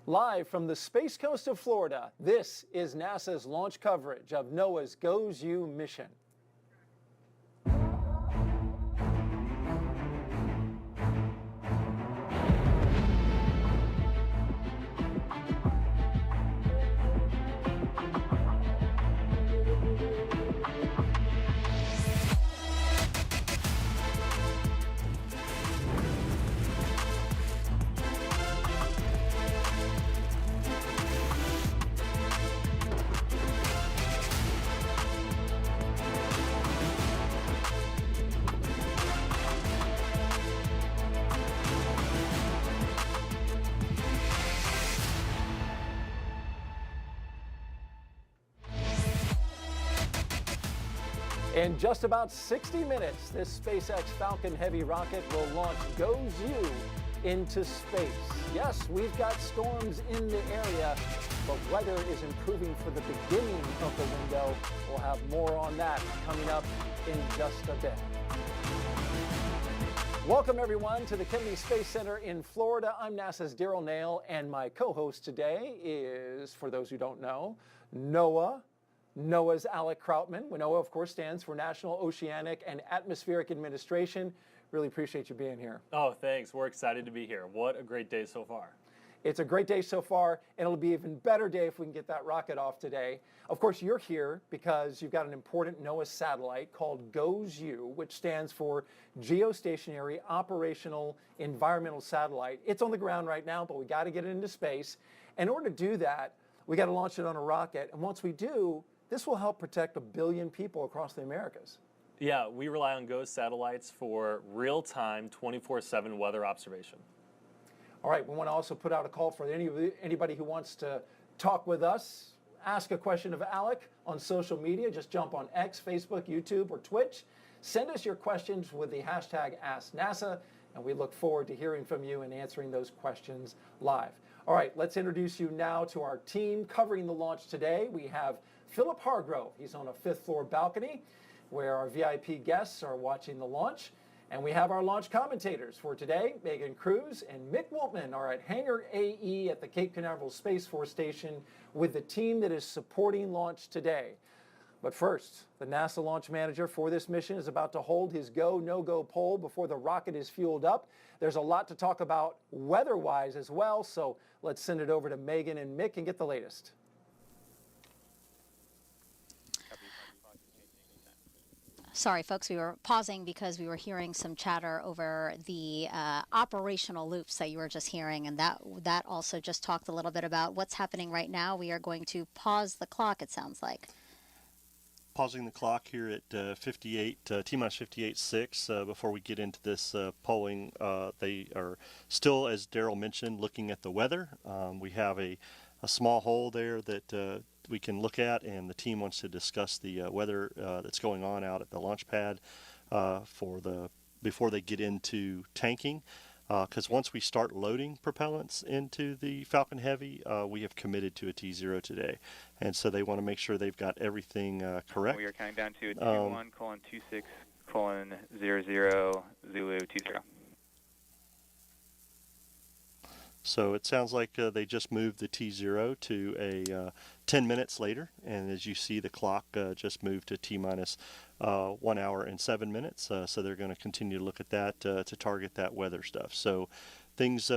Live from the Space Coast of Florida, this is NASA's launch coverage of NOAA's GOES U mission. In just about 60 minutes, this SpaceX Falcon Heavy rocket will launch GOES U into space. Yes, we've got storms in the area, but weather is improving for the beginning of the window. We'll have more on that coming up in just a bit. Welcome, everyone, to the Kennedy Space Center in Florida. I'm NASA's Daryl Nail, and my co-host today is, for those who don't know, NOAA's Alec Krautman. NOAA, of course, stands for National Oceanic and Atmospheric Administration. Really appreciate you being here. Oh, thanks. We're excited to be here. What a great day so far. It's a great day so far, and it'll be an even better day if we can get that rocket off today. Of course, you're here because you've got an important NOAA satellite called GOES U, which stands for Geostationary Operational Environmental Satellite. It's on the ground right now, but we got to get it into space. In order to do that, we got to launch it on a rocket, and once we do, this will help protect 1 billion people across the Americas. Yeah, we rely on GOES satellites for real-time, 24/7 weather observation. All right, we want to also put out a call for anybody who wants to talk with us, ask a question of Alec on social media. Just jump on X, Facebook, YouTube, or Twitch. Send us your questions with the hashtag AskNASA, and we look forward to hearing from you and answering those questions live. All right, let's introduce you now to our team covering the launch today. We have Philip Hargrove. He's on a 5th floor balcony where our VIP guests are watching the launch. And we have our launch commentators for today. Megan Cruz and Mick Woltman are at Hangar AE at the Cape Canaveral Space Force Station with the team that is supporting launch today. But first, the NASA launch manager for this mission is about to hold his go, no-go poll before the rocket is fueled up. There's a lot to talk about weather-wise as well, so let's send it over to Megan and Mick and get the latest. Sorry, folks, we were pausing because we were hearing some chatter over the operational loops that you were just hearing, and that also just talked a little bit about what's happening right now. We are going to pause the clock, it sounds like. Pausing the clock here at 58, T-minus 58.6 before we get into this polling. They are still, as Daryl mentioned, looking at the weather. We have a small hole there that we can look at, and the team wants to discuss the weather that's going on out at the launch pad before they get into tanking. Because once we start loading propellants into the Falcon Heavy, we have committed to a T0 today. And so they want to make sure they've got everything correct. We are counting down to 21:26:00 Zulu 20. So it sounds like they just moved the T0 to a 10 minutes later, and as you see, the clock just moved to T-minus 1 hour and 7 minutes. So they're going to continue to look at that to target that weather stuff. So things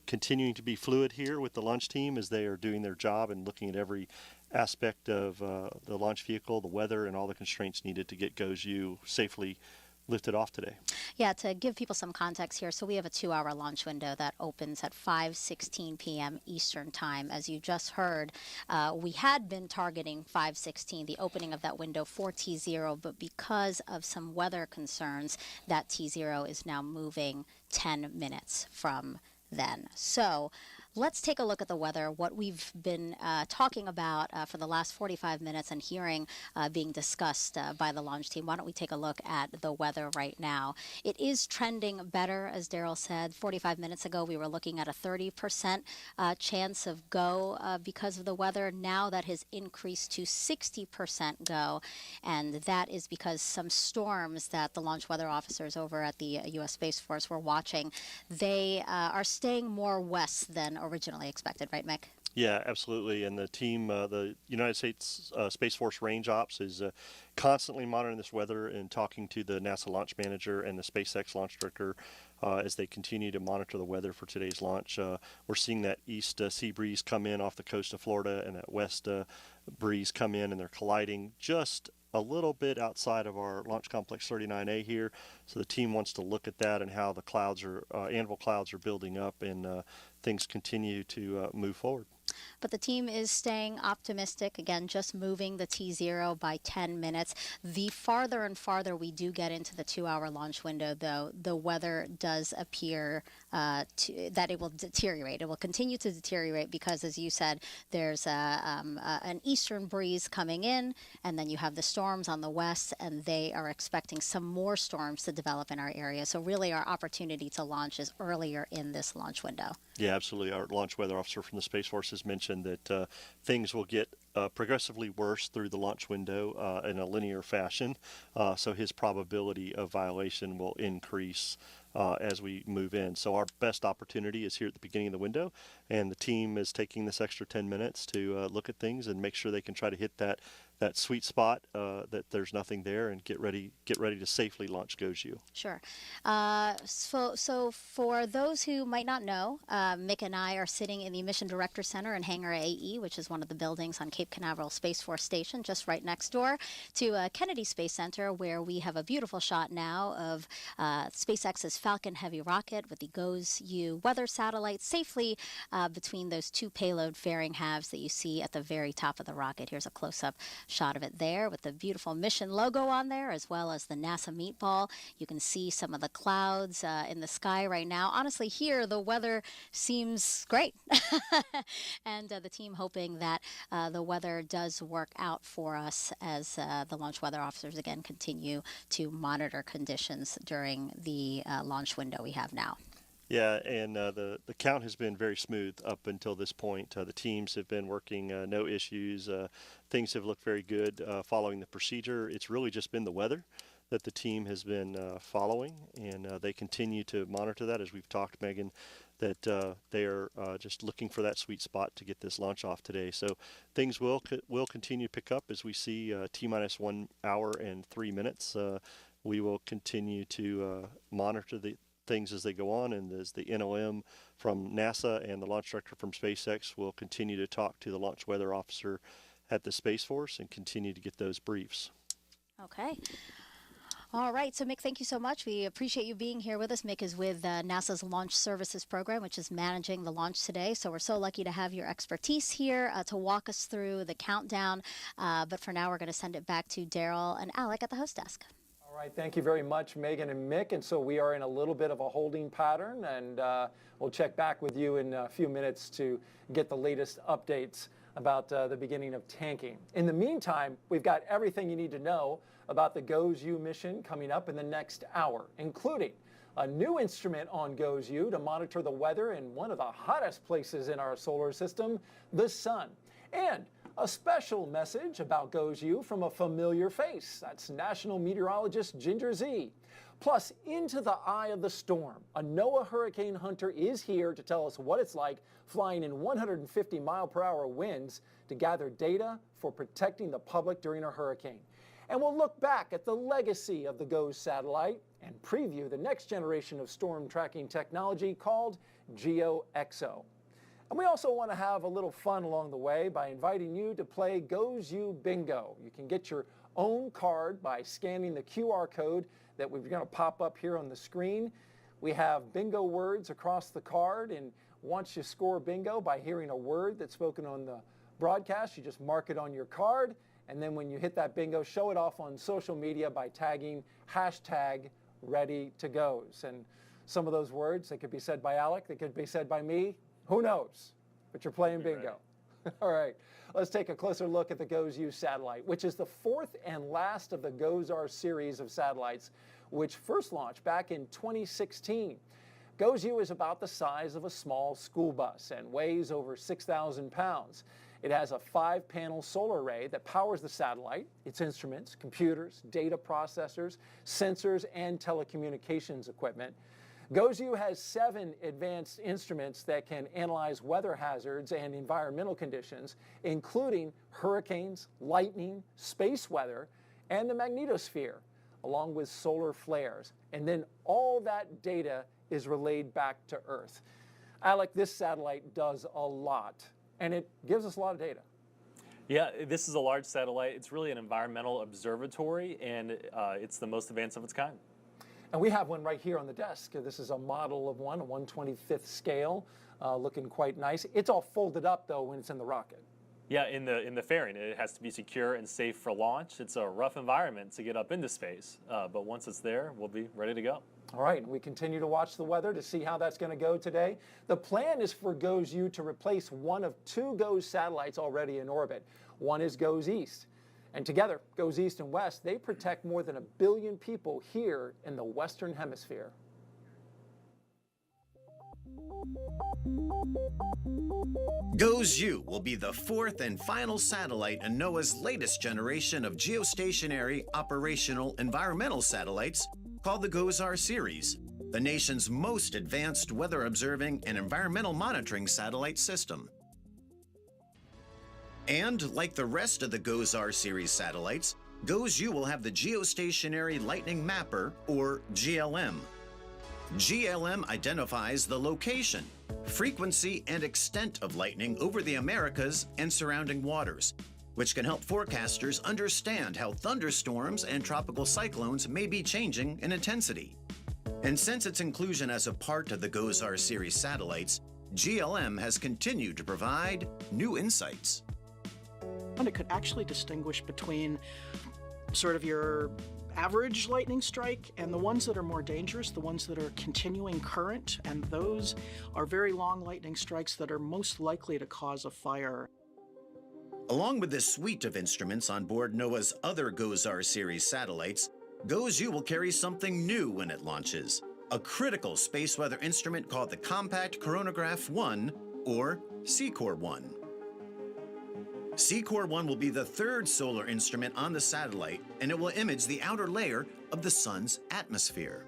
continuing to be fluid here with the launch team as they are doing their job and looking at every aspect of the launch vehicle, the weather, and all the constraints needed to get GOES U safely lifted off today. Yeah, to give people some context here, so we have a 2-hour launch window that opens at 5:16 p.m. Eastern Time. As you just heard, we had been targeting 5:16, the opening of that window for T0, but because of some weather concerns, that T0 is now moving 10 minutes from then. So let's take a look at the weather, what we've been talking about for the last 45 minutes and hearing being discussed by the launch team. Why don't we take a look at the weather right now? It is trending better, as Daryl said. 45 minutes ago, we were looking at a 30% chance of go because of the weather. Now that has increased to 60% go, and that is because some storms that the launch weather officers over at the U.S. Space Force were watching, they are staying more west than originally expected, right, Mick? Yeah, absolutely. And the team, the United States Space Force Range Ops, is constantly monitoring this weather and talking to the NASA launch manager and the SpaceX launch director as they continue to monitor the weather for today's launch. We're seeing that east sea breeze come in off the coast of Florida and that west breeze come in, and they're colliding just a little bit outside of our Launch Complex 39A here. So the team wants to look at that and how the clouds are, anvil clouds are building up, and things continue to move forward. But the team is staying optimistic. Again, just moving the T0 by 10 minutes. The farther and farther we do get into the 2-hour launch window, though, the weather does appear that it will deteriorate. It will continue to deteriorate because, as you said, there's an eastern breeze coming in, and then you have the storms on the west, and they are expecting some more storms to develop in our area. So really our opportunity to launch is earlier in this launch window. Yeah, absolutely. Our launch weather officer from the Space Force has mentioned that things will get progressively worse through the launch window in a linear fashion. So his probability of violation will increase as we move in. So our best opportunity is here at the beginning of the window, and the team is taking this extra 10 minutes to look at things and make sure they can try to hit that sweet spot, that there's nothing there, and get ready to safely launch GOES-U. Sure. So for those who might not know, Mick and I are sitting in the Mission Director Center in Hangar AE, which is one of the buildings on Cape Canaveral Space Force Station, just right next door to Kennedy Space Center, where we have a beautiful shot now of SpaceX's Falcon Heavy rocket with the GOES-U weather satellite safely between those two payload fairing halves that you see at the very top of the rocket. Here's a close-up shot of it there with the beautiful mission logo on there, as well as the NASA meatball. You can see some of the clouds in the sky right now. Honestly, here the weather seems great. And the team hoping that the weather does work out for us as the launch weather officers again continue to monitor conditions during the launch window we have now. Yeah, and the count has been very smooth up until this point. The teams have been working, no issues. Things have looked very good following the procedure. It's really just been the weather that the team has been following, and they continue to monitor that, as we've talked, Megan, that they are just looking for that sweet spot to get this launch off today. So things will continue to pick up as we see T-minus 1 hour and 3 minutes. We will continue to monitor the things as they go on, and as the NOM from NASA and the launch director from SpaceX will continue to talk to the launch weather officer at the Space Force and continue to get those briefs. Okay. All right. So, Mick, thank you so much. We appreciate you being here with us. Mick is with NASA's Launch Services Program, which is managing the launch today. So we're so lucky to have your expertise here to walk us through the countdown. But for now, we're going to send it back to Daryl and Alec at the host desk. All right, thank you very much, Megan and Mick. And so we are in a little bit of a holding pattern, and we'll check back with you in a few minutes to get the latest updates about the beginning of tanking. In the meantime, we've got everything you need to know about the GOES-U mission coming up in the next hour, including a new instrument on GOES-U to monitor the weather in one of the hottest places in our solar system, the sun, and a special message about GOES-U from a familiar face. That's National Meteorologist Ginger Z. Plus, into the eye of the storm, a NOAA hurricane hunter is here to tell us what it's like flying in 150-mile-per-hour winds to gather data for protecting the public during a hurricane. And we'll look back at the legacy of the GOES satellite and preview the next generation of storm tracking technology called GeoXO. And we also want to have a little fun along the way by inviting you to play GOES-U Bingo. You can get your own card by scanning the QR code that we're going to pop up here on the screen. We have bingo words across the card, and once you score bingo by hearing a word that's spoken on the broadcast, you just mark it on your card, and then when you hit that bingo, show it off on social media by tagging #ReadyToGoes. And some of those words, they could be said by Alec, they could be said by me. Who knows? But you're playing bingo. All right, let's take a closer look at the GOES-U satellite, which is the fourth and last of the GOES-R series of satellites, which first launched back in 2016. GOES-U is about the size of a small school bus and weighs over 6,000 pounds. It has a 5-panel solar array that powers the satellite, its instruments, computers, data processors, sensors, and telecommunications equipment. GOES-U has 7 advanced instruments that can analyze weather hazards and environmental conditions, including hurricanes, lightning, space weather, and the magnetosphere, along with solar flares. And then all that data is relayed back to Earth. Alec, this satellite does a lot, and it gives us a lot of data. Yeah, this is a large satellite. It's really an environmental observatory, and it's the most advanced of its kind. And we have one right here on the desk. This is a model of one, a 1/25th scale, looking quite nice. It's all folded up, though, when it's in the rocket. Yeah, in the fairing, it has to be secure and safe for launch. It's a rough environment to get up into space, but once it's there, we'll be ready to go. All right, we continue to watch the weather to see how that's going to go today. The plan is for GOES-U to replace one of 2 GOES satellites already in orbit. One is GOES-East. And together, GOES-East and West, they protect more than 1 billion people here in the Western Hemisphere. GOES-U will be the 4th and final satellite in NOAA's latest generation of geostationary operational environmental satellites called the GOES-R series, the nation's most advanced weather observing and environmental monitoring satellite system. And like the rest of the GOES-R series satellites, GOES-U will have the Geostationary Lightning Mapper, or GLM. GLM identifies the location, frequency, and extent of lightning over the Americas and surrounding waters, which can help forecasters understand how thunderstorms and tropical cyclones may be changing in intensity. And since its inclusion as a part of the GOES-R series satellites, GLM has continued to provide new insights. And it could actually distinguish between sort of your average lightning strike and the ones that are more dangerous, the ones that are continuing current, and those are very long lightning strikes that are most likely to cause a fire. Along with this suite of instruments on board NOAA's other GOES-R series satellites, GOES-U will carry something new when it launches, a critical space weather instrument called the Compact Coronagraph 1, or CCOR-1. CCOR-1 will be the 3rd solar instrument on the satellite, and it will image the outer layer of the sun's atmosphere.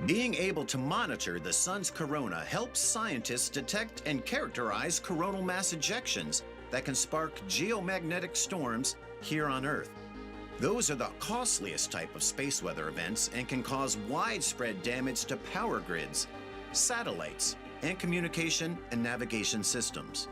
Being able to monitor the sun's corona helps scientists detect and characterize coronal mass ejections that can spark geomagnetic storms here on Earth. Those are the costliest type of space weather events and can cause widespread damage to power grids, satellites, and communication and navigation systems.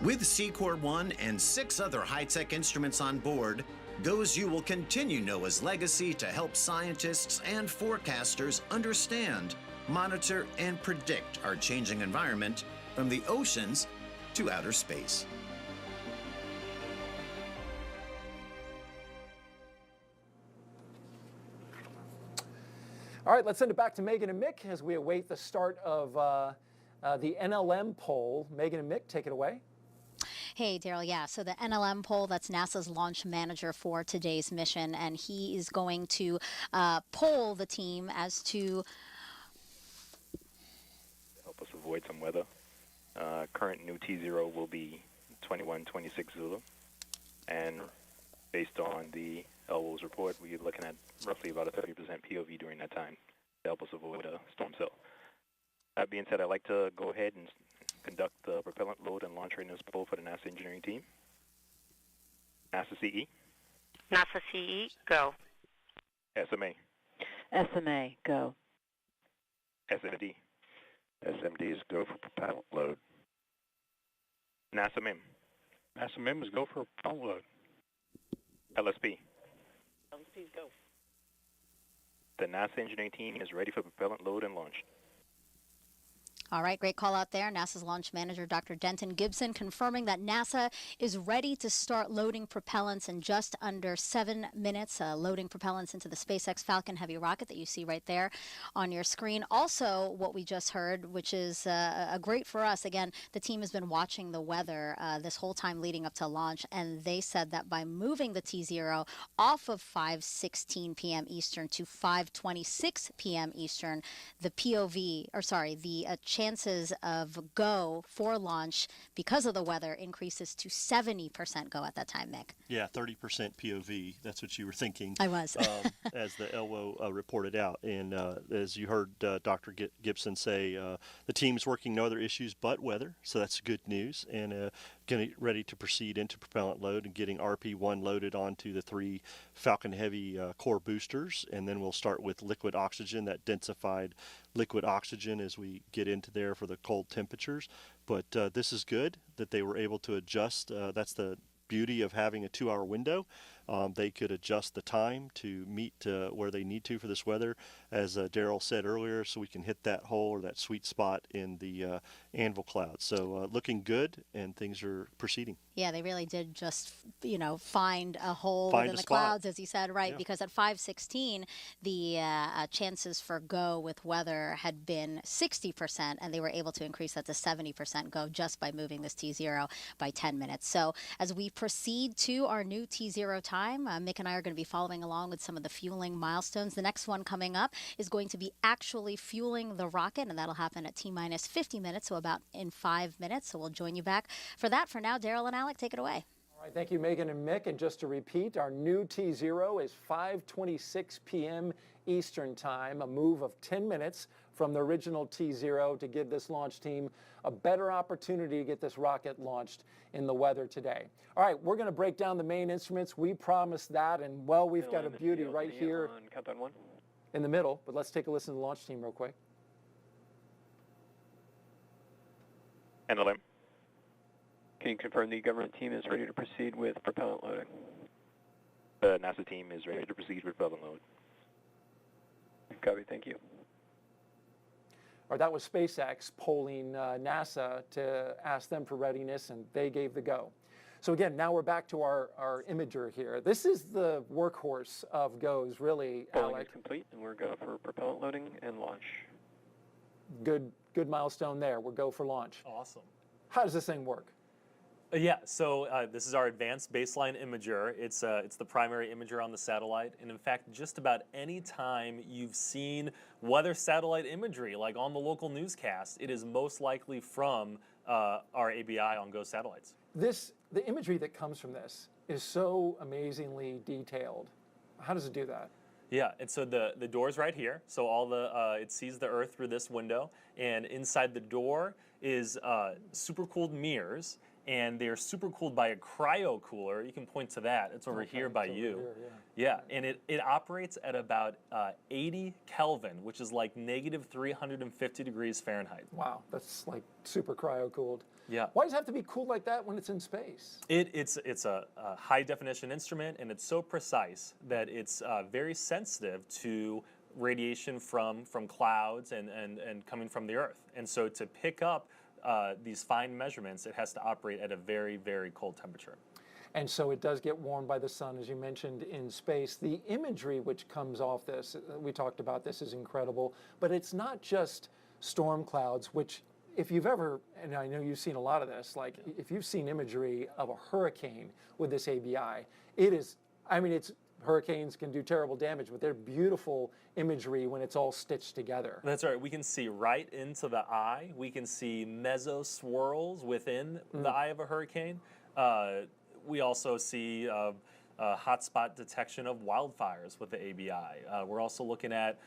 With CCOR-1 and 6 other high-tech instruments on board, GOES-U will continue NOAA's legacy to help scientists and forecasters understand, monitor, and predict our changing environment from the oceans to outer space. All right, let's send it back to Megan and Mick as we await the start of the NLM poll. Megan and Mick, take it away. Hey, Daryl, yeah, so the NLM poll, that's NASA's launch manager for today's mission, and he is going to poll the team as to... Help us avoid some weather. Current new T0 will be 2126 Zulu, and based on the LWO's report, we're looking at roughly about a 30% POV during that time to help us avoid a storm cell. That being said, I'd like to go ahead and conduct the propellant load and launch readiness poll for the NASA engineering team. NASA CE. NASA CE, go. SMA. SMA, go. SMD. SMD is go for propellant load. NASA MIM. NASA MIM is go for propellant load. LSP. LSP's go. The NASA engineering team is ready for propellant load and launch. All right, great call out there. NASA's launch manager, Dr. Denton Gibson, confirming that NASA is ready to start loading propellants in just under 7 minutes, loading propellants into the SpaceX Falcon Heavy rocket that you see right there on your screen. Also, what we just heard, which is great for us, again, the team has been watching the weather this whole time leading up to launch, and they said that by moving the T0 off of 5:16 p.m. Eastern to 5:26 p.m. Eastern, the POV, or sorry, the chances of go for launch because of the weather increases to 70% go at that time, Mick. Yeah, 30% POV. That's what you were thinking. I was. As the LWO reported out. And as you heard Dr. Gibson say, the team's working no other issues but weather, so that's good news. And getting ready to proceed into propellant load and getting RP1 loaded onto the 3 Falcon Heavy core boosters. And then we'll start with liquid oxygen, that densified liquid oxygen as we get into there for the cold temperatures. But this is good that they were able to adjust. That's the beauty of having a 2-hour window. They could adjust the time to meet where they need to for this weather, as Daryl said earlier, so we can hit that hole or that sweet spot in the anvil cloud. So looking good, and things are proceeding. Yeah, they really did just, find a hole Find within a the spot. clouds, as you said, right? Yeah. Because at 5:16, the chances for go with weather had been 60%, and they were able to increase that to 70% go just by moving this T0 by 10 minutes. So as we proceed to our new T0 time, Mick and I are going to be following along with some of the fueling milestones. The next one coming up is going to be actually fueling the rocket, and that'll happen at T-minus 50 minutes, so about in 5 minutes. So we'll join you back for that. For now, Daryl and Alec, take it away. All right, thank you, Megan and Mick. And just to repeat, our new T0 is 5:26 p.m. Eastern Time, a move of 10 minutes from the original T0 to give this launch team a better opportunity to get this rocket launched in the weather today. All right, we're going to break down the main instruments. We promised that, and well, we've got a beauty right here On countdown 1. in the middle, but let's take a listen to the launch team real quick. And the limb. Can you confirm the government team is ready to proceed with propellant loading? The NASA team is ready to proceed with propellant load. Copy, thank you. Or that was SpaceX polling NASA to ask them for readiness, and they gave the go. So again, now we're back to our imager here. This is the workhorse of GOES, really, Polling Alec. is complete, and we're go for propellant loading and launch. Good milestone there. We're go for launch. Awesome. How does this thing work? Yeah, so this is our advanced baseline imager. It's the primary imager on the satellite, and in fact, just about any time you've seen weather satellite imagery, like on the local newscast, it is most likely from our ABI on GO satellites. The imagery that comes from this is so amazingly detailed. How does it do that? Yeah, and so the door's right here. So it sees the Earth through this window, and inside the door is super-cooled mirrors. And they're super cooled by a cryo cooler. You can point to that. It's over here by you. Yeah, and it operates at about 80 Kelvin, which is like negative 350 degrees Fahrenheit. Wow, that's like super cryo cooled. Yeah. Why does it have to be cooled like that when it's in space? It's a high definition instrument, and it's so precise that it's very sensitive to radiation from clouds and coming from the Earth. And so to pick up these fine measurements, it has to operate at a very, very cold temperature. And so it does get warmed by the sun, as you mentioned, in space. The imagery which comes off this, we talked about this, is incredible. But it's not just storm clouds, which if you've ever, and I know you've seen a lot of this, like if you've seen imagery of a hurricane with this ABI, it is, hurricanes can do terrible damage, but they're beautiful imagery when it's all stitched together. That's right. We can see right into the eye. We can see meso swirls within the eye of a hurricane. We also see hotspot detection of wildfires with the ABI. We're also looking at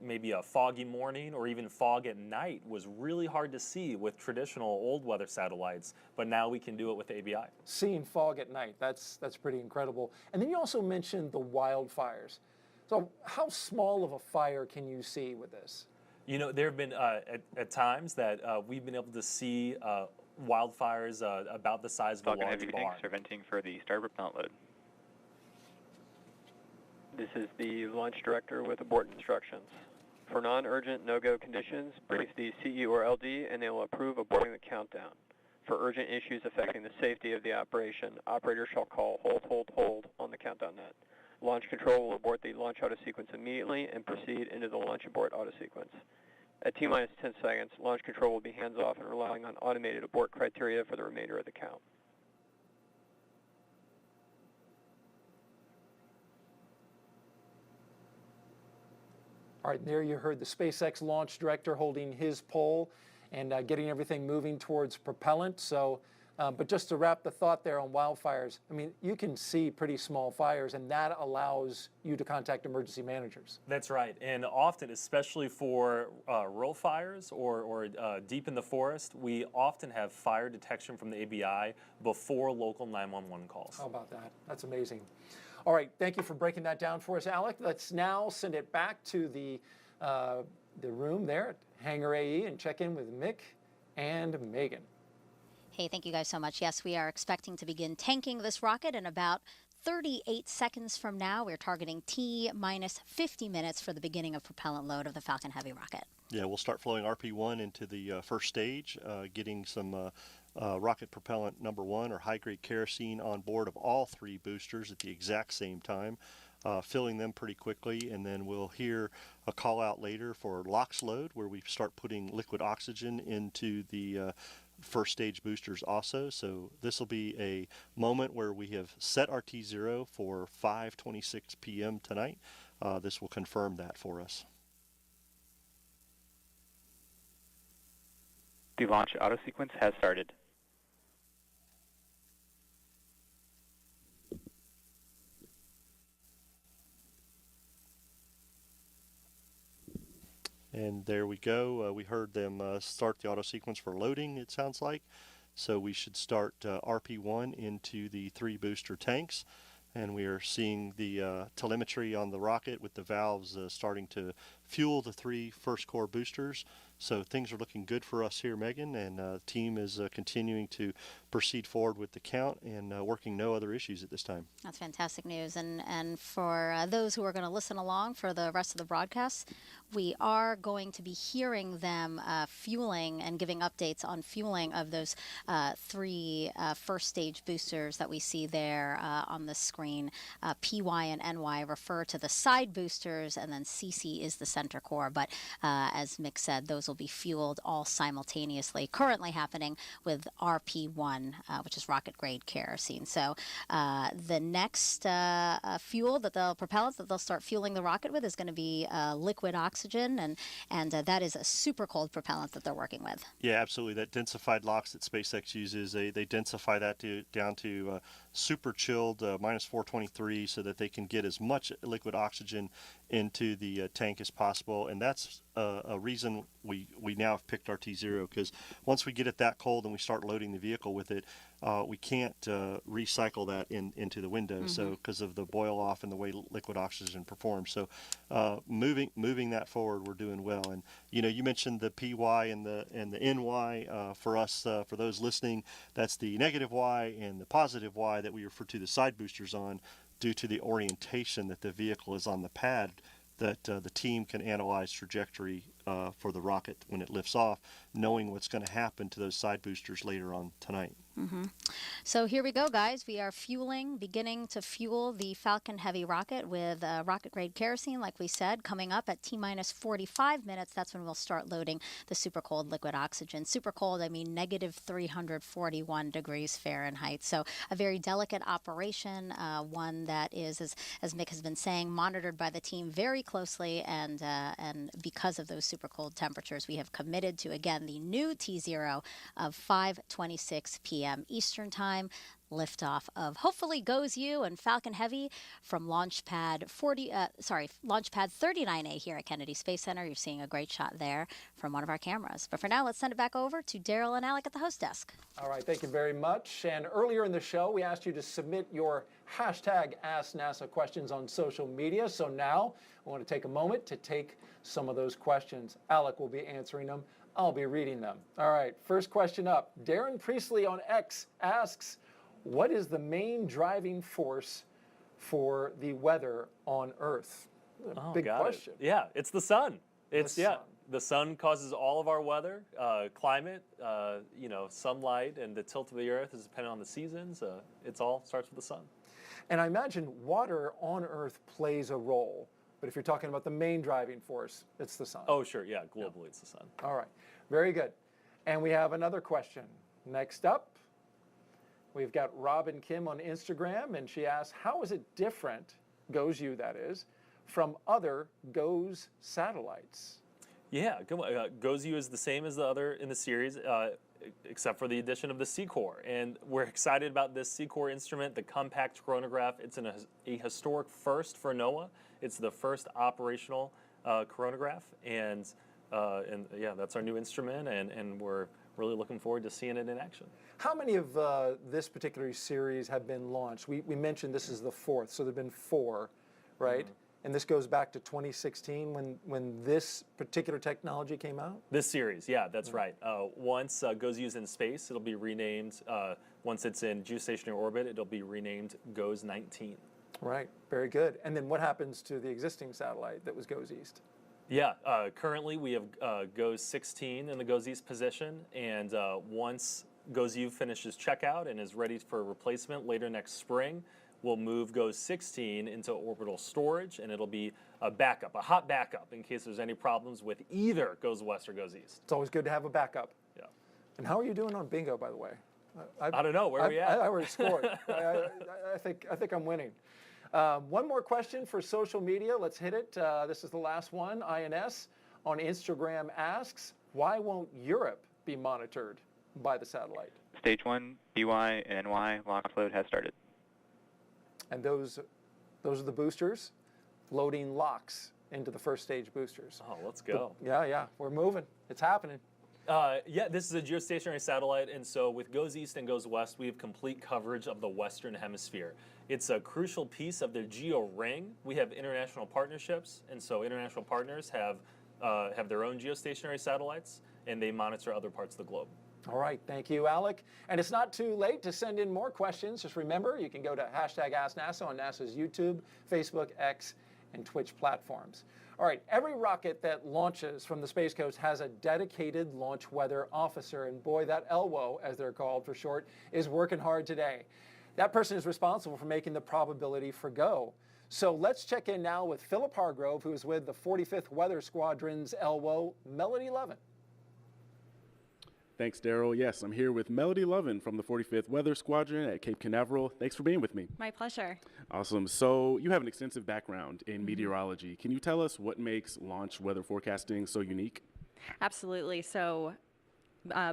maybe a foggy morning or even fog at night was really hard to see with traditional old weather satellites, but now we can do it with the ABI. Seeing fog at night, that's pretty incredible. And then you also mentioned the wildfires. So how small of a fire can you see with this? You know, there have been at times that we've been able to see wildfires about the size of a large Heavy barn. tanks are venting for the start propellant load. This is the launch director with abort instructions. For non-urgent no-go conditions, brief the CE or LD and they will approve aborting the countdown. For urgent issues affecting the safety of the operation, operators shall call hold on the countdown net. Launch control will abort the launch auto sequence immediately and proceed into the launch abort auto sequence. At T-minus 10 seconds, launch control will be hands-off and relying on automated abort criteria for the remainder of the count. All right, there you heard the SpaceX launch director holding his poll. and getting everything moving towards propellant. So, but just to wrap the thought there on wildfires, I mean, you can see pretty small fires, and that allows you to contact emergency managers. That's right, and often, especially for rural fires or deep in the forest, we often have fire detection from the ABI before local 911 calls. How about that? That's amazing. All right, thank you for breaking that down for us, Alec. Let's now send it back to the room there at Hangar AE and check in with Mick and Megan. Hey, thank you guys so much. Yes, we are expecting to begin tanking this rocket in about 38 seconds from now. We're targeting T-minus 50 minutes for the beginning of propellant load of the Falcon Heavy rocket. Yeah, we'll start flowing RP1 into the first stage, getting some rocket propellant number 1 or high-grade kerosene on board of all 3 boosters at the exact same time, filling them pretty quickly, and then we'll hear a call out later for LOX load, where we start putting liquid oxygen into the first stage boosters also. So this will be a moment where we have set our T0 for 5:26 p.m. tonight. This will confirm that for us. The launch auto sequence has started. And there we go. We heard them start the auto sequence for loading, it sounds like. So we should start RP1 into the 3 booster tanks. And we are seeing the telemetry on the rocket with the valves starting to fuel the 3 first core boosters. So things are looking good for us here, Megan, and the team is continuing to proceed forward with the count and working no other issues at this time. That's fantastic news. And for those who are going to listen along for the rest of the broadcast, we are going to be hearing them fueling and giving updates on fueling of those 3 first stage boosters that we see there on the screen. PY and NY refer to the side boosters, and then CC is the center core. But as Mick said, those will be fueled all simultaneously, currently happening with RP1, which is rocket grade kerosene. So the next fuel that propellant that they'll start fueling the rocket with is going to be liquid oxygen, and that is a super cold propellant that they're working with. Yeah, absolutely. That densified LOX that SpaceX uses, they densify that down to super chilled minus 423 so that they can get as much liquid oxygen into the tank as possible. And that's a reason we now have picked our T0, because once we get it that cold and we start loading the vehicle with it, we can't recycle that into the window. So because of the boil off and the way liquid oxygen performs. So moving that forward, we're doing well. And you mentioned the PY and the NY. For us, for those listening, that's the negative Y and the positive Y that we refer to the side boosters on, due to the orientation that the vehicle is on the pad, that the team can analyze trajectory for the rocket when it lifts off, knowing what's going to happen to those side boosters later on tonight. So here we go, guys. We are beginning to fuel the Falcon Heavy rocket with rocket grade kerosene, like we said, coming up at T-minus 45 minutes. That's when we'll start loading the super cold liquid oxygen. Super cold, I mean negative 341 degrees Fahrenheit. So a very delicate operation, one that is, as Mick has been saying, monitored by the team very closely. And because of those super cold temperatures, we have committed to, again, the new T0 of 5:26 p.m. Eastern Time, liftoff of hopefully Goes You and Falcon Heavy from Launch Pad 39A here at Kennedy Space Center. You're seeing a great shot there from one of our cameras. But for now, let's send it back over to Daryl and Alec at the host desk. All right, thank you very much. And earlier in the show, we asked you to submit your hashtag Ask NASA questions on social media. So now I want to take a moment to take some of those questions. Alec will be answering them. I'll be reading them. All right, first question up. Darren Priestley on X asks, what is the main driving force for the weather on Earth? Big question. Yeah, it's the sun. The sun. sun causes all of our weather, climate, sunlight, and the tilt of the Earth is dependent on the seasons. It's all starts with the sun. And I imagine water on Earth plays a role. But if you're talking about the main driving force, it's the sun. Oh, sure. Yeah, globally it's the sun. All right. Very good. And we have another question. Next up, we've got Robin Kim on Instagram, and she asks, how is it different, GOES-U that is, from other GOES satellites? Yeah, GoesU is the same as the other in the series, except for the addition of the C-Core. And we're excited about this C-Core instrument, the compact coronagraph. It's a historic first for NOAA. It's the first operational coronagraph, and yeah, that's our new instrument, and we're really looking forward to seeing it in action. How many of this particular series have been launched? We mentioned this is the fourth, so there have been 4, right? Mm-hmm. And this goes back to 2016 when this particular technology came out? This series, yeah, that's right. Once GoesU's in space, it'll be renamed. Once it's in geostationary orbit, it'll be renamed GOES 19. Right, very good. And then what happens to the existing satellite that was GOES East? Yeah, currently we have GOES 16 in the GOES East position, and once GoesU finishes checkout and is ready for replacement later next spring, we'll move GOES 16 into orbital storage, and it'll be a backup, a hot backup, in case there's any problems with either GOES West or GOES East. It's always good to have a backup. Yeah. And how are you doing on bingo, by the way? I don't know. Where are we at? I already scored. I think I'm winning. One more question for social media. Let's hit it. This is the last one. INS on Instagram asks, why won't Europe be monitored by the satellite? Stage 1, BY and NY launch load has started. And those are the boosters loading locks into the first stage boosters. Oh, let's go. Yeah, we're moving. It's happening. Yeah, this is a geostationary satellite, and so with GOES East and GOES West, we have complete coverage of the Western Hemisphere. It's a crucial piece of the geo ring. We have international partnerships, and so international partners have their own geostationary satellites, and they monitor other parts of the globe. All right, thank you, Alec. And it's not too late to send in more questions. Just remember, you can go to #AskNASA on NASA's YouTube, Facebook, X, and Twitch platforms. All right, every rocket that launches from the Space Coast has a dedicated launch weather officer. And boy, that LWO, as they're called for short, is working hard today. That person is responsible for making the probability for go. So let's check in now with Philip Hargrove, who is with the 45th Weather Squadron's LWO, Melody Levin. Thanks, Daryl. Yes, I'm here with Melody Lovin from the 45th Weather Squadron at Cape Canaveral. Thanks for being with me. My pleasure. Awesome. So you have an extensive background in meteorology. Can you tell us what makes launch weather forecasting so unique? Absolutely. So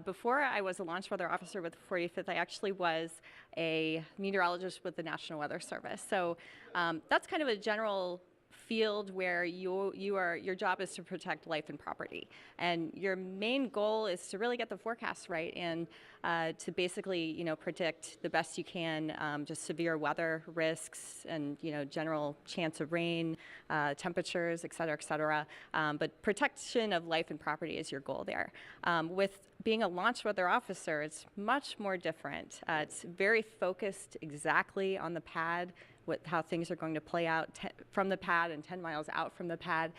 before I was a launch weather officer with the 45th, I actually was a meteorologist with the National Weather Service. So that's kind of a general field where your job is to protect life and property, and your main goal is to really get the forecast right and to basically predict the best you can just severe weather risks and general chance of rain, temperatures, et cetera, but protection of life and property is your goal there. With being a launch weather officer, it's much more different. It's very focused exactly on the pad, how things are going to play out from the pad and 10 miles out from the pad.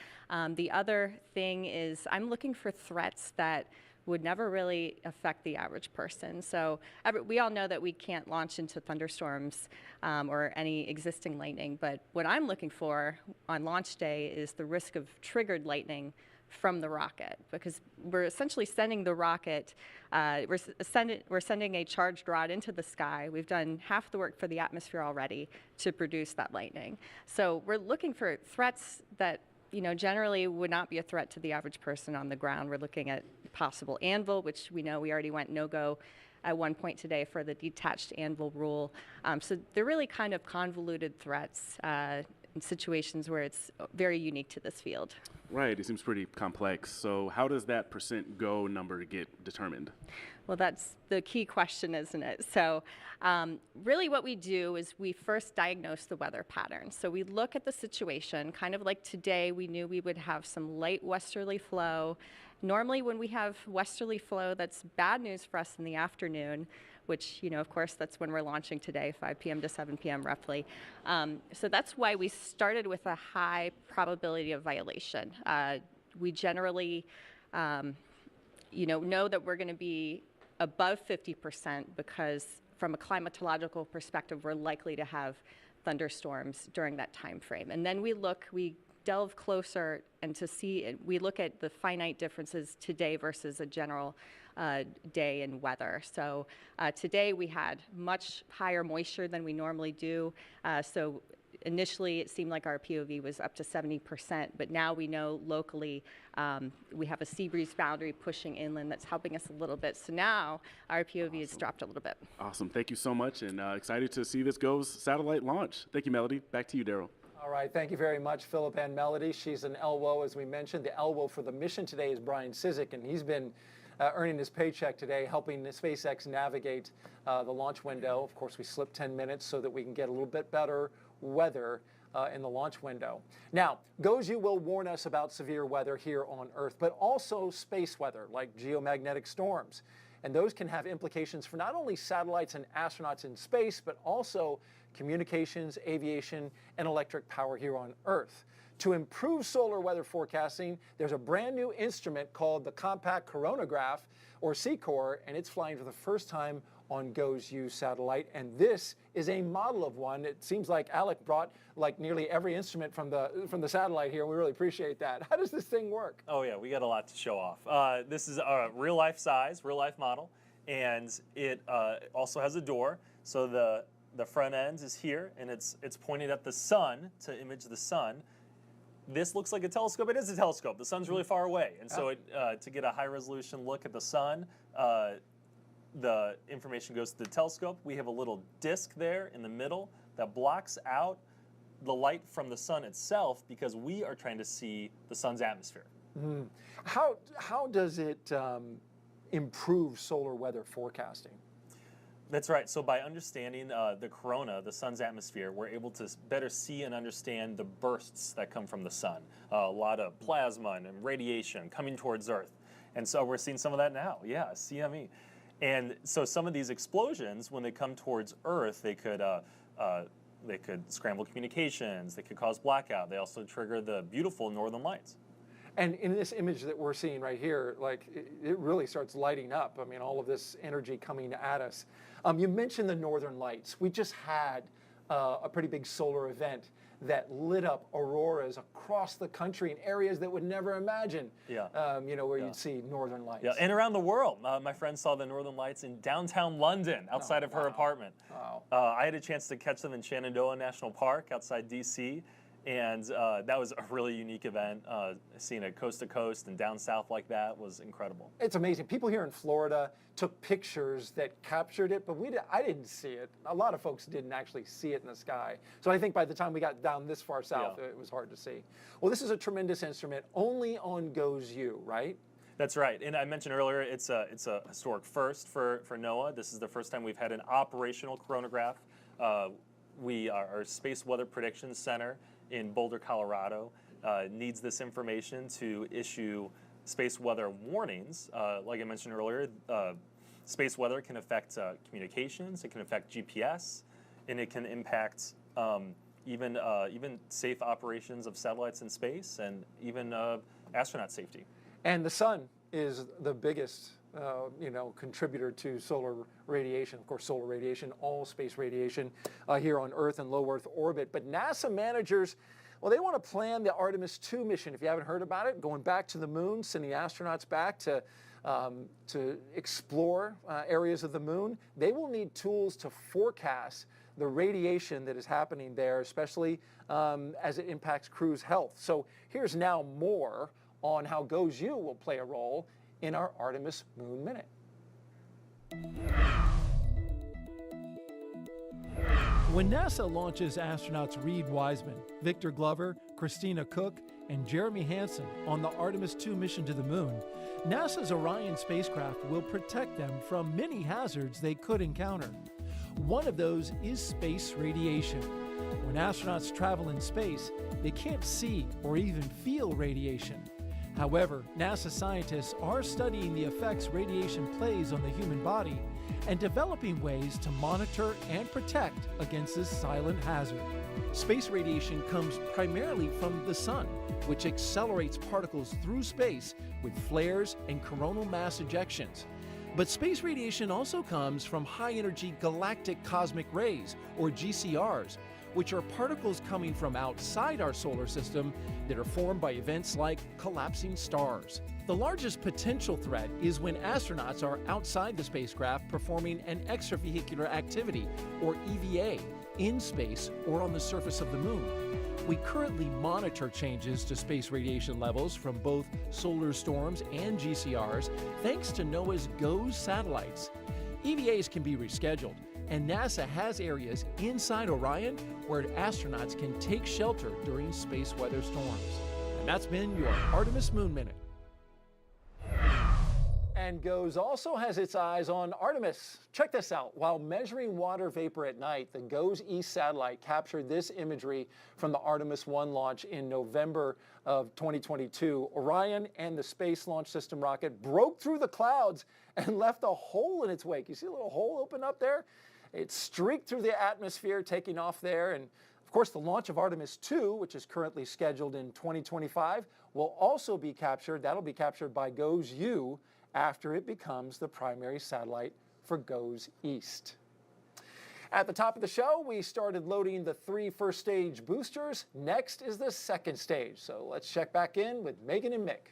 The other thing is I'm looking for threats that would never really affect the average person. So we all know that we can't launch into thunderstorms or any existing lightning, but what I'm looking for on launch day is the risk of triggered lightning from the rocket, because we're essentially sending the rocket, we're sending a charged rod into the sky. We've done half the work for the atmosphere already to produce that lightning. So we're looking for threats that generally would not be a threat to the average person on the ground. We're looking at possible anvil, which we know we already went no-go at one point today for the detached anvil rule. So they're really kind of convoluted threats in situations where it's very unique to this field. Right, it seems pretty complex. So how does that % go number get determined? Well, that's the key question, isn't it? So really what we do is we first diagnose the weather pattern. So we look at the situation, kind of like today we knew we would have some light westerly flow. Normally when we have westerly flow, that's bad news for us in the afternoon, which, of course, that's when we're launching today, 5 p.m. to 7 p.m. roughly. So that's why we started with a high probability of violation. We generally, know that we're going to be above 50% because from a climatological perspective, we're likely to have thunderstorms during that time frame. And then we delve closer and we look at the finite differences today versus a general day in weather. So today we had much higher moisture than we normally do. So initially it seemed like our POV was up to 70%, but now we know locally we have a sea breeze boundary pushing inland that's helping us a little bit. So now our POV has dropped a little bit. Awesome. Thank you so much, and excited to see this GOES satellite launch. Thank you, Melody. Back to you, Daryl. All right, thank you very much, Philip and Melody. She's an LWO, as we mentioned. The LWO for the mission today is Brian Sizik, and he's been earning his paycheck today, helping SpaceX navigate the launch window. Of course, we slipped 10 minutes so that we can get a little bit better weather in the launch window. Now, GOES-U will warn us about severe weather here on Earth, but also space weather, like geomagnetic storms. And those can have implications for not only satellites and astronauts in space, but also communications, aviation, and electric power here on Earth. To improve solar weather forecasting, there's a brand new instrument called the Compact Coronagraph, or CCOR, and it's flying for the first time on GOES-U satellite. And this is a model of one. It seems like Alec brought like nearly every instrument from the satellite here. We really appreciate that. How does this thing work? Oh yeah, we got a lot to show off. This is a real life size, real life model, and it also has a door. So the front end is here, and it's pointed at the sun to image the sun. This looks like a telescope. It is a telescope. The sun's really far away, and so to get a high-resolution look at the sun, the information goes to the telescope. We have a little disc there in the middle that blocks out the light from the sun itself because we are trying to see the sun's atmosphere. Mm. How does it improve solar weather forecasting? That's right. So by understanding the corona, the sun's atmosphere, we're able to better see and understand the bursts that come from the sun. A lot of plasma and radiation coming towards Earth. And so we're seeing some of that now. Yeah, CME. And so some of these explosions, when they come towards Earth, they could scramble communications, they could cause blackout. They also trigger the beautiful northern lights. And in this image that we're seeing right here, like it really starts lighting up. I mean, all of this energy coming at us. You mentioned the northern lights. We just had a pretty big solar event that lit up auroras across the country in areas that would never imagine, where you'd see northern lights. Yeah, and around the world. My friend saw the northern lights in downtown London outside of her apartment. Wow. I had a chance to catch them in Shenandoah National Park outside D.C., and that was a really unique event. Seeing it coast to coast and down south like that was incredible. It's amazing. People here in Florida took pictures that captured it, but I didn't see it. A lot of folks didn't actually see it in the sky. So I think by the time we got down this far south, it was hard to see. Well, this is a tremendous instrument, only on GOES-U, right? That's right. And I mentioned earlier, it's a historic first for NOAA. This is the first time we've had an operational coronagraph. Our Space Weather Prediction Center in Boulder, Colorado, needs this information to issue space weather warnings. Like I mentioned earlier, space weather can affect communications, it can affect GPS, and it can impact even safe operations of satellites in space and even astronaut safety. And the sun is the biggest contributor to solar radiation. Of course, solar radiation, all space radiation here on Earth and low Earth orbit. But NASA managers, well, they want to plan the Artemis II mission. If you haven't heard about it, going back to the moon, sending astronauts back to explore areas of the moon. They will need tools to forecast the radiation that is happening there, especially as it impacts crews' health. So here's now more on how GOES-U will play a role in our Artemis Moon Minute. When NASA launches astronauts Reed Wiseman, Victor Glover, Christina Cook, and Jeremy Hansen on the Artemis II mission to the moon, NASA's Orion spacecraft will protect them from many hazards they could encounter. One of those is space radiation. When astronauts travel in space, they can't see or even feel radiation. However, NASA scientists are studying the effects radiation plays on the human body and developing ways to monitor and protect against this silent hazard. Space radiation comes primarily from the sun, which accelerates particles through space with flares and coronal mass ejections. But space radiation also comes from high-energy galactic cosmic rays, or GCRs, which are particles coming from outside our solar system that are formed by events like collapsing stars. The largest potential threat is when astronauts are outside the spacecraft performing an extravehicular activity, or EVA, in space or on the surface of the moon. We currently monitor changes to space radiation levels from both solar storms and GCRs thanks to NOAA's GOES satellites. EVAs can be rescheduled, and NASA has areas inside Orion where astronauts can take shelter during space weather storms. And that's been your Artemis Moon Minute. And GOES also has its eyes on Artemis. Check this out. While measuring water vapor at night, the GOES East satellite captured this imagery from the Artemis 1 launch in November of 2022. Orion and the Space Launch System rocket broke through the clouds and left a hole in its wake. You see a little hole open up there? It streaked through the atmosphere, taking off there. And of course, the launch of Artemis 2, which is currently scheduled in 2025, will also be captured. That'll be captured by GOES-U after it becomes the primary satellite for GOES East. At the top of the show, we started loading the 3 first stage boosters. Next is the second stage. So let's check back in with Megan and Mick.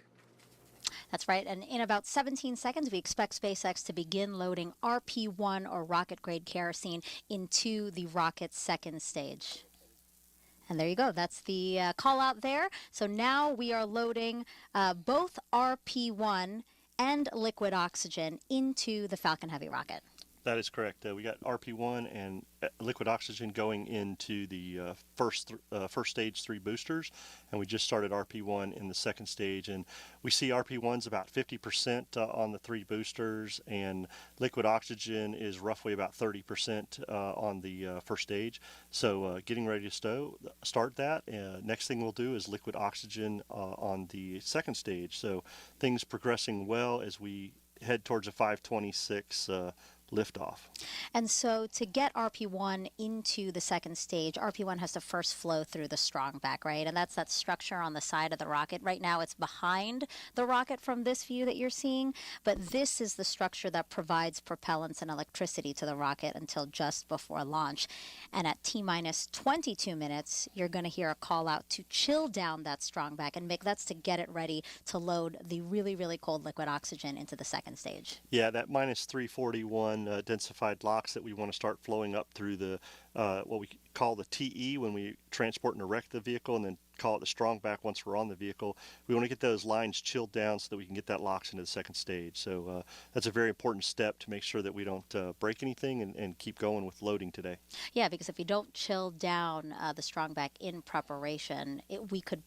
That's right, and in about 17 seconds, we expect SpaceX to begin loading RP-1 or rocket-grade kerosene into the rocket's second stage. And there you go. That's the call out there. So now we are loading both RP-1 and liquid oxygen into the Falcon Heavy rocket. That is correct. We got RP1 and liquid oxygen going into the first stage 3 boosters, and we just started RP1 in the second stage. And we see RP1's about 50% on the 3 boosters, and liquid oxygen is roughly about 30% on the first stage. So getting ready to start that. Next thing we'll do is liquid oxygen on the second stage. So things progressing well as we head towards a 526 liftoff. And so to get RP-1 into the second stage, RP-1 has to first flow through the strong back, right? And that's that structure on the side of the rocket. Right now it's behind the rocket from this view that you're seeing, but this is the structure that provides propellants and electricity to the rocket until just before launch. And at T-minus 22 minutes, you're going to hear a call out to chill down that strong back. And Mick, that's to get it ready to load the really, really cold liquid oxygen into the second stage. Yeah, that minus 341 densified LOX that we want to start flowing up through the what we call the TE when we transport and erect the vehicle, and then call it the strong back once we're on the vehicle. We want to get those lines chilled down so that we can get that LOX into the second stage. So that's a very important step to make sure that we don't break anything and keep going with loading today. Yeah, because if you don't chill down the strong back in preparation, we could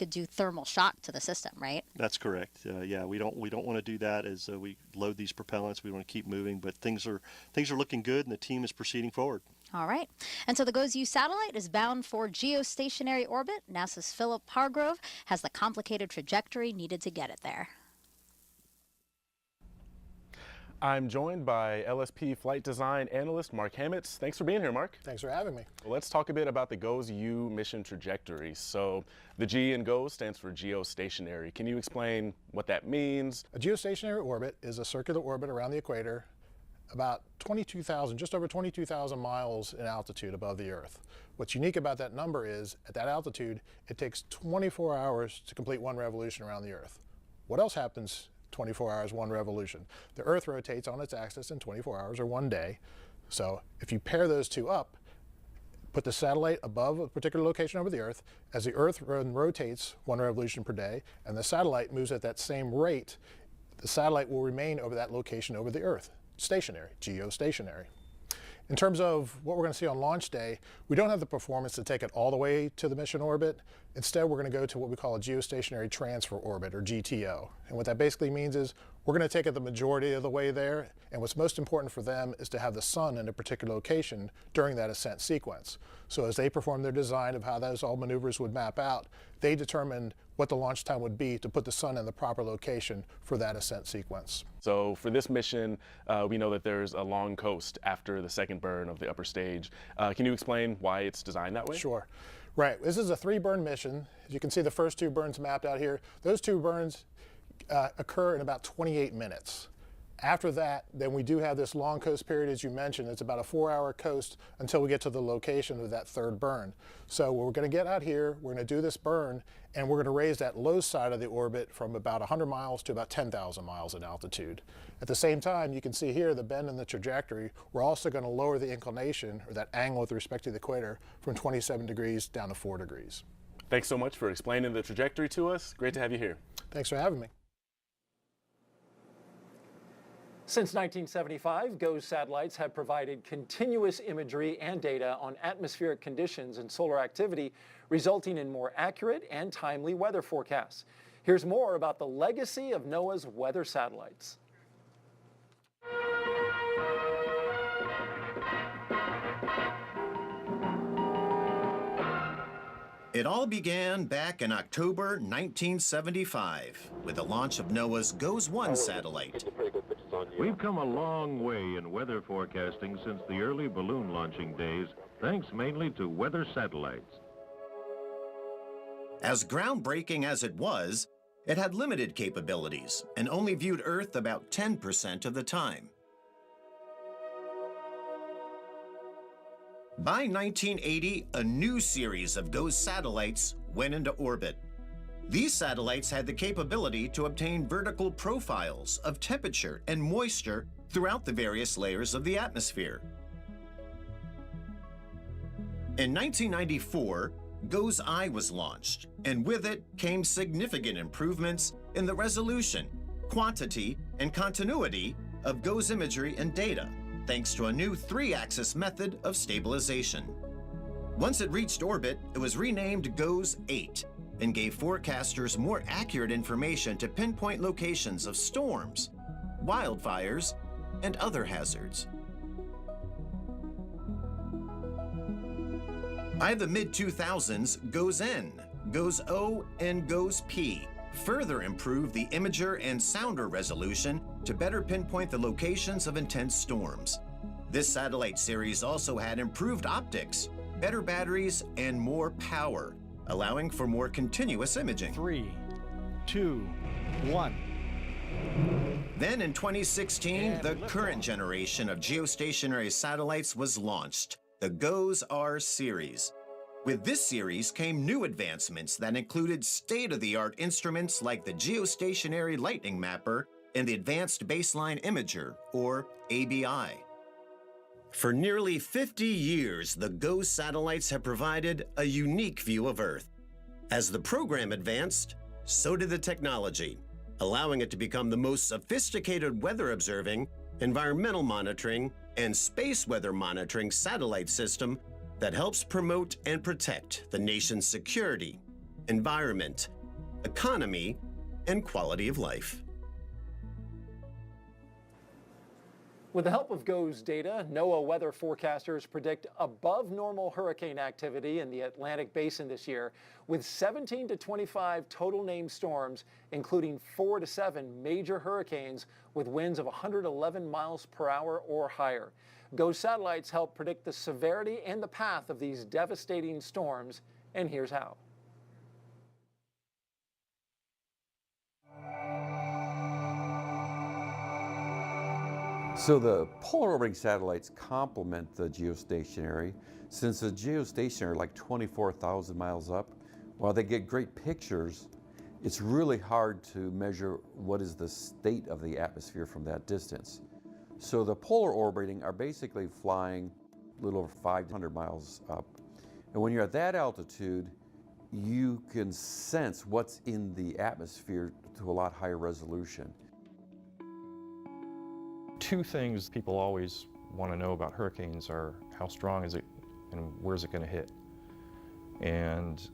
do thermal shock to the system, right? That's correct. Yeah, we don't want to do that as we load these propellants. We want to keep moving, but things are looking good, and the team is proceeding forward. All right. And so the GOES-U satellite is bound for geostationary orbit. NASA's Philip Hargrove has the complicated trajectory needed to get it there. I'm joined by LSP flight design analyst Mark Hammett. Thanks for being here, Mark. Thanks for having me. Well, let's talk a bit about the GOES-U mission trajectory. So the G in GOES stands for geostationary. Can you explain what that means? A geostationary orbit is a circular orbit around the equator about 22,000, just over 22,000 miles in altitude above the Earth. What's unique about that number is at that altitude, it takes 24 hours to complete one revolution around the Earth. What else happens 24 hours, one revolution? The Earth rotates on its axis in 24 hours, or one day. So if you pair those two up, put the satellite above a particular location over the Earth, as the Earth rotates one revolution per day, and the satellite moves at that same rate, the satellite will remain over that location over the Earth. Stationary, geostationary. In terms of what we're going to see on launch day, we don't have the performance to take it all the way to the mission orbit. Instead, we're going to go to what we call a geostationary transfer orbit, or GTO. And what that basically means is we're going to take it the majority of the way there, and what's most important for them is to have the sun in a particular location during that ascent sequence. So as they perform their design of how those all maneuvers would map out, they determined what the launch time would be to put the sun in the proper location for that ascent sequence. So for this mission, we know that there's a long coast after the second burn of the upper stage. Can you explain why it's designed that way? Sure. Right. This is a 3-burn mission. As you can see, the first 2 burns mapped out here. Those 2 burns occur in about 28 minutes. After that, then we do have this long coast period, as you mentioned. It's about a 4-hour coast until we get to the location of that third burn. So we're going to get out here, we're going to do this burn, and we're going to raise that low side of the orbit from about 100 miles to about 10,000 miles in altitude. At the same time, you can see here the bend in the trajectory. We're also going to lower the inclination, or that angle with respect to the equator, from 27 degrees down to 4 degrees. Thanks so much for explaining the trajectory to us. Great to have you here. Thanks for having me. Since 1975, GOES satellites have provided continuous imagery and data on atmospheric conditions and solar activity, resulting in more accurate and timely weather forecasts. Here's more about the legacy of NOAA's weather satellites. It all began back in October 1975 with the launch of NOAA's GOES-1 satellite. We've come a long way in weather forecasting since the early balloon launching days, thanks mainly to weather satellites. As groundbreaking as it was, it had limited capabilities and only viewed Earth about 10% of the time. By 1980, a new series of GOES satellites went into orbit. These satellites had the capability to obtain vertical profiles of temperature and moisture throughout the various layers of the atmosphere. In 1994, GOES-I was launched, and with it came significant improvements in the resolution, quantity, and continuity of GOES imagery and data, thanks to a new 3-axis method of stabilization. Once it reached orbit, it was renamed GOES-8 and gave forecasters more accurate information to pinpoint locations of storms, wildfires, and other hazards. By the mid-2000s, GOES-N, GOES-O, and GOES-P further improved the imager and sounder resolution to better pinpoint the locations of intense storms. This satellite series also had improved optics, better batteries, and more power, allowing for more continuous imaging. 3, 2, 1. Then in 2016, the current generation of geostationary satellites was launched, the GOES-R series. With this series came new advancements that included state-of-the-art instruments like the Geostationary Lightning Mapper and the Advanced Baseline Imager, or ABI. For nearly 50 years, the GOES satellites have provided a unique view of Earth. As the program advanced, so did the technology, allowing it to become the most sophisticated weather observing, environmental monitoring, and space weather monitoring satellite system that helps promote and protect the nation's security, environment, economy, and quality of life. With the help of GOES data, NOAA weather forecasters predict above normal hurricane activity in the Atlantic Basin this year, with 17 to 25 total named storms, including 4 to 7 major hurricanes with winds of 111 miles per hour or higher. GOES satellites help predict the severity and the path of these devastating storms, and here's how. So the polar orbiting satellites complement the geostationary. Since the geostationary, like 24,000 miles up, while they get great pictures, it's really hard to measure what is the state of the atmosphere from that distance. So the polar orbiting are basically flying a little over 500 miles up. And when you're at that altitude, you can sense what's in the atmosphere to a lot higher resolution. Two things people always want to know about hurricanes are how strong is it and where's it going to hit. And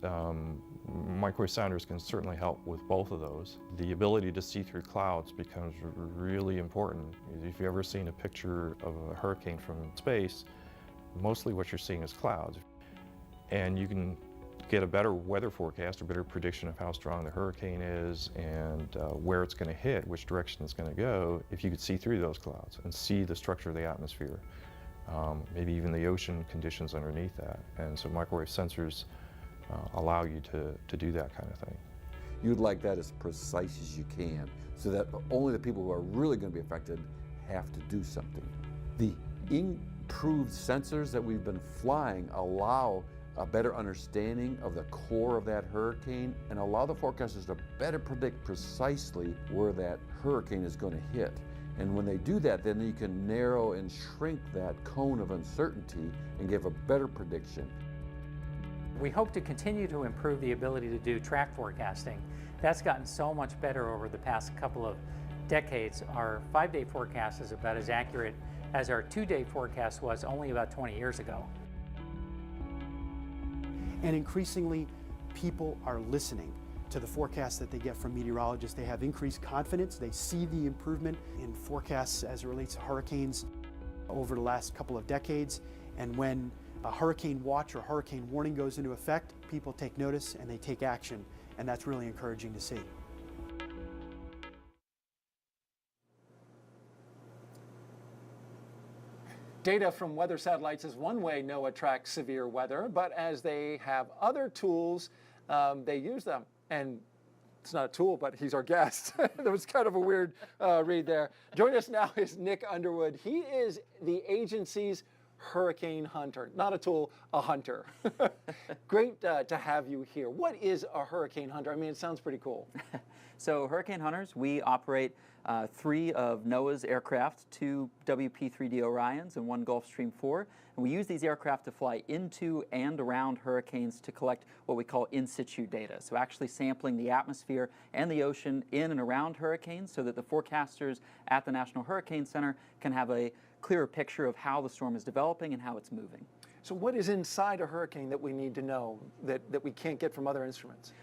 microwave sounders can certainly help with both of those. The ability to see through clouds becomes really important. If you've ever seen a picture of a hurricane from space, mostly what you're seeing is clouds. And you can get a better weather forecast, a better prediction of how strong the hurricane is and where it's going to hit, which direction it's going to go, if you could see through those clouds and see the structure of the atmosphere, maybe even the ocean conditions underneath that. And so microwave sensors allow you to do that kind of thing. You'd like that as precise as you can so that only the people who are really going to be affected have to do something. The improved sensors that we've been flying allow a better understanding of the core of that hurricane and allow the forecasters to better predict precisely where that hurricane is going to hit. And when they do that, then you can narrow and shrink that cone of uncertainty and give a better prediction. We hope to continue to improve the ability to do track forecasting. That's gotten so much better over the past couple of decades. Our 5-day forecast is about as accurate as our 2-day forecast was only about 20 years ago. And increasingly, people are listening to the forecasts that they get from meteorologists. They have increased confidence. They see the improvement in forecasts as it relates to hurricanes over the last couple of decades. And when a hurricane watch or hurricane warning goes into effect, people take notice and they take action. And that's really encouraging to see. Data from weather satellites is one way NOAA tracks severe weather, but as they have other tools, they use them. And it's not a tool, but he's our guest. That was kind of a weird read there. Joining us now is Nick Underwood. He is the agency's hurricane hunter. Not a tool, a hunter. Great to have you here. What is a hurricane hunter? I mean, it sounds pretty cool. So hurricane hunters, we operate 3 of NOAA's aircraft, 2 WP-3D Orions and 1 Gulfstream 4. And we use these aircraft to fly into and around hurricanes to collect what we call in situ data. So actually sampling the atmosphere and the ocean in and around hurricanes so that the forecasters at the National Hurricane Center can have a clearer picture of how the storm is developing and how it's moving. So what is inside a hurricane that we need to know that we can't get from other instruments?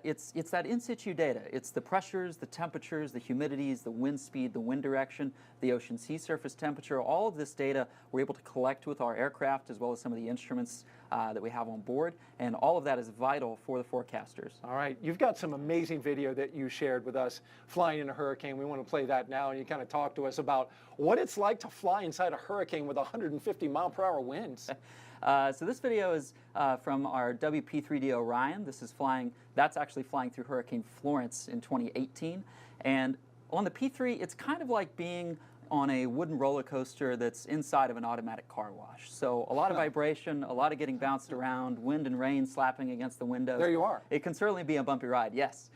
It's that in situ data. It's the pressures, the temperatures, the humidities, the wind speed, the wind direction, the ocean sea surface temperature. All of this data we're able to collect with our aircraft as well as some of the instruments that we have on board. And all of that is vital for the forecasters. All right. You've got some amazing video that you shared with us flying in a hurricane. We want to play that now. And you kind of talk to us about what it's like to fly inside a hurricane with 150 mile per hour winds. So this video is from our WP-3D Orion. That's actually flying through Hurricane Florence in 2018. And on the P3, it's kind of like being on a wooden roller coaster that's inside of an automatic car wash. So a lot of vibration, a lot of getting bounced around, wind and rain slapping against the windows. There you are. It can certainly be a bumpy ride, yes.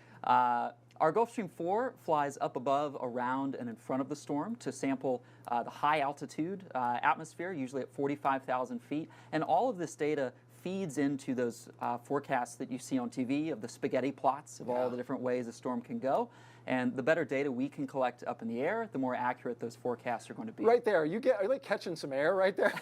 Our Gulfstream 4 flies up above, around, and in front of the storm to sample the high altitude atmosphere, usually at 45,000 feet. And all of this data feeds into those forecasts that you see on TV of the spaghetti plots of all the different ways a storm can go. And the better data we can collect up in the air, the more accurate those forecasts are going to be. Right there, are you like catching some air right there?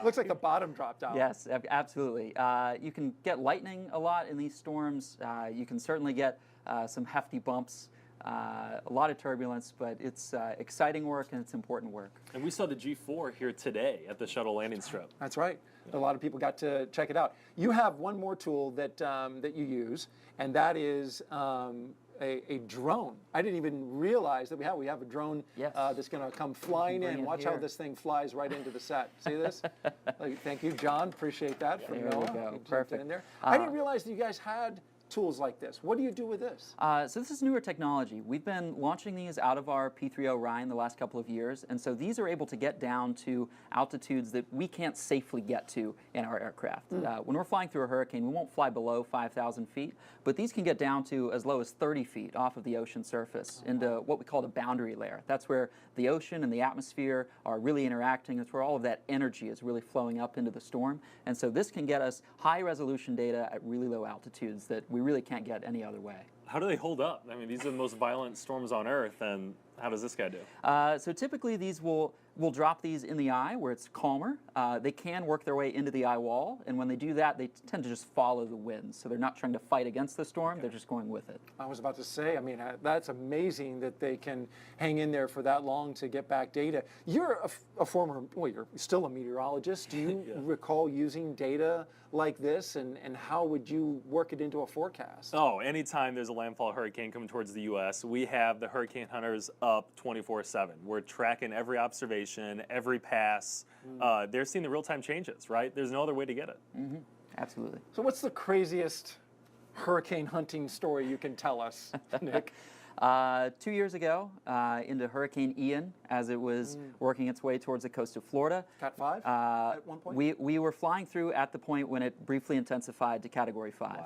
Looks like the bottom dropped out. Yes, absolutely. You can get lightning a lot in these storms. You can certainly get some hefty bumps, a lot of turbulence, but it's exciting work and it's important work. And we saw the G4 here today at the shuttle landing strip. That's right. A lot of people got to check it out. You have one more tool that that you use, and that is a drone. I didn't even realize that we have a drone that's going to come flying in. Watch how this thing flies right into the set. See this? Thank you, John. Appreciate that from NOAA. There we go. Perfect. In there. I didn't realize that you guys had tools like this. What do you do with this? So this is newer technology. We've been launching these out of our P3 Orion the last couple of years, and so these are able to get down to altitudes that we can't safely get to in our aircraft. When we're flying through a hurricane, we won't fly below 5,000 feet, but these can get down to as low as 30 feet off of the ocean surface into what we call the boundary layer. That's where the ocean and the atmosphere are really interacting. It's where all of that energy is really flowing up into the storm, and so this can get us high-resolution data at really low altitudes that we really can't get any other way. How do they hold up? I mean, these are the most violent storms on Earth, and how does this guy do? So typically these we'll drop these in the eye where it's calmer. They can work their way into the eye wall, and when they do that, they tend to just follow the wind. So they're not trying to fight against the storm, they're just going with it. I was about to say, I mean, that's amazing that they can hang in there for that long to get back data. You're a former, well, you're still a meteorologist. Do you recall using data like this, and how would you work it into a forecast? Oh, anytime there's a landfall hurricane coming towards the U.S., we have the hurricane hunters up 24/7. We're tracking every observation, every pass. They're seeing the real-time changes, right? There's no other way to get it. Absolutely. So what's the craziest hurricane hunting story you can tell us, Nick? 2 years ago, into Hurricane Ian, as it was working its way towards the coast of Florida. Cat 5 at one point? We were flying through at the point when it briefly intensified to Category 5.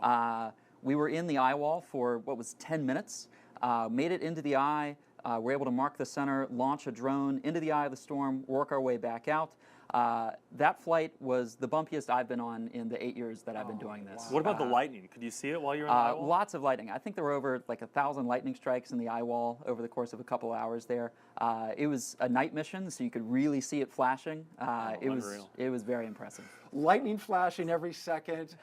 Wow. We were in the eye wall for what was 10 minutes, made it into the eye, were able to mark the center, launch a drone into the eye of the storm, work our way back out. That flight was the bumpiest I've been on in the 8 years that I've been doing this. What about the lightning? Could you see it while you were in the eye wall? Lots of lightning. I think there were over like 1,000 lightning strikes in the eye wall over the course of a couple of hours there. It was a night mission, so you could really see it flashing. It was very impressive. Lightning flashing every second,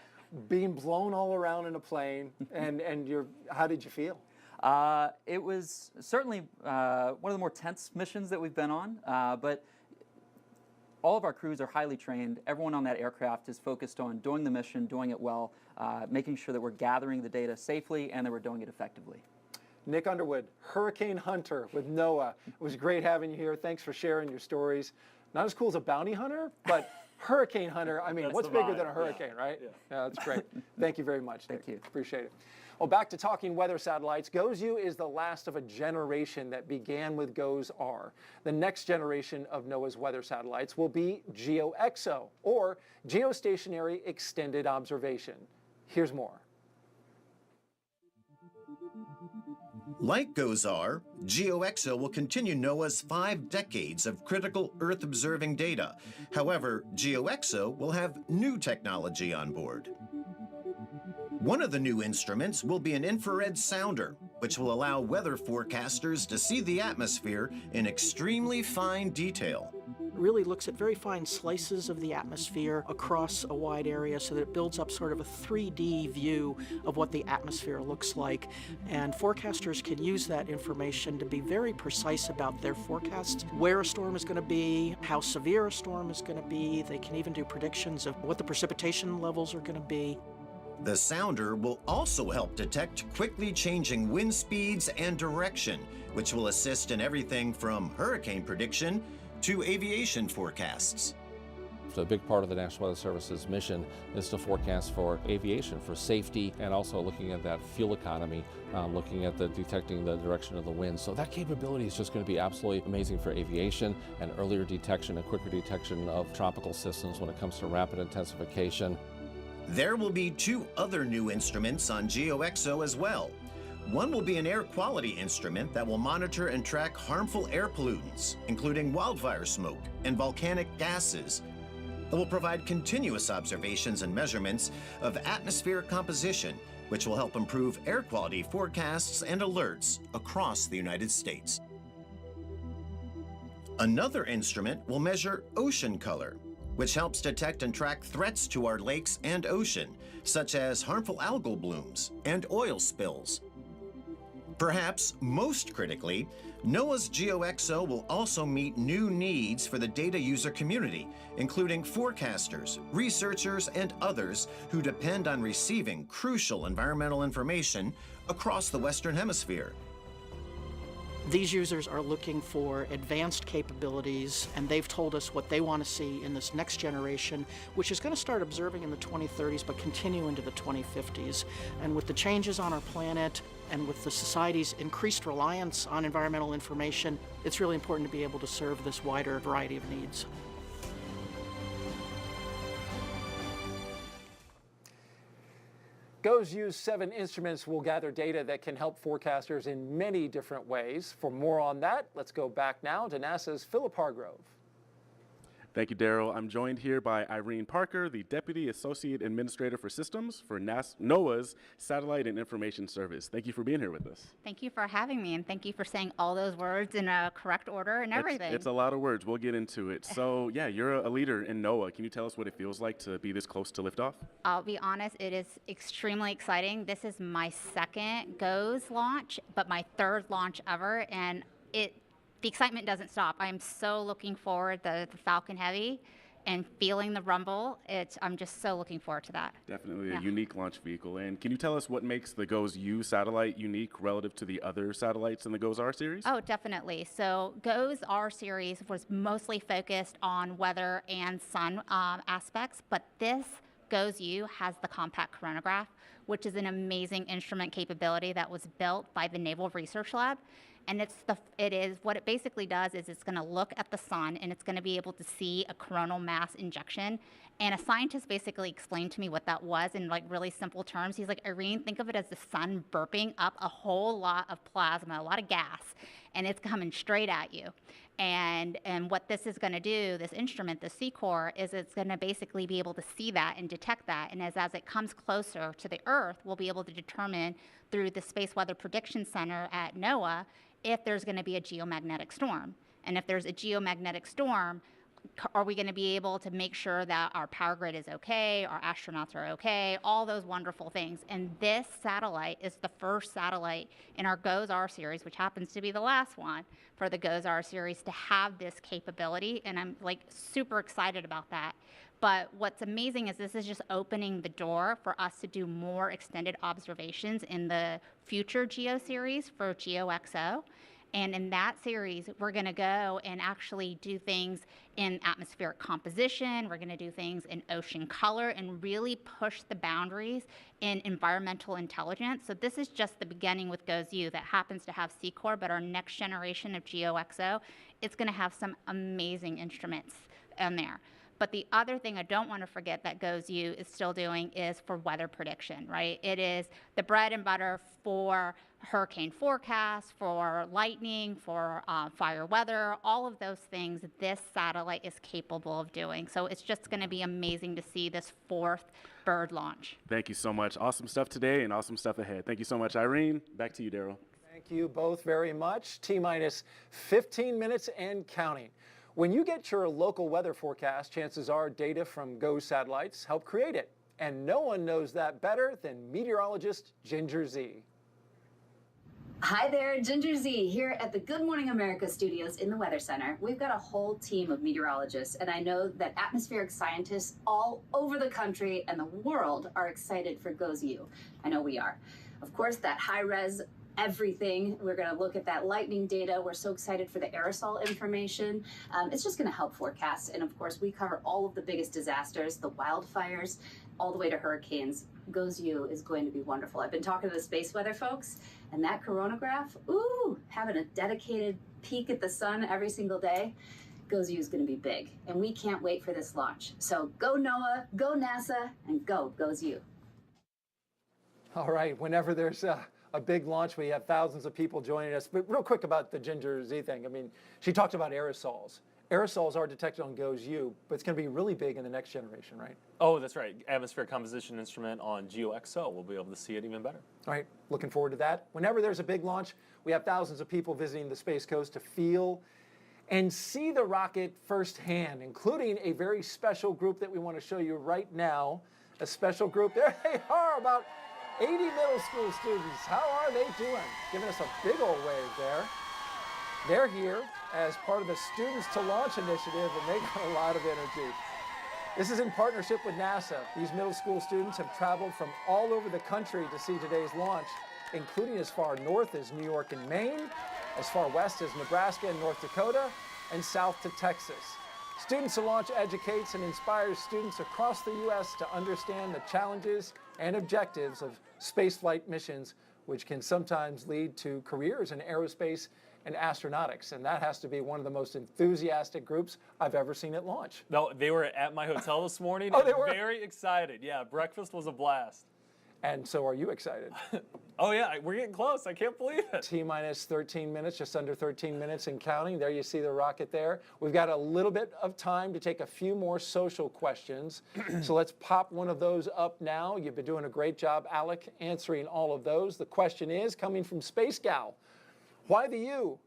being blown all around in a plane, and how did you feel? It was certainly one of the more tense missions that we've been on, but all of our crews are highly trained. Everyone on that aircraft is focused on doing the mission, doing it well, making sure that we're gathering the data safely and that we're doing it effectively. Nick Underwood, Hurricane Hunter with NOAA. It was great having you here. Thanks for sharing your stories. Not as cool as a bounty hunter, but Hurricane Hunter, I mean, what's bigger than a hurricane, right? Yeah, that's great. Thank you very much, Nick. Thank you. Appreciate it. Well, back to talking weather satellites. GOES-U is the last of a generation that began with GOES-R. The next generation of NOAA's weather satellites will be GeoXO, or Geostationary Extended Observation. Here's more. Like GOES-R, GeoXO will continue NOAA's 5 decades of critical Earth-observing data. However, GeoXO will have new technology on board. One of the new instruments will be an infrared sounder, which will allow weather forecasters to see the atmosphere in extremely fine detail. It really looks at very fine slices of the atmosphere across a wide area so that it builds up sort of a 3D view of what the atmosphere looks like. And forecasters can use that information to be very precise about their forecasts, where a storm is going to be, how severe a storm is going to be. They can even do predictions of what the precipitation levels are going to be. The sounder will also help detect quickly changing wind speeds and direction, which will assist in everything from hurricane prediction to aviation forecasts. So a big part of the National Weather Service's mission is to forecast for aviation, for safety, and also looking at that fuel economy, looking at detecting the direction of the wind. So that capability is just going to be absolutely amazing for aviation and earlier detection and quicker detection of tropical systems when it comes to rapid intensification. There will be 2 other new instruments on GeoXO as well. One will be an air quality instrument that will monitor and track harmful air pollutants, including wildfire smoke and volcanic gases. It will provide continuous observations and measurements of atmospheric composition, which will help improve air quality forecasts and alerts across the United States. Another instrument will measure ocean color, which helps detect and track threats to our lakes and ocean, such as harmful algal blooms and oil spills. Perhaps most critically, NOAA's GeoXO will also meet new needs for the data user community, including forecasters, researchers, and others who depend on receiving crucial environmental information across the Western Hemisphere. These users are looking for advanced capabilities, and they've told us what they want to see in this next generation, which is going to start observing in the 2030s but continue into the 2050s. And with the changes on our planet and with the society's increased reliance on environmental information, it's really important to be able to serve this wider variety of needs. GOES-U's 7 instruments will gather data that can help forecasters in many different ways. For more on that, let's go back now to NASA's Philip Hargrove. Thank you, Daryl. I'm joined here by Irene Parker, the Deputy Associate Administrator for Systems for NOAA's Satellite and Information Service. Thank you for being here with us. Thank you for having me, and thank you for saying all those words in a correct order and everything. It's a lot of words. We'll get into it. So, yeah, you're a leader in NOAA. Can you tell us what it feels like to be this close to liftoff? I'll be honest, it is extremely exciting. This is my 2nd GOES launch, but my 3rd launch ever, and the excitement doesn't stop. I'm so looking forward to the Falcon Heavy and feeling the rumble. I'm just so looking forward to that. Definitely a unique launch vehicle. And can you tell us what makes the GOES-U satellite unique relative to the other satellites in the GOES-R series? Oh, definitely. So GOES-R series was mostly focused on weather and sun aspects, but this GOES-U has the compact coronagraph, which is an amazing instrument capability that was built by the Naval Research Lab. And what it basically does is it's going to look at the sun and it's going to be able to see a coronal mass injection. And a scientist basically explained to me what that was in like really simple terms. He's like, Irene, think of it as the sun burping up a whole lot of plasma, a lot of gas, and it's coming straight at you. And what this is going to do, this instrument, the C-Core, is it's going to basically be able to see that and detect that. And as it comes closer to the Earth, we'll be able to determine through the Space Weather Prediction Center at NOAA if there's going to be a geomagnetic storm. And if there's a geomagnetic storm, are we going to be able to make sure that our power grid is okay, our astronauts are okay, all those wonderful things. And this satellite is the first satellite in our GOES-R series, which happens to be the last one for the GOES-R series, to have this capability. And I'm like super excited about that. But what's amazing is this is just opening the door for us to do more extended observations in the future GEO series for GeoXO. And in that series, we're going to go and actually do things in atmospheric composition. We're going to do things in ocean color and really push the boundaries in environmental intelligence. So this is just the beginning with GOES-U that happens to have C-Core, but our next generation of GeoXO, it's going to have some amazing instruments in there. But the other thing I don't want to forget that GOES-U is still doing is for weather prediction, right? It is the bread and butter for hurricane forecasts, for lightning, for fire weather, all of those things this satellite is capable of doing. So it's just going to be amazing to see this 4th bird launch. Thank you so much. Awesome stuff today and awesome stuff ahead. Thank you so much, Irene. Back to you, Daryl. Thank you both very much. T-minus 15 minutes and counting. When you get your local weather forecast, chances are data from GOES satellites help create it. And no one knows that better than meteorologist Ginger Z. Hi there, Ginger Z here at the Good Morning America studios in the Weather Center. We've got a whole team of meteorologists, and I know that atmospheric scientists all over the country and the world are excited for GOES-U. I know we are. Of course, that high-res everything. We're going to look at that lightning data. We're so excited for the aerosol information. It's just going to help forecast. And of course, we cover all of the biggest disasters, the wildfires, all the way to hurricanes. GOES-U is going to be wonderful. I've been talking to the space weather folks, and that coronagraph, ooh, having a dedicated peek at the sun every single day, GOES-U is going to be big. And we can't wait for this launch. So go NOAA, go NASA, and go GOES-U. All right, whenever there's a big launch, we have thousands of people joining us. But real quick about the Ginger Z thing. I mean, she talked about aerosols. Aerosols are detected on GOES-U, but it's going to be really big in the next generation, right? Oh, that's right. Atmospheric composition instrument on GeoXO. We'll be able to see it even better. All right, looking forward to that. Whenever there's a big launch, we have thousands of people visiting the Space Coast to feel and see the rocket firsthand, including a very special group that we want to show you right now. A special group. There they are, about 80 middle school students. How are they doing? Giving us a big old wave there. They're here as part of the Students to Launch initiative, and they got a lot of energy. This is in partnership with NASA. These middle school students have traveled from all over the country to see today's launch, including as far north as New York and Maine, as far west as Nebraska and North Dakota, and south to Texas. Students to Launch educates and inspires students across the U.S. to understand the challenges and objectives of spaceflight missions, which can sometimes lead to careers in aerospace and astronautics. And that has to be one of the most enthusiastic groups I've ever seen at launch. No, they were at my hotel this morning. Oh, they were? Very excited. Yeah, breakfast was a blast. And so are you excited? Oh yeah, we're getting close. I can't believe it. T-minus 13 minutes, just under 13 minutes and counting. There you see the rocket there. We've got a little bit of time to take a few more social questions. So let's pop one of those up now. You've been doing a great job, Alec, answering all of those. The question is, coming from Space Gal, why the U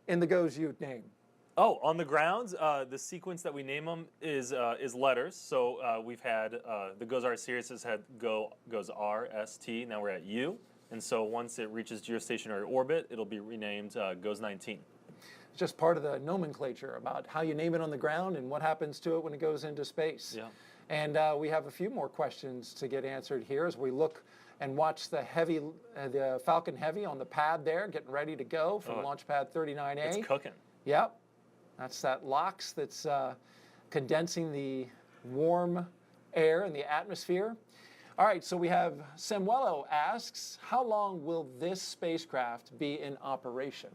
in the GOES-U name? Oh, on the grounds, the sequence that we name them is letters. So we've had the GOES-R series has had GOES-R, ST. Now we're at U, and so once it reaches geostationary orbit, it'll be renamed GOES-19. It's just part of the nomenclature about how you name it on the ground and what happens to it when it goes into space. Yeah. And we have a few more questions to get answered here as we look and watch the Falcon Heavy on the pad there, getting ready to go from Launch Pad 39A. It's cooking. Yep. That's that LOX that's condensing the warm air and the atmosphere. All right, so we have Samuelo asks, how long will this spacecraft be in operation?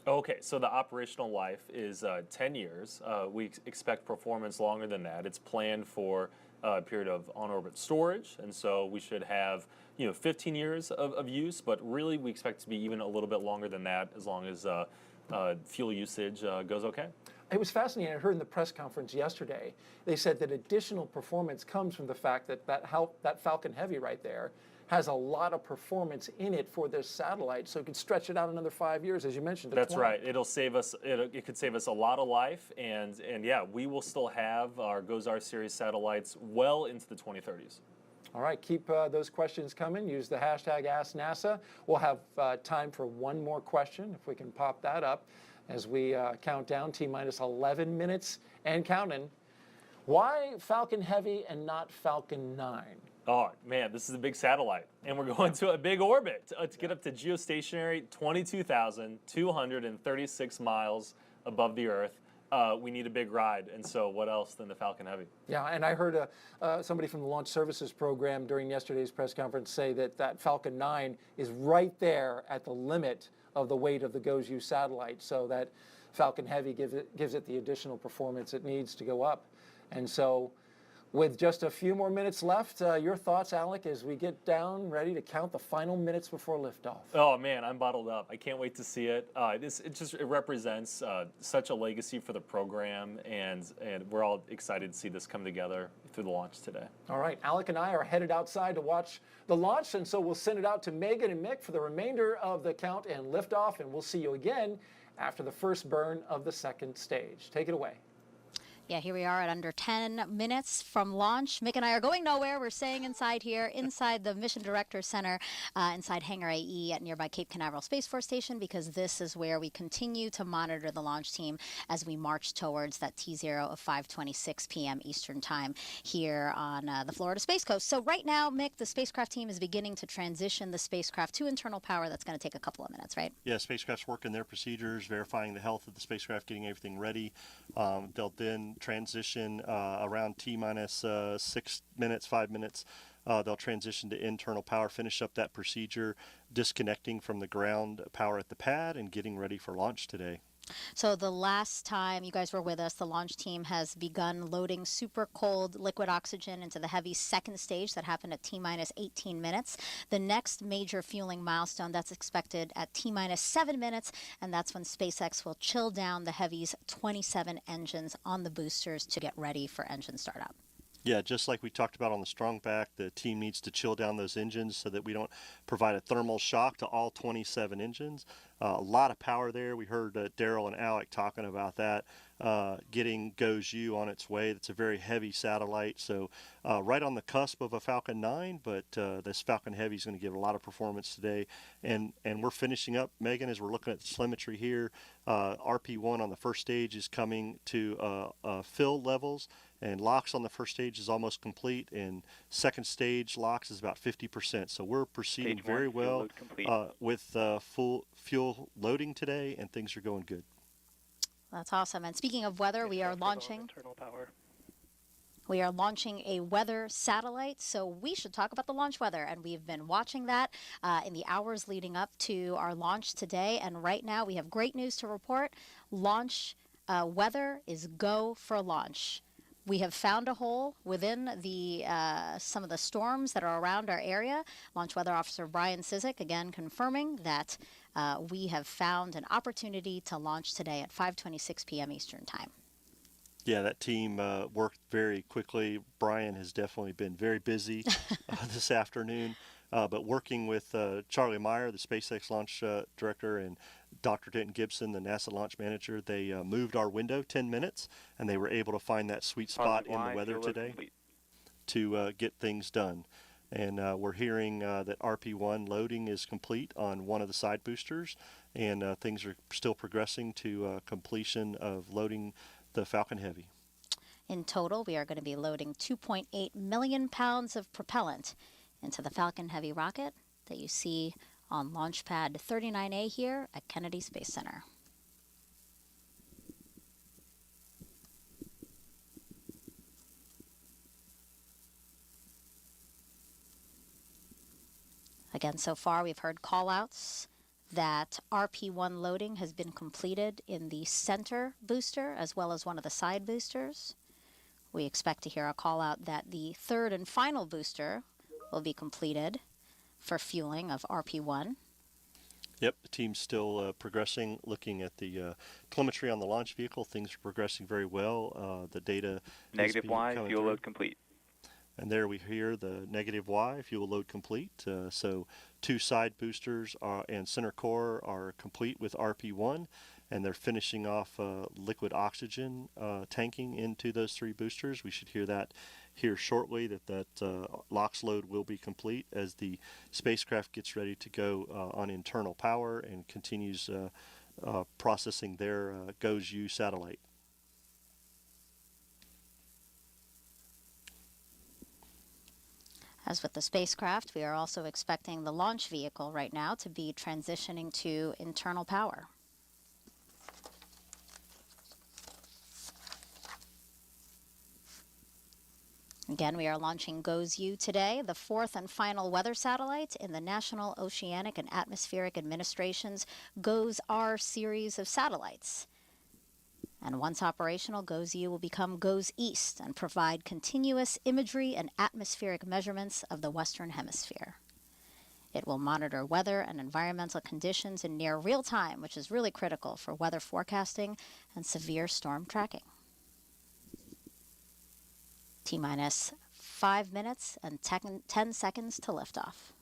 Okay, so the operational life is 10 years. We expect performance longer than that. It's planned for a period of on-orbit storage, and so we should have 15 years of use, but really we expect it to be even a little bit longer than that as long as fuel usage goes okay. It was fascinating. I heard in the press conference yesterday, they said that additional performance comes from the fact that that Falcon Heavy right there has a lot of performance in it for this satellite, so it could stretch it out another 5 years, as you mentioned. That's right. It'll save us. It could save us a lot of life, and yeah, we will still have our GOES-R series satellites well into the 2030s. All right, keep those questions coming. Use the hashtag AskNASA. We'll have time for one more question, if we can pop that up, as we count down T-minus 11 minutes and counting. Why Falcon Heavy and not Falcon 9? Oh, man, this is a big satellite, and we're going to a big orbit to get up to geostationary 22,236 miles above the Earth. We need a big ride, and so what else than the Falcon Heavy? Yeah, and I heard somebody from the Launch Services Program during yesterday's press conference say that Falcon 9 is right there at the limit of the weight of the GOES-U satellite, so that Falcon Heavy gives it the additional performance it needs to go up. And so with just a few more minutes left, your thoughts, Alec, as we get down, ready to count the final minutes before liftoff. Oh, man, I'm bottled up. I can't wait to see it. It represents such a legacy for the program, and we're all excited to see this come together through the launch today. All right, Alec and I are headed outside to watch the launch, and so we'll send it out to Megan and Mick for the remainder of the count and liftoff, and we'll see you again after the first burn of the second stage. Take it away. Yeah, here we are at under 10 minutes from launch. Mick and I are going nowhere. We're staying inside here, inside the Mission Director Center, inside Hangar AE at nearby Cape Canaveral Space Force Station, because this is where we continue to monitor the launch team as we march towards that T0 of 5:26 p.m. Eastern Time here on the Florida Space Coast. So right now, Mick, the spacecraft team is beginning to transition the spacecraft to internal power. That's going to take a couple of minutes, right? Yeah, spacecraft's working their procedures, verifying the health of the spacecraft, getting everything ready. They'll then transition around T-minus 6 minutes, 5 minutes. They'll transition to internal power, finish up that procedure, disconnecting from the ground power at the pad, and getting ready for launch today. So the last time you guys were with us, the launch team has begun loading super cold liquid oxygen into the Heavy's second stage. That happened at T-minus 18 minutes. The next major fueling milestone, that's expected at T-minus 7 minutes, and that's when SpaceX will chill down the Heavy's 27 engines on the boosters to get ready for engine startup. Yeah, just like we talked about on the strong back, the team needs to chill down those engines so that we don't provide a thermal shock to all 27 engines. A lot of power there. We heard Daryl and Alec talking about that, getting GOES-U on its way. That's a very heavy satellite, so right on the cusp of a Falcon 9, but this Falcon Heavy is going to give a lot of performance today. And we're finishing up, Megan, as we're looking at the telemetry here. RP1 on the first stage is coming to fill levels, and LOX on the first stage is almost complete, and second stage LOX is about 50%. So we're proceeding very well with full fuel loading today, and things are going good. That's awesome. And speaking of weather, we are launching a weather satellite, so we should talk about the launch weather. And we've been watching that in the hours leading up to our launch today. And right now we have great news to report. Launch weather is go for launch. We have found a hole within the some of the storms that are around our area. Launch Weather Officer Brian Cizik again confirming that we have found an opportunity to launch today at 5:26 p.m. Eastern Time. Yeah, that team worked very quickly. Brian has definitely been very busy this afternoon, but working with Charlie Meyer, the SpaceX launch director, and Dr. Denton Gibson, the NASA launch manager, they moved our window 10 minutes, and they were able to find that sweet spot in the weather today to get things done. And we're hearing that RP1 loading is complete on one of the side boosters, and things are still progressing to completion of loading the Falcon Heavy. In total, we are going to be loading 2.8 million pounds of propellant into the Falcon Heavy rocket that you see on Launch Pad 39A here at Kennedy Space Center. Again, so far we've heard call-outs that RP1 loading has been completed in the center booster as well as one of the side boosters. We expect to hear a call-out that the third and final booster will be completed for fueling of RP1. Yep, the team's still progressing, looking at the telemetry on the launch vehicle. Things are progressing very well. The data Negative Y, fuel load complete. And there we hear the negative Y, fuel load complete. So 2 side boosters and center core are complete with RP1, and they're finishing off liquid oxygen tanking into those 3 boosters. We should hear that here shortly, that LOX load will be complete as the spacecraft gets ready to go on internal power and continues processing their GOES-U satellite. As with the spacecraft, we are also expecting the launch vehicle right now to be transitioning to internal power. Again, we are launching GOES-U today, the 4th and final weather satellite in the National Oceanic and Atmospheric Administration's GOES-R series of satellites. And once operational, GOES-U will become GOES-East and provide continuous imagery and atmospheric measurements of the Western Hemisphere. It will monitor weather and environmental conditions in near real time, which is really critical for weather forecasting and severe storm tracking. T-minus 5 minutes and 10 seconds to liftoff.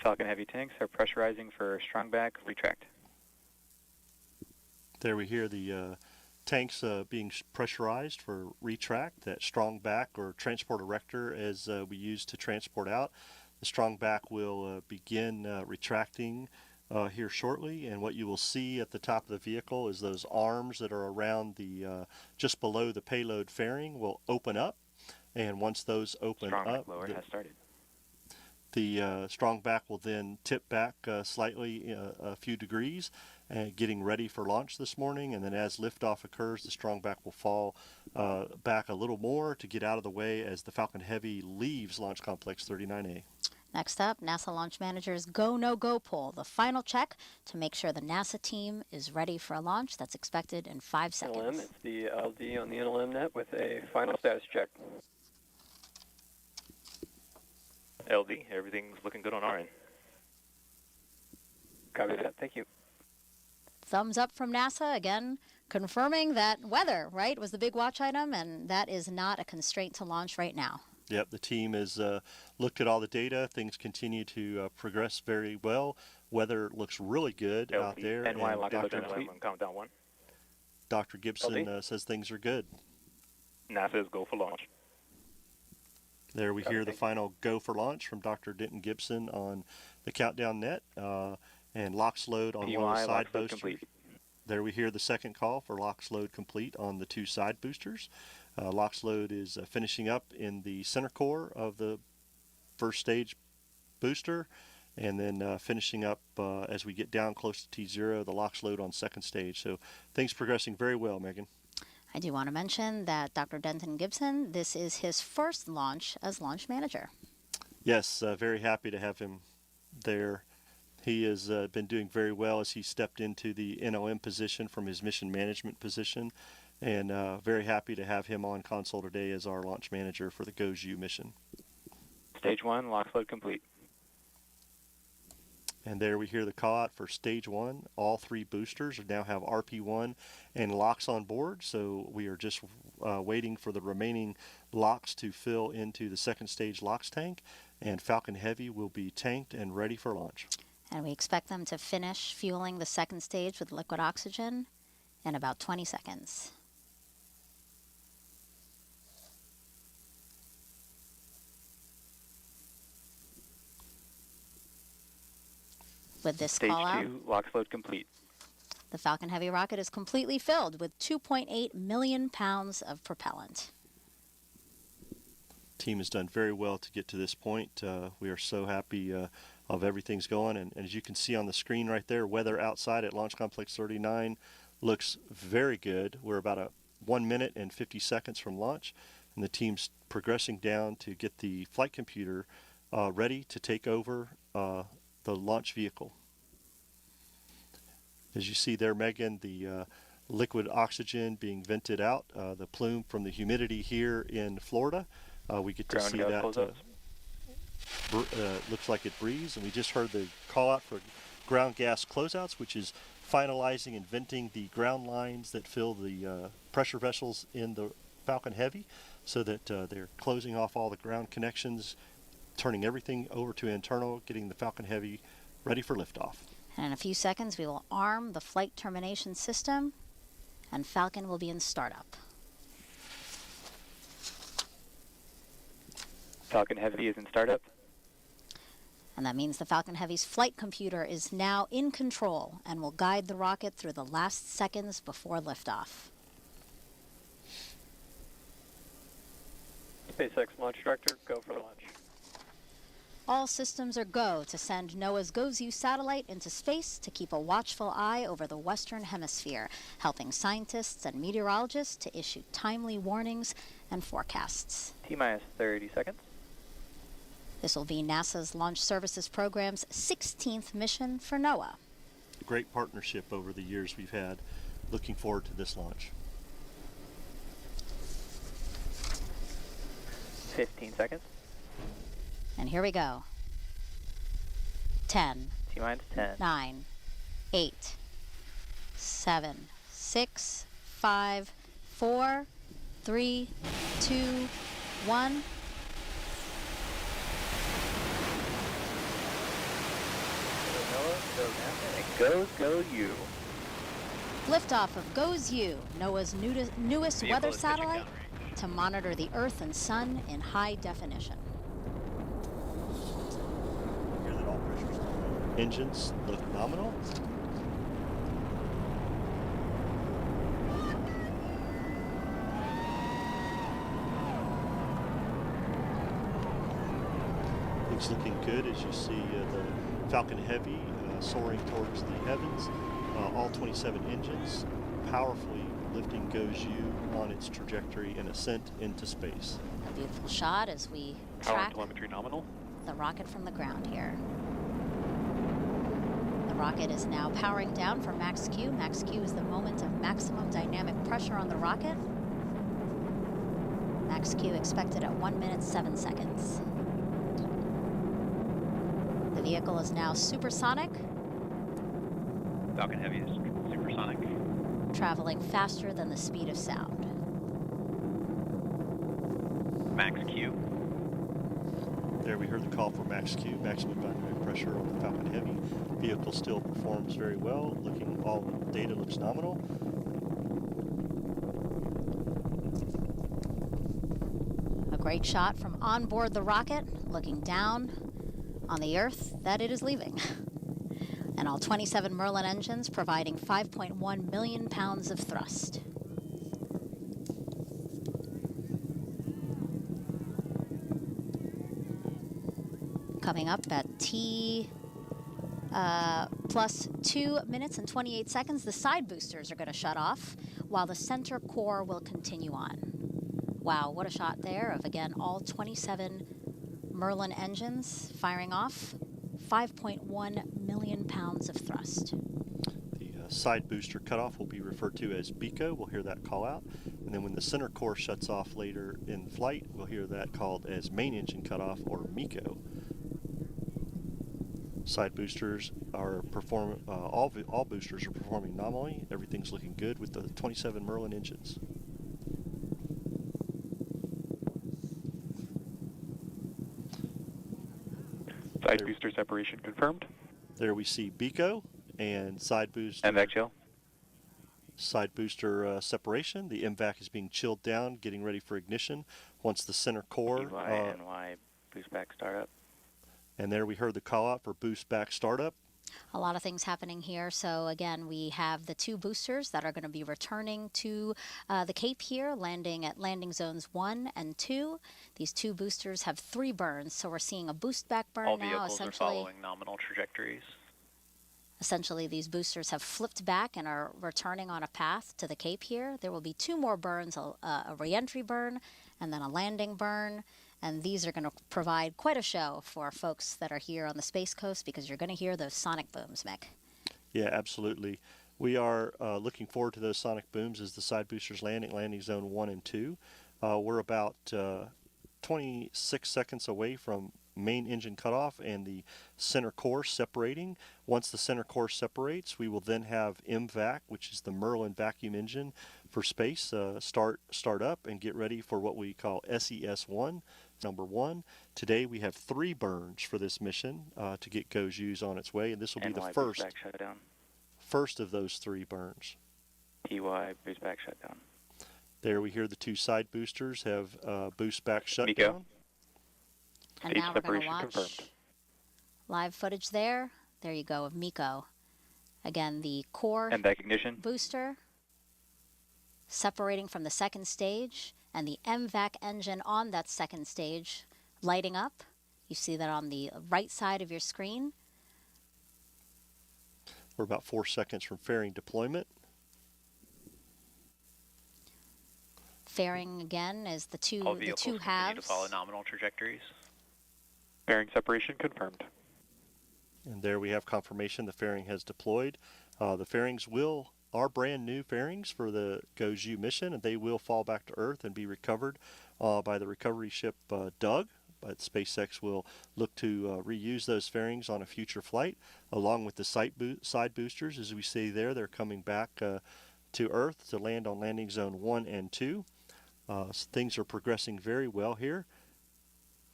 Falcon Heavy tanks are pressurizing for strong back retract. There we hear the tanks being pressurized for retract, that strong back or transport erector as we use to transport out. The strong back will begin retracting here shortly, and what you will see at the top of the vehicle is those arms that are around the just below the payload fairing will open up, and once those open up, Lower has started. the strong back will then tip back slightly a few degrees, getting ready for launch this morning. And then as liftoff occurs, the strong back will fall back a little more to get out of the way as the Falcon Heavy leaves Launch Complex 39A. Next up, NASA launch manager's go, no go poll, the final check to make sure the NASA team is ready for a launch that's expected in 5 seconds. NLM, it's the LD on the NLM net with a final status check. LD, everything's looking good on our end. Copy that. Thank you. Thumbs up from NASA, again, confirming that weather, right, was the big watch item, and that is not a constraint to launch right now. Yep, the team has looked at all the data. Things continue to progress very well. Weather looks really good out there. NY, lock load complete. Countdown 1. Dr. Gibson says things are good. NASA is go for launch. There we hear the final go for launch from Dr. Denton Gibson on the countdown net, and LOX load on one of the side boosters. There we hear the second call for LOX load complete on the 2 side boosters. LOX load is finishing up in the center core of the first stage booster, and then finishing up as we get down close to T0, the LOX load on second stage. So things progressing very well, Megan. I do want to mention that Dr. Denton Gibson, this is his first launch as launch manager. Yes, very happy to have him there. He has been doing very well as he stepped into the NOM position from his mission management position, and very happy to have him on console today as our launch manager for the GOES-U mission. Stage 1, LOX load complete. And there we hear the call out for stage 1. All 3 boosters now have RP1 and LOX on board, so we are just waiting for the remaining LOX to fill into the second stage LOX tank, and Falcon Heavy will be tanked and ready for launch. And we expect them to finish fueling the second stage with liquid oxygen in about 20 seconds. With this Stage call out, 2, LOX load complete. the Falcon Heavy rocket is completely filled with 2.8 million pounds of propellant. Team has done very well to get to this point. We are so happy of everything's going. And as you can see on the screen right there, weather outside at Launch Complex 39 looks very good. We're about 1 minute and 50 seconds from launch, and the team's progressing down to get the flight computer ready to take over the launch vehicle. As you see there, Megan, the liquid oxygen being vented out, the plume from the humidity here in Florida. We get to Ground see gas that. Looks like it breathes, and we just heard the call out for ground gas closeouts, which is finalizing and venting the ground lines that fill the pressure vessels in the Falcon Heavy, so that they're closing off all the ground connections, turning everything over to internal, getting the Falcon Heavy ready for liftoff. And in a few seconds, we will arm the flight termination system, and Falcon will be in startup. Falcon Heavy is in startup. And that means the Falcon Heavy's flight computer is now in control and will guide the rocket through the last seconds before liftoff. SpaceX launch director, go for launch. All systems are go to send NOAA's GOES-U satellite into space to keep a watchful eye over the Western Hemisphere, helping scientists and meteorologists to issue timely warnings and forecasts. T-minus 30 seconds. This will be NASA's Launch Services Program's 16th mission for NOAA. A great partnership over the years we've had. Looking forward to this launch. 15 seconds. And here we go. 10, T-minus 10. 9, 8, 7, 6, 5, 4, 3, 2, 1. Go NASA, and go you. Liftoff of GOES-U, NOAA's newest Vehicle weather is pitching satellite, to monitor the Earth and Sun in high definition. Hear that all pressure's going. Engines look nominal. Things looking good as you see the Falcon Heavy soaring towards the heavens. All 27 engines powerfully lifting GOES-U on its trajectory and ascent into space. A beautiful shot as we Power and track telemetry nominal. the rocket from the ground here. The rocket is now powering down for max Q. Max Q is the moment of maximum dynamic pressure on the rocket. Max Q expected at 1 minute 7 seconds. The vehicle is now supersonic, Falcon Heavy is supersonic. traveling faster than the speed of sound. Max Q. There we heard the call for max Q, maximum dynamic pressure on the Falcon Heavy. Vehicle still performs very well. All the data looks nominal. A great shot from on board the rocket, looking down on the Earth that it is leaving. And all 27 Merlin engines providing 5.1 million pounds of thrust. Coming up at T plus 2 minutes and 28 seconds, the side boosters are going to shut off while the center core will continue on. Wow, what a shot there of, again, all 27 Merlin engines firing off 5.1 million pounds of thrust. The side booster cutoff will be referred to as BECO. We'll hear that call out. And then when the center core shuts off later in flight, we'll hear that called as main engine cutoff, or MECO. Side boosters are all boosters are performing nominally. Everything's looking good with the 27 Merlin engines. Side booster separation confirmed. There we see BECO and side booster. MVAC chill. Side booster separation. The MVAC is being chilled down, getting ready for ignition once the center core. EY, NY, boost back startup. And there we heard the call out for boost back startup. A lot of things happening here. So again, we have the 2 boosters that are going to be returning to the Cape here, landing at landing zones 1 and 2. These 2 boosters have 3 burns, so we're seeing a boost back burn All now. vehicles are Essentially, following nominal trajectories. these boosters have flipped back and are returning on a path to the Cape here. There will be 2 more burns, a re-entry burn and then a landing burn. And these are going to provide quite a show for folks that are here on the Space Coast, because you're going to hear those sonic booms, Mick. Yeah, absolutely. We are looking forward to those sonic booms as the side boosters land at landing zone 1 and 2. We're about 26 seconds away from main engine cutoff and the center core separating. Once the center core separates, we will then have MVAC, which is the Merlin vacuum engine for space, start up and get ready for what we call SES-1. Number 1. Today we have 3 burns for this mission to get GOES on its way, and this will be the first of those 3 burns. TY boost back shutdown. There we hear the 2 side boosters have boost back shutdown. And now we're going to watch live footage there. There you go of MECO. Again, the core and back ignition booster separating from the second stage, and the MVAC engine on that second stage lighting up. You see that on the right side of your screen. We're about 4 seconds from fairing deployment. Fairing again is the two All vehicles continue halves. to follow nominal trajectories. Fairing separation confirmed. And there we have confirmation the fairing has deployed. The fairings are brand new fairings for the GOES mission, and they will fall back to Earth and be recovered by the recovery ship Doug. But SpaceX will look to reuse those fairings on a future flight, along with the side boosters. As we see there, they're coming back to Earth to land on landing zone 1 and 2. So things are progressing very well here.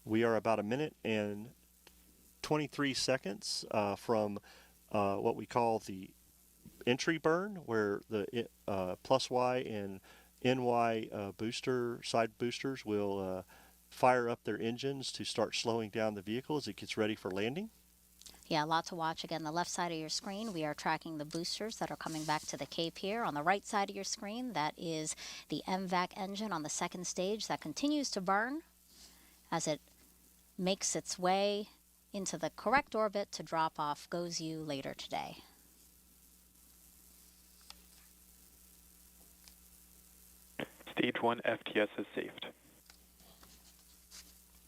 We are about 1 minute and 23 seconds from what we call the entry burn, where the plus Y and NY side boosters will fire up their engines to start slowing down the vehicle as it gets ready for landing. Yeah, a lot to watch. Again, the left side of your screen, we are tracking the boosters that are coming back to the Cape here. On the right side of your screen, that is the MVAC engine on the second stage that continues to burn as it makes its way into the correct orbit to drop off GOES later today. Stage 1 FTS is saved.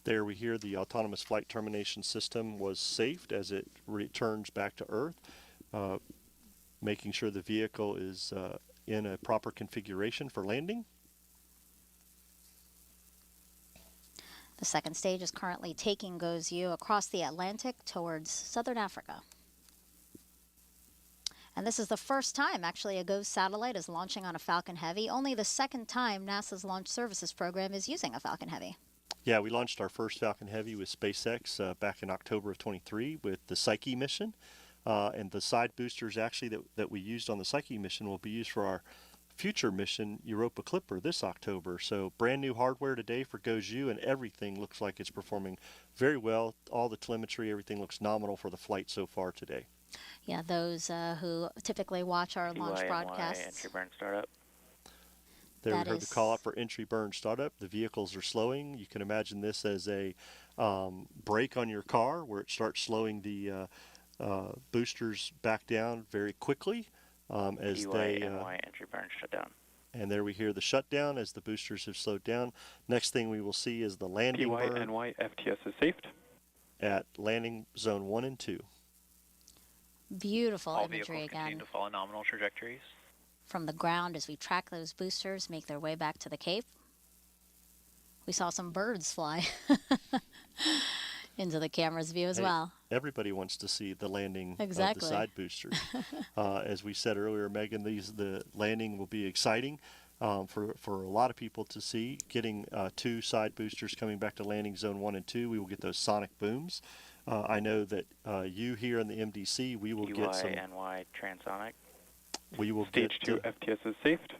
There we hear the autonomous flight termination system was saved as it returns back to Earth, making sure the vehicle is in a proper configuration for landing. The second stage is currently taking GOES across the Atlantic towards southern Africa. And this is the first time, actually, a GOES satellite is launching on a Falcon Heavy. Only the second time NASA's Launch Services Program is using a Falcon Heavy. Yeah, we launched our first Falcon Heavy with SpaceX back in October of 23 with the Psyche mission. And the side boosters actually that we used on the Psyche mission will be used for our future mission, Europa Clipper, this October. So brand new hardware today for GOES, and everything looks like it's performing very well. All the telemetry, everything looks nominal for the flight so far today. Yeah, those who typically watch our launch broadcasts. Entry burn startup. There we heard the call out for entry burn startup. The vehicles are slowing. You can imagine this as a brake on your car where it starts slowing the boosters back down very quickly as they entry burn shutdown. And there we hear the shutdown as the boosters have slowed down. Next thing we will see is the landing burn. PY FTS is saved. At landing zone 1 and 2. Beautiful All imagery vehicles again. continue to follow nominal trajectories. From the ground as we track those boosters make their way back to the Cape. We saw some birds fly into the camera's view as well. Everybody wants to see the landing of the side boosters. As we said earlier, Megan, the landing will be exciting for a lot of people to see. Getting 2 side boosters coming back to landing zone 1 and 2, we will get those sonic booms. I know that you here in the MDC, we will get some... NY transonic. We will Stage 2 FTS is saved.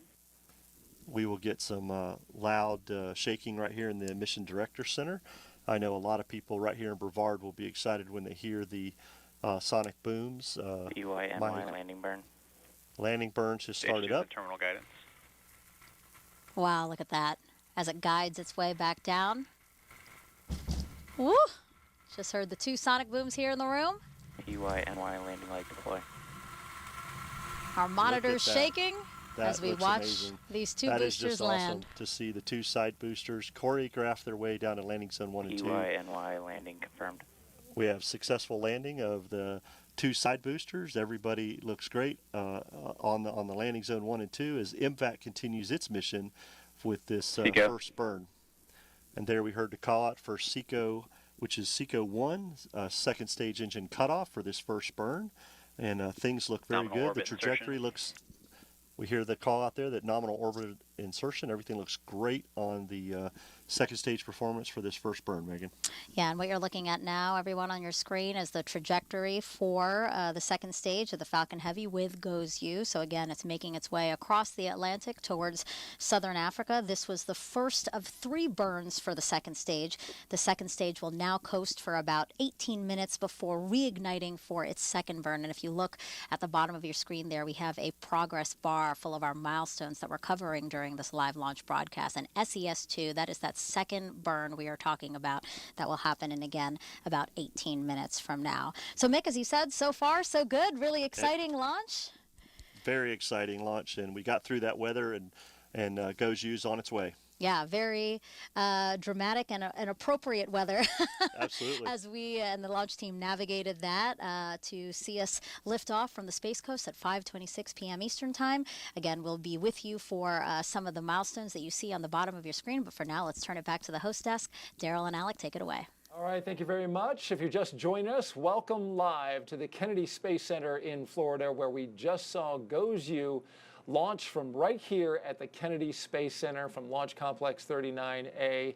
We will get some loud shaking right here in the Mission Director Center. I know a lot of people right here in Brevard will be excited when they hear the sonic booms. EYNY landing burn. Landing burns just started up. Terminal guidance. Wow, look at that. As it guides its way back down. Woo! Just heard the 2 sonic booms here in the room. EYNY landing light deploy. Our monitors shaking as we watch amazing. these 2 that boosters is just land. Awesome to see the 2 side boosters choreograph their way down to landing zone 1 and 2. EYNY landing confirmed. We have successful landing of the 2 side boosters. Everybody looks great on the landing zone 1 and 2 as MVAC continues its mission with this first burn. And there we heard the call out for SECO, which is SECO 1, second stage engine cutoff for this first burn. And things look very good. The trajectory looks, we hear the call out there that nominal orbit insertion, everything looks great on the second stage performance for this first burn, Megan. Yeah, and what you're looking at now, everyone on your screen, is the trajectory for the second stage of the Falcon Heavy with GOES-U. So again, it's making its way across the Atlantic towards southern Africa. This was the first of 3 burns for the second stage. The second stage will now coast for about 18 minutes before reigniting for its second burn. And if you look at the bottom of your screen there, we have a progress bar full of our milestones that we're covering during this live launch broadcast. And SES-2, that is that second burn we are talking about that will happen in, again, about 18 minutes from now. So Mick, as you said, so far so good. Really exciting launch. Very exciting launch, and we got through that weather, and GOES-U's on its way. Yeah, very dramatic and appropriate weather. Absolutely. As we and the launch team navigated that to see us lift off from the Space Coast at 5:26 p.m. Eastern Time. Again, we'll be with you for some of the milestones that you see on the bottom of your screen. But for now, let's turn it back to the host desk. Daryl and Alec, take it away. All right, thank you very much. If you're just joining us, welcome live to the Kennedy Space Center in Florida, where we just saw GOES-U launch from right here at the Kennedy Space Center from Launch Complex 39A.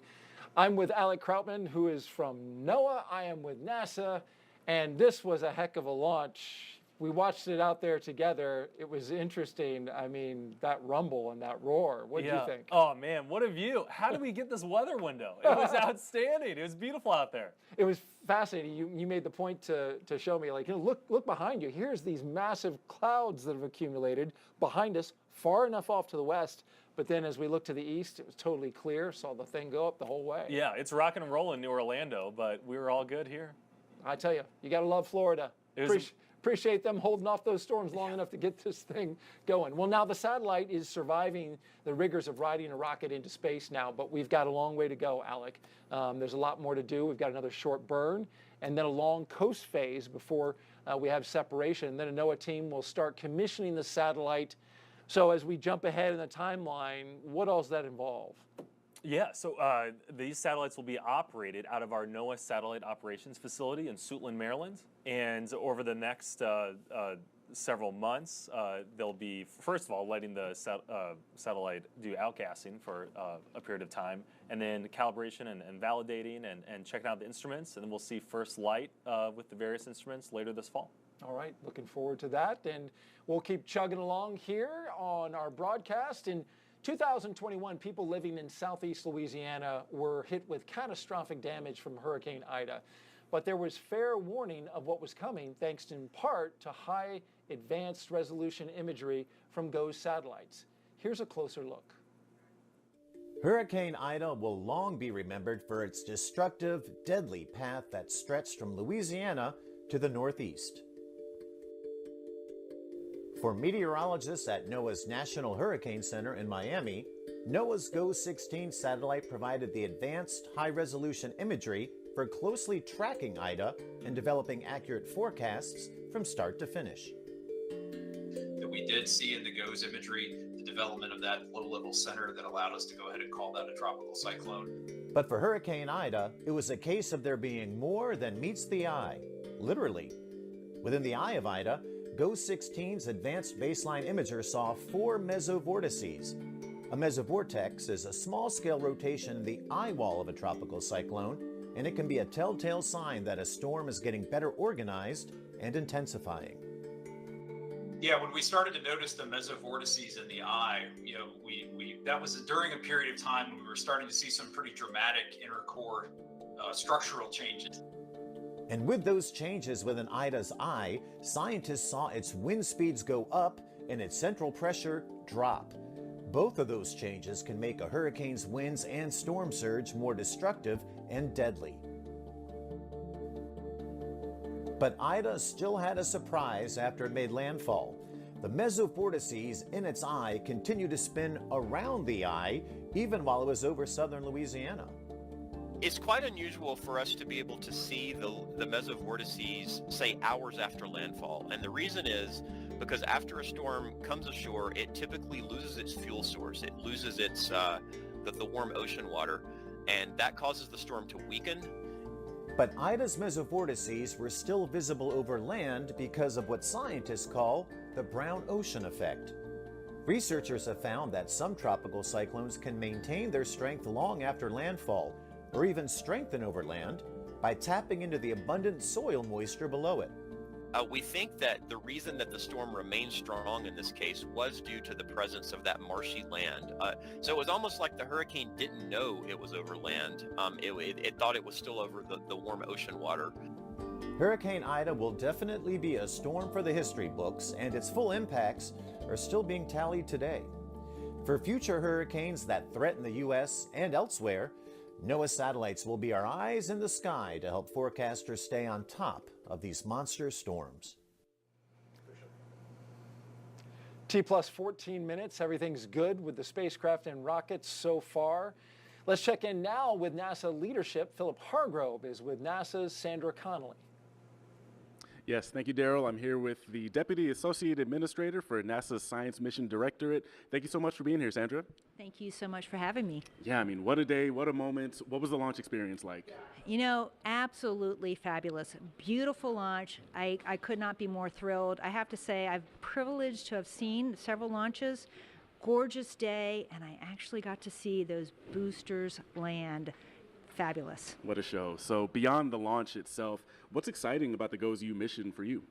I'm with Alec Krautman, who is from NOAA. I am with NASA, and this was a heck of a launch. We watched it out there together. It was interesting. I mean, that rumble and that roar. What did you think? Oh, man, what a view. How did we get this weather window? It was outstanding. It was beautiful out there. It was fascinating. You made the point to show me, like, look behind you. Here's these massive clouds that have accumulated behind us, far enough off to the west. But then as we looked to the east, it was totally clear. Saw the thing go up the whole way. Yeah, it's rocking and rolling New Orlando, but we were all good here. I tell you, you got to love Florida. Appreciate them holding off those storms long enough to get this thing going. Well, now the satellite is surviving the rigors of riding a rocket into space now, but we've got a long way to go, Alec. There's a lot more to do. We've got another short burn and then a long coast phase before we have separation. And then a NOAA team will start commissioning the satellite. So as we jump ahead in the timeline, what else does that involve? Yeah, so these satellites will be operated out of our NOAA Satellite Operations Facility in Suitland, Maryland. And over the next several months, they'll be, first of all, letting the satellite do outgassing for a period of time, and then calibration and validating and checking out the instruments. And then we'll see first light with the various instruments later this fall. All right, looking forward to that. And we'll keep chugging along here on our broadcast. In 2021, people living in southeast Louisiana were hit with catastrophic damage from Hurricane Ida. But there was fair warning of what was coming, thanks in part to high advanced resolution imagery from GOES satellites. Here's a closer look. Hurricane Ida will long be remembered for its destructive, deadly path that stretched from Louisiana to the northeast. For meteorologists at NOAA's National Hurricane Center in Miami, NOAA's GOES-16 satellite provided the advanced high-resolution imagery for closely tracking Ida and developing accurate forecasts from start to finish. We did see in the GOES imagery the development of that low-level center that allowed us to go ahead and call that a tropical cyclone. But for Hurricane Ida, it was a case of there being more than meets the eye, literally. Within the eye of Ida, GOES-16's advanced baseline imager saw 4 mesovortices. A mesovortex is a small-scale rotation in the eye wall of a tropical cyclone, and it can be a telltale sign that a storm is getting better organized and intensifying. Yeah, when we started to notice the mesovortices in the eye, that was during a period of time when we were starting to see some pretty dramatic inner core structural changes. And with those changes within Ida's eye, scientists saw its wind speeds go up and its central pressure drop. Both of those changes can make a hurricane's winds and storm surge more destructive and deadly. But Ida still had a surprise after it made landfall. The mesovortices in its eye continued to spin around the eye even while it was over southern Louisiana. It's quite unusual for us to be able to see the mesovortices, say, hours after landfall. And the reason is because after a storm comes ashore, it typically loses its fuel source. It loses its the warm ocean water, and that causes the storm to weaken. But Ida's mesovortices were still visible over land because of what scientists call the brown ocean effect. Researchers have found that some tropical cyclones can maintain their strength long after landfall, or even strengthen over land by tapping into the abundant soil moisture below it. We think that the reason that the storm remained strong in this case was due to the presence of that marshy land. So it was almost like the hurricane didn't know it was over land. It thought it was still over the warm ocean water. Hurricane Ida will definitely be a storm for the history books, and its full impacts are still being tallied today. For future hurricanes that threaten the U.S. and elsewhere, NOAA satellites will be our eyes in the sky to help forecasters stay on top of these monster storms. T plus 14 minutes. Everything's good with the spacecraft and rockets so far. Let's check in now with NASA leadership. Philip Hargrove is with NASA's Sandra Connolly. Yes, thank you, Daryl. I'm here with the Deputy Associate Administrator for NASA's Science Mission Directorate. Thank you so much for being here, Sandra. Thank you so much for having me. Yeah, I mean, what a day, what a moment. What was the launch experience like? You know, absolutely fabulous. Beautiful launch. I could not be more thrilled. I have to say, I'm privileged to have seen several launches. Gorgeous day, and I actually got to see those boosters land. Fabulous. What a show. So beyond the launch itself, what's exciting about the GOES-U mission for you?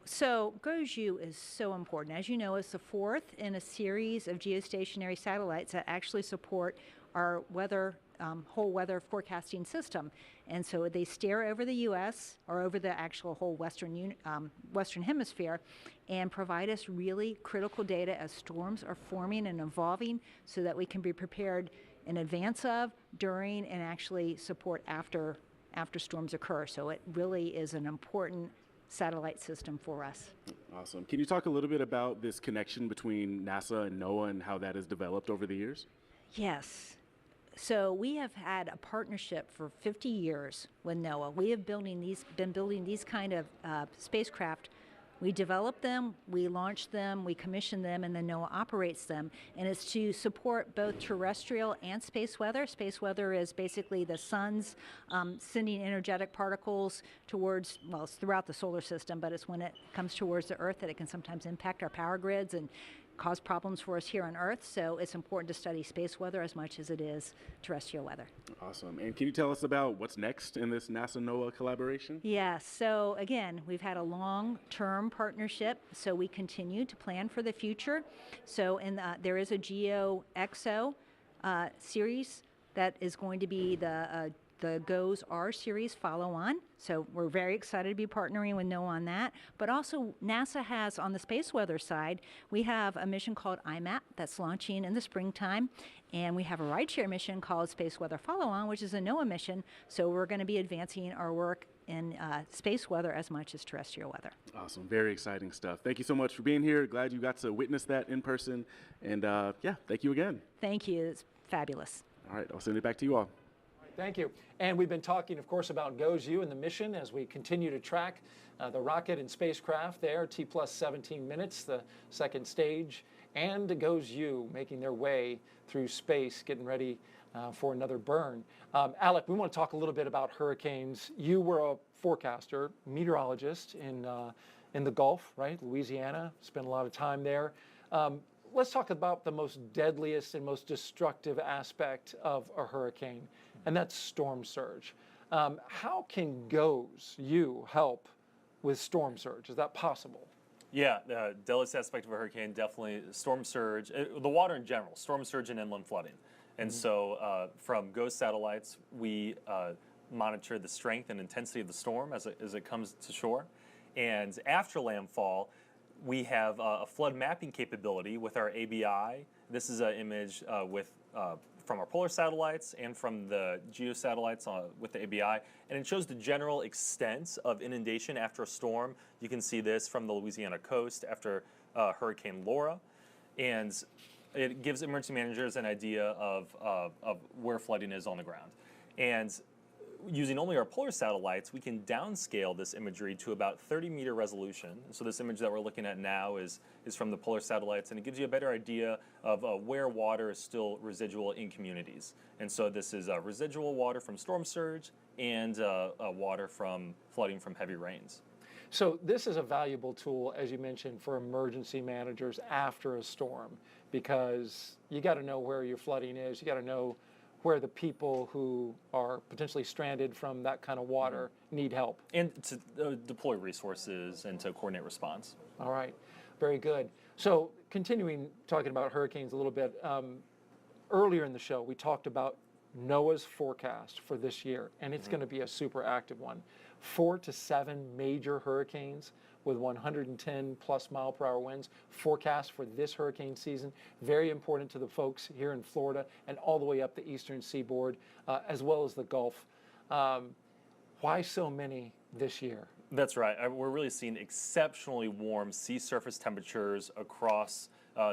So GOES-U is so important. As you know, it's the fourth in a series of geostationary satellites that actually support our weather, whole weather forecasting system. And so they stare over the U.S. or over the actual whole Western Hemisphere and provide us really critical data as storms are forming and evolving so that we can be prepared in advance of, during, and actually support after storms occur. So it really is an important satellite system for us. Awesome. Can you talk a little bit about this connection between NASA and NOAA and how that has developed over the years? Yes. So we have had a partnership for 50 years with NOAA. We have been building these kind of spacecraft. We develop them, we launch them, we commission them, and then NOAA operates them. And it's to support both terrestrial and space weather. Space weather is basically the sun's sending energetic particles towards, well, it's throughout the solar system, but it's when it comes towards the Earth that it can sometimes impact our power grids and cause problems for us here on Earth. So it's important to study space weather as much as it is terrestrial weather. Awesome. And can you tell us about what's next in this NASA-NOAA collaboration? Yes. So again, we've had a long-term partnership, so we continue to plan for the future. So there is a GeoXO series that is going to be the GOES-R series follow-on. So we're very excited to be partnering with NOAA on that. But also NASA has, on the space weather side, we have a mission called IMAP that's launching in the springtime. And we have a rideshare mission called Space Weather Follow-On, which is a NOAA mission. So we're going to be advancing our work in space weather as much as terrestrial weather. Awesome. Very exciting stuff. Thank you so much for being here. Glad you got to witness that in person. And yeah, thank you again. Thank you. It's fabulous. All right. I'll send it back to you all. Thank you. And we've been talking, of course, about GOES-U and the mission as we continue to track the rocket and spacecraft there, T plus 17 minutes, the second stage, and GOES-U making their way through space, getting ready for another burn. Alec, we want to talk a little bit about hurricanes. You were a forecaster, meteorologist in the Gulf, right? Louisiana, spent a lot of time there. Let's talk about the most deadliest and most destructive aspect of a hurricane, and that's storm surge. How can GOES-U help with storm surge? Is that possible? Yeah, the deadliest aspect of a hurricane, definitely storm surge, the water in general, storm surge and inland flooding. And so from GOES satellites, we monitor the strength and intensity of the storm as it comes to shore. And after landfall, we have a flood mapping capability with our ABI. This is an image from our polar satellites and from the geosatellites with the ABI, and it shows the general extent of inundation after a storm. You can see this from the Louisiana coast after Hurricane Laura, and it gives emergency managers an idea of where flooding is on the ground. And using only our polar satellites, we can downscale this imagery to about 30-meter resolution. So this image that we're looking at now is from the polar satellites, and it gives you a better idea of where water is still residual in communities. And so this is residual water from storm surge and water from flooding from heavy rains. So this is a valuable tool, as you mentioned, for emergency managers after a storm, because you got to know where your flooding is. You got to know where the people who are potentially stranded from that kind of water need help. And to deploy resources and to coordinate response. All right, very good. So continuing talking about hurricanes a little bit, earlier in the show we talked about NOAA's forecast for this year, and it's going to be a super active one. 4 to 7 major hurricanes with 110 plus mile per hour winds forecast for this hurricane season. Very important to the folks here in Florida and all the way up the eastern seaboard, as well as the Gulf. Why so many this year? That's right. We're really seeing exceptionally warm sea surface temperatures across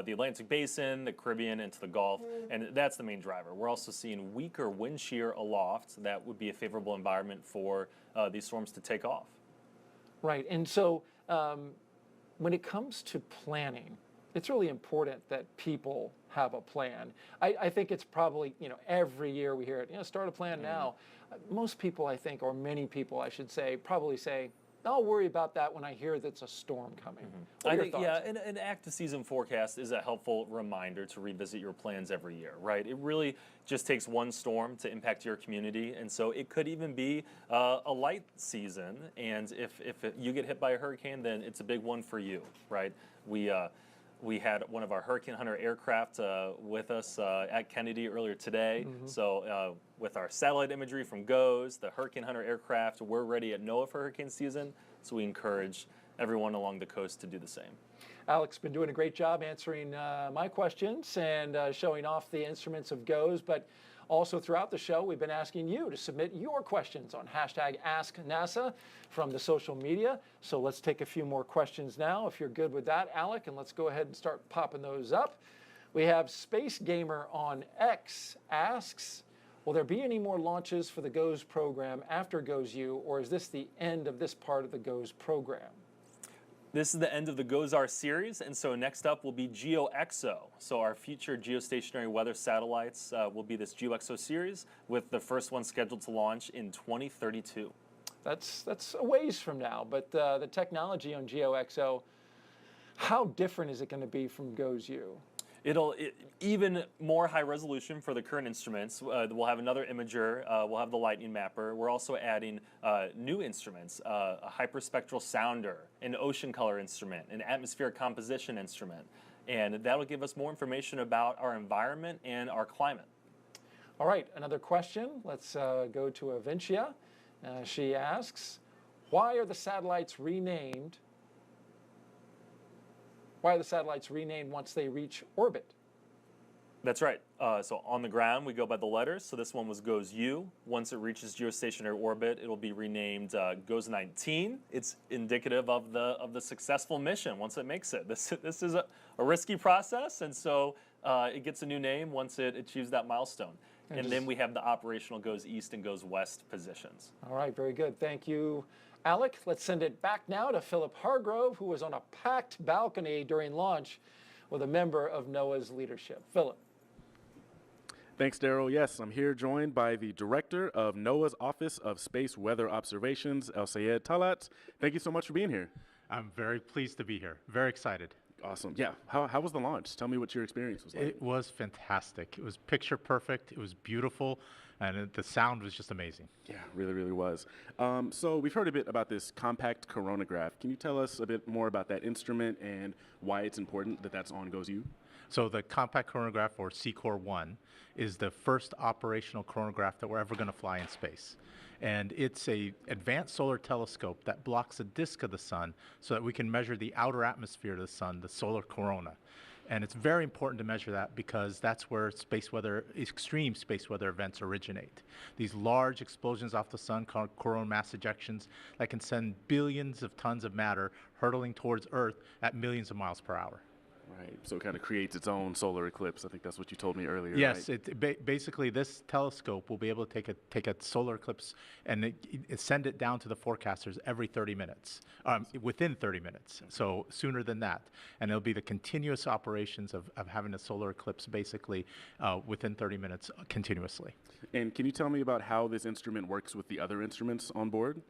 the Atlantic Basin, the Caribbean, into the Gulf, and that's the main driver. We're also seeing weaker wind shear aloft. That would be a favorable environment for these storms to take off. Right, and so when it comes to planning, it's really important that people have a plan. I think it's probably, every year we hear it, start a plan now. Most people, I think, or many people, I should say, probably say, I'll worry about that when I hear that's a storm coming. What are your thoughts? Yeah, an active season forecast is a helpful reminder to revisit your plans every year, right? It really just takes one storm to impact your community, and so it could even be a light season, and if you get hit by a hurricane, then it's a big one for you, right? We had one of our Hurricane Hunter aircraft with us at Kennedy earlier today. So with our satellite imagery from GOES, the Hurricane Hunter aircraft, we're ready at NOAA for hurricane season. So we encourage everyone along the coast to do the same. Alec's been doing a great job answering my questions and showing off the instruments of GOES, but also throughout the show, we've been asking you to submit your questions on #AskNASA from the social media. So let's take a few more questions now, if you're good with that, Alec, and let's go ahead and start popping those up. We have Space Gamer on X asks, will there be any more launches for the GOES program after GOES-U, or is this the end of this part of the GOES program? This is the end of the GOES-R series, and so next up will be GeoXO. So our future geostationary weather satellites will be this GeoXO series, with the first one scheduled to launch in 2032. That's a ways from now, but the technology on GeoXO, how different is it going to be from GOES-U? Even more high resolution for the current instruments. We'll have another imager. We'll have the lightning mapper. We're also adding new instruments, a hyperspectral sounder, an ocean color instrument, an atmospheric composition instrument. And that'll give us more information about our environment and our climate. All right, another question. Let's go to Avincia. She asks, why are the satellites renamed? Why are the satellites renamed once they reach orbit? That's right. So on the ground, we go by the letters. So this one was GOES-U. Once it reaches geostationary orbit, it'll be renamed GOES-19. It's indicative of the successful mission once it makes it. This is a risky process, and so it gets a new name once it achieves that milestone. And then we have the operational GOES-East and GOES-West positions. All right, very good. Thank you, Alec. Let's send it back now to Philip Hargrove, who was on a packed balcony during launch with a member of NOAA's leadership. Philip. Thanks, Daryl. Yes, I'm here joined by the director of NOAA's Office of Space Weather Observations, El Sayed Talat. Thank you so much for being here. I'm very pleased to be here. Very excited. Awesome. Yeah. How was the launch? Tell me what your experience was like. It was fantastic. It was picture perfect. It was beautiful. And the sound was just amazing. Yeah, really, really was. So we've heard a bit about this compact coronagraph. Can you tell us a bit more about that instrument and why it's important that that's on GOES-U? So the compact coronagraph, or CCOR-1, is the first operational coronagraph that we're ever going to fly in space. And it's a advanced solar telescope that blocks the disk of the sun so that we can measure the outer atmosphere of the sun, the solar corona. And it's very important to measure that because that's where space weather, extreme space weather events originate. These large explosions off the sun called coronal mass ejections that can send billions of tons of matter hurtling towards Earth at millions of miles per hour. Right, so it kind of creates its own solar eclipse. I think that's what you told me earlier. Yes, right? Basically this telescope will be able to take a solar eclipse and send it down to the forecasters every 30 minutes, within 30 minutes, so sooner than that. And it'll be the continuous operations of having a solar eclipse basically within 30 minutes continuously. And can you tell me about how this instrument works with the other instruments on board?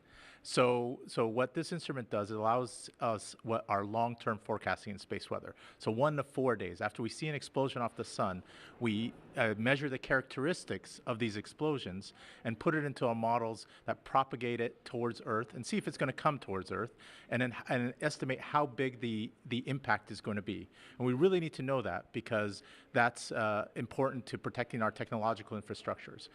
So what this instrument does, it allows us what our long-term forecasting in space weather. So 1 to 4 days after we see an explosion off the sun, we measure the characteristics of these explosions and put it into our models that propagate it towards Earth and see if it's going to come towards Earth, and then estimate how big the impact is going to be. And we really need to know that because that's important to protecting our technological infrastructures.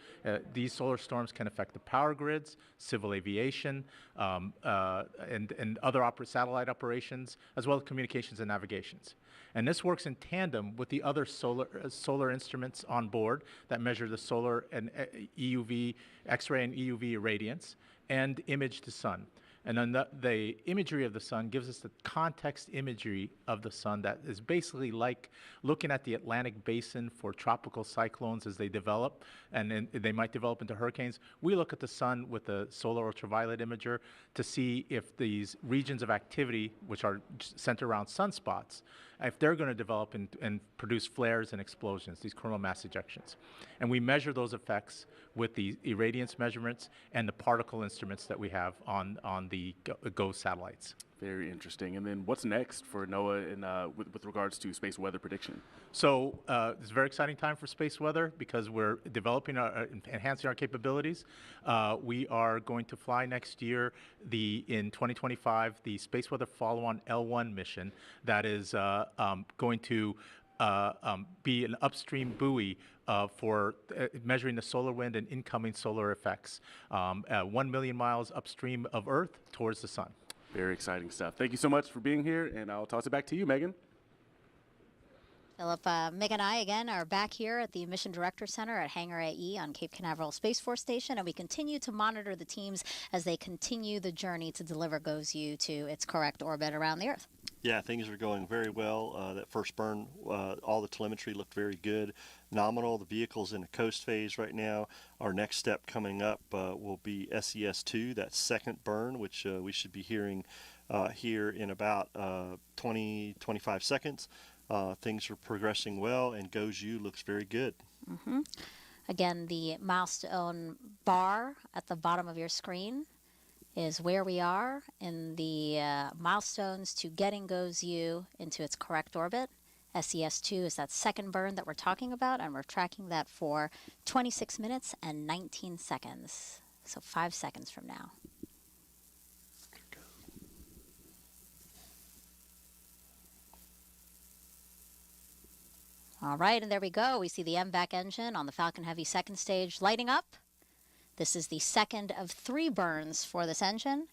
These solar storms can affect the power grids, civil aviation, and other satellite operations, as well as communications and navigations. And this works in tandem with the other solar instruments on board that measure the solar and EUV, X-ray and EUV irradiance, and image the sun. And then the imagery of the sun gives us the context imagery of the sun that is basically like looking at the Atlantic basin for tropical cyclones as they develop, and then they might develop into hurricanes. We look at the sun with the solar ultraviolet imager to see if these regions of activity, which are centered around sunspots, if they're going to develop and produce flares and explosions, these coronal mass ejections. And we measure those effects with the irradiance measurements and the particle instruments that we have on the GOES satellites. Very interesting. And then what's next for NOAA with regards to space weather prediction? So it's a very exciting time for space weather because we're developing, enhancing our capabilities. We are going to fly next year, in 2025, the Space Weather Follow-on L1 mission that is going to be an upstream buoy for measuring the solar wind and incoming solar effects 1 million miles upstream of Earth towards the sun. Very exciting stuff. Thank you so much for being here, and I'll toss it back to you, Megan. Philip, Meg and I, again, are back here at the Mission Director Center at Hangar AE on Cape Canaveral Space Force Station, and we continue to monitor the teams as they continue the journey to deliver GOES-U to its correct orbit around the Earth. Yeah, things are going very well. That first burn, all the telemetry looked very good. Nominal. The vehicle's in a coast phase right now. Our next step coming up will be SES-2, that second burn, which we should be hearing here in about 20-25 seconds. Things are progressing well, and GOES-U looks very good. Mm-hmm. Again, the milestone bar at the bottom of your screen is where we are in the milestones to getting GOES-U into its correct orbit. SES-2 is that second burn that we're talking about, and we're tracking that for 26 minutes and 19 seconds, so 5 seconds from now. All right, and there we go. We see the MVAC engine on the Falcon Heavy second stage lighting up. This is the second of 3 burns for this engine.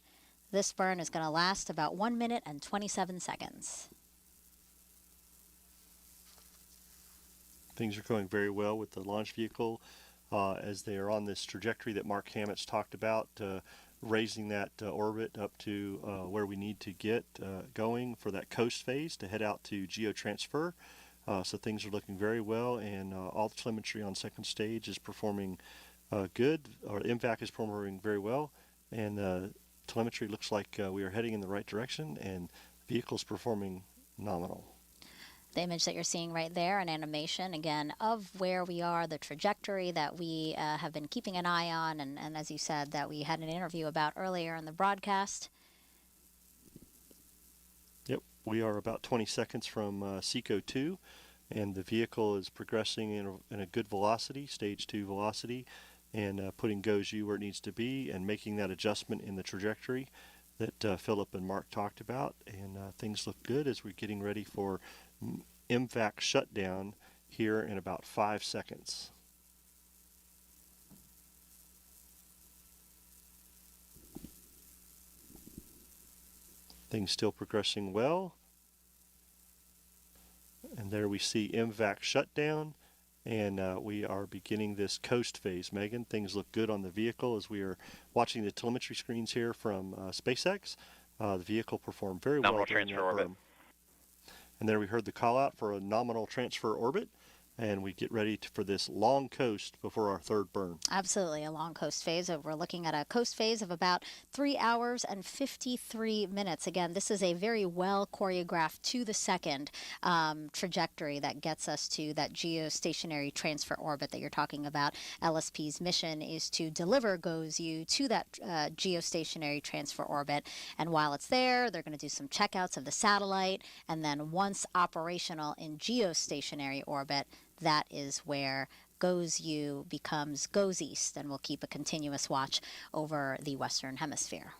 This burn is going to last about 1 minute and 27 seconds. Things are going very well with the launch vehicle as they are on this trajectory that Mark Hammett's talked about, raising that orbit up to where we need to get going for that coast phase to head out to geotransfer. So things are looking very well, and all the telemetry on second stage is performing good. Our MVAC is performing very well, and telemetry looks like we are heading in the right direction, and the vehicle is performing nominal. The image that you're seeing right there, an animation, again, of where we are, the trajectory that we have been keeping an eye on, and as you said, that we had an interview about earlier in the broadcast. Yep, we are about 20 seconds from SECO 2, and the vehicle is progressing in a good velocity, stage 2 velocity, and putting GOES-U where it needs to be and making that adjustment in the trajectory that Philip and Mark talked about. And things look good as we're getting ready for MVAC shutdown here in about 5 seconds. Things still progressing well. And there we see MVAC shutdown, and we are beginning this coast phase. Megan, things look good on the vehicle as we are watching the telemetry screens here from SpaceX. The vehicle performed very well during that burn. And there we heard the call out for a nominal transfer orbit, and we get ready for this long coast before our third burn. Absolutely, a long coast phase. We're looking at a coast phase of about 3 hours and 53 minutes. Again, this is a very well choreographed to the second trajectory that gets us to that geostationary transfer orbit that you're talking about. LSP's mission is to deliver GOES-U to that geostationary transfer orbit. And while it's there, they're going to do some checkouts of the satellite. And then once operational in geostationary orbit, that is where GOES-U becomes goes east, and we'll keep a continuous watch over the Western Hemisphere.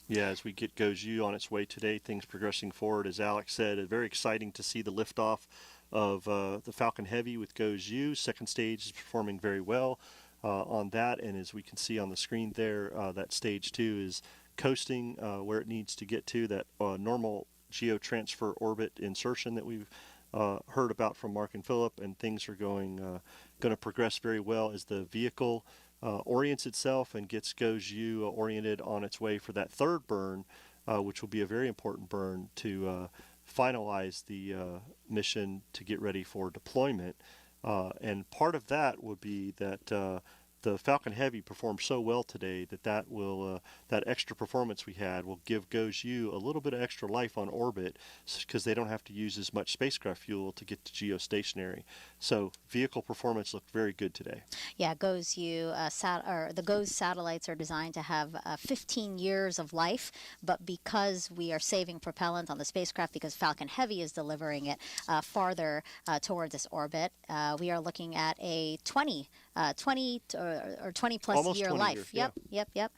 Yeah, as we get GOES-U on its way today, things progressing forward. As Alex said, very exciting to see the liftoff of the Falcon Heavy with GOES-U. Second stage is performing very well on that, and as we can see on the screen there, that stage 2 is coasting where it needs to get to, that normal geotransfer orbit insertion that we've heard about from Mark and Philip, and things are going to progress very well as the vehicle orients itself and gets GOES-U oriented on its way for that third burn, which will be a very important burn to finalize the mission to get ready for deployment. And part of that would be that the Falcon Heavy performed so well today that will that extra performance we had will give GOES-U a little bit of extra life on orbit, because they don't have to use as much spacecraft fuel to get to geostationary. So vehicle performance looked very good today. Yeah, GOES-U the GOES satellites are designed to have 15 years of life, but because we are saving propellant on the spacecraft, because Falcon Heavy is delivering it farther towards this orbit, we are looking at a 20 plus Almost year 20 life. years, Yep.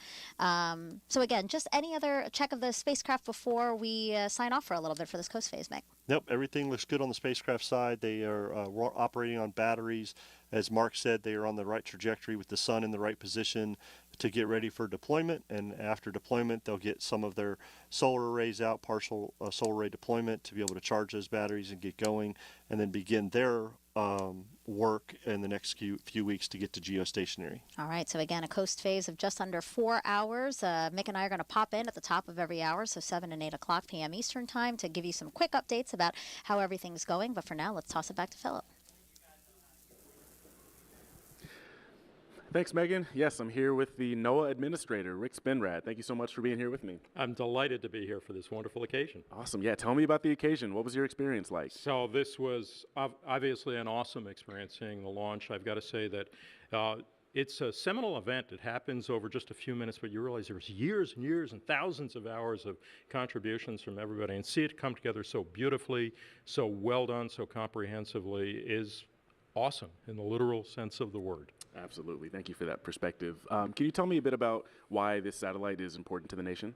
So again, just any other check of the spacecraft before we sign off for a little bit for this coast phase, Meg? Nope, everything looks good on the spacecraft side. They are operating on batteries. As Mark said, they are on the right trajectory with the sun in the right position to get ready for deployment. And after deployment, they'll get some of their solar arrays out, partial solar array deployment, to be able to charge those batteries and get going, and then begin their work in the next few weeks to get to geostationary. All right, so again, a coast phase of just under 4 hours. Mick and I are going to pop in at the top of every hour, so 7 and 8 o'clock p.m. Eastern Time, to give you some quick updates about how everything's going. But for now, let's toss it back to Philip. Thanks, Megan. Yes, I'm here with the NOAA administrator, Rick Spinrad. Thank you so much for being here with me. I'm delighted to be here for this wonderful occasion. Awesome. Yeah, tell me about the occasion. What was your experience like? So this was obviously an awesome experience, seeing the launch. I've got to say that it's a seminal event. It happens over just a few minutes, but you realize there's years and years and thousands of hours of contributions from everybody, and see it come together so beautifully, so well done, so comprehensively is awesome in the literal sense of the word. Absolutely. Thank you for that perspective. Can you tell me a bit about why this satellite is important to the nation?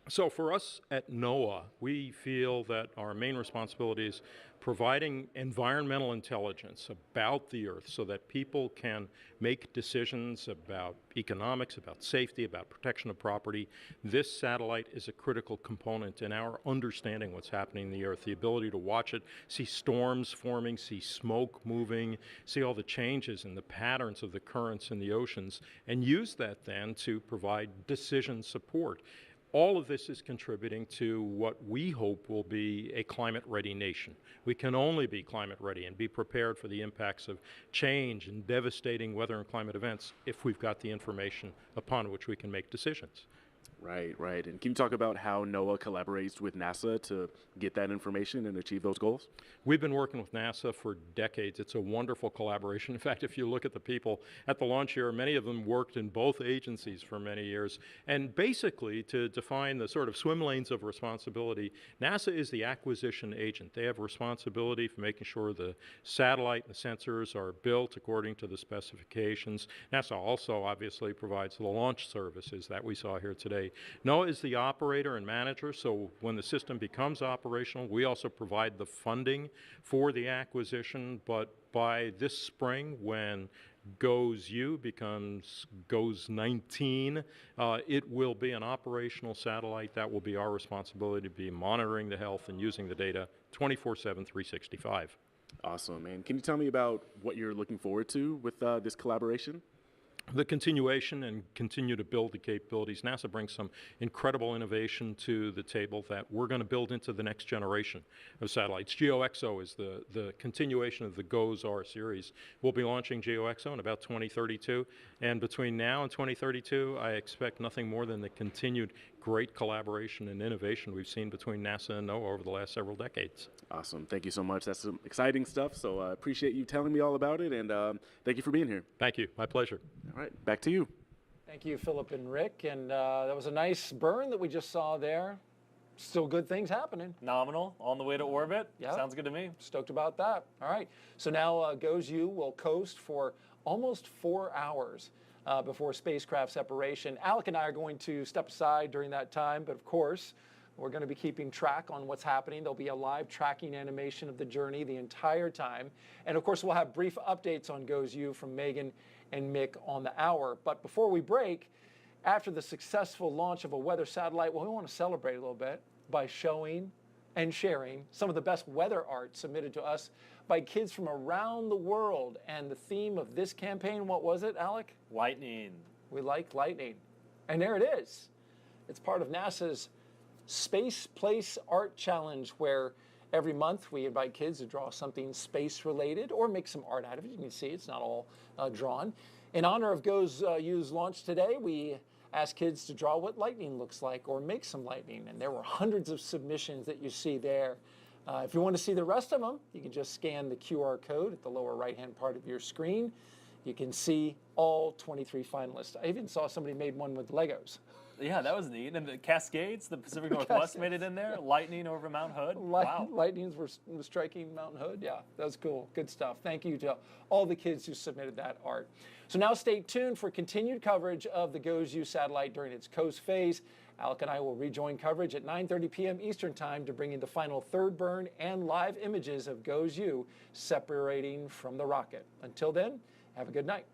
So for us at NOAA, we feel that our main responsibility is providing environmental intelligence about the Earth so that people can make decisions about economics, about safety, about protection of property. This satellite is a critical component in our understanding what's happening in the Earth, the ability to watch it, see storms forming, see smoke moving, see all the changes in the patterns of the currents in the oceans, and use that then to provide decision support. All of this is contributing to what we hope will be a climate-ready nation. We can only be climate-ready and be prepared for the impacts of change and devastating weather and climate events if we've got the information upon which we can make decisions. Right. And can you talk about how NOAA collaborates with NASA to get that information and achieve those goals? We've been working with NASA for decades. It's a wonderful collaboration. In fact, if you look at the people at the launch here, many of them worked in both agencies for many years. And basically, to define the sort of swim lanes of responsibility, NASA is the acquisition agent. They have responsibility for making sure the satellite and the sensors are built according to the specifications. NASA also obviously provides the launch services that we saw here today. responsibility. NOAA is the operator and manager, so when the system becomes operational, we also provide the funding for the acquisition, but by this spring, when GOES-U becomes GOES-19, it will be an operational satellite. That will be our responsibility to be monitoring the health and using the data 24/7, 365. Awesome. And can you tell me about what you're looking forward to with this collaboration? The continuation and continue to build the capabilities. NASA brings some incredible innovation to the table that we're going to build into the next generation of satellites. GeoXO is the continuation of the GOES-R series. We'll be launching GeoXO in about 2032, and between now and 2032, I expect nothing more than the continued great collaboration and innovation we've seen between NASA and NOAA over the last several decades. Awesome. Thank you so much. That's some exciting stuff, so I appreciate you telling me all about it, and thank you for being here. Thank you. My pleasure. All right, back to you. Thank you, Philip and Rick. And that was a nice burn that we just saw there. Still good things happening. Nominal, on the way to orbit. Yeah. Sounds good to me. Stoked about that. All right. So now GOES-U will coast for almost 4 hours before spacecraft separation. Alec and I are going to step aside during that time, but of course, we're going to be keeping track on what's happening. There'll be a live tracking animation of the journey the entire time. And of course, we'll have brief updates on GOES-U from Megan and Mick on the hour. But before we break, after the successful launch of a weather satellite, well, we want to celebrate a little bit by showing and sharing some of the best weather art submitted to us by kids from around the world. And the theme of this campaign, what was it, Alec? Lightning. We like lightning. And there it is. It's part of NASA's Space Place Art Challenge, where every month we invite kids to draw something space related or make some art out of it. You can see it's not all drawn. In honor of GOES-U's launch today, we asked kids to draw what lightning looks like or make some lightning. And there were hundreds of submissions that you see there. If you want to see the rest of them, you can just scan the QR code at the lower right-hand part of your screen. You can see all 23 finalists. I even saw somebody made one with Legos. Yeah, that was neat. And the Cascades, the Pacific Northwest made it in there. Lightning over Mount Hood. Wow. Lightnings were striking Mountain Hood. Yeah, that was cool. Good stuff. Thank you to all the kids who submitted that art. So now stay tuned for continued coverage of the GOES-U satellite during its coast phase. Alec and I will rejoin coverage at 9:30 p.m. Eastern Time to bring you the final third burn and live images of GOES-U separating from the rocket. Until then, have a good night.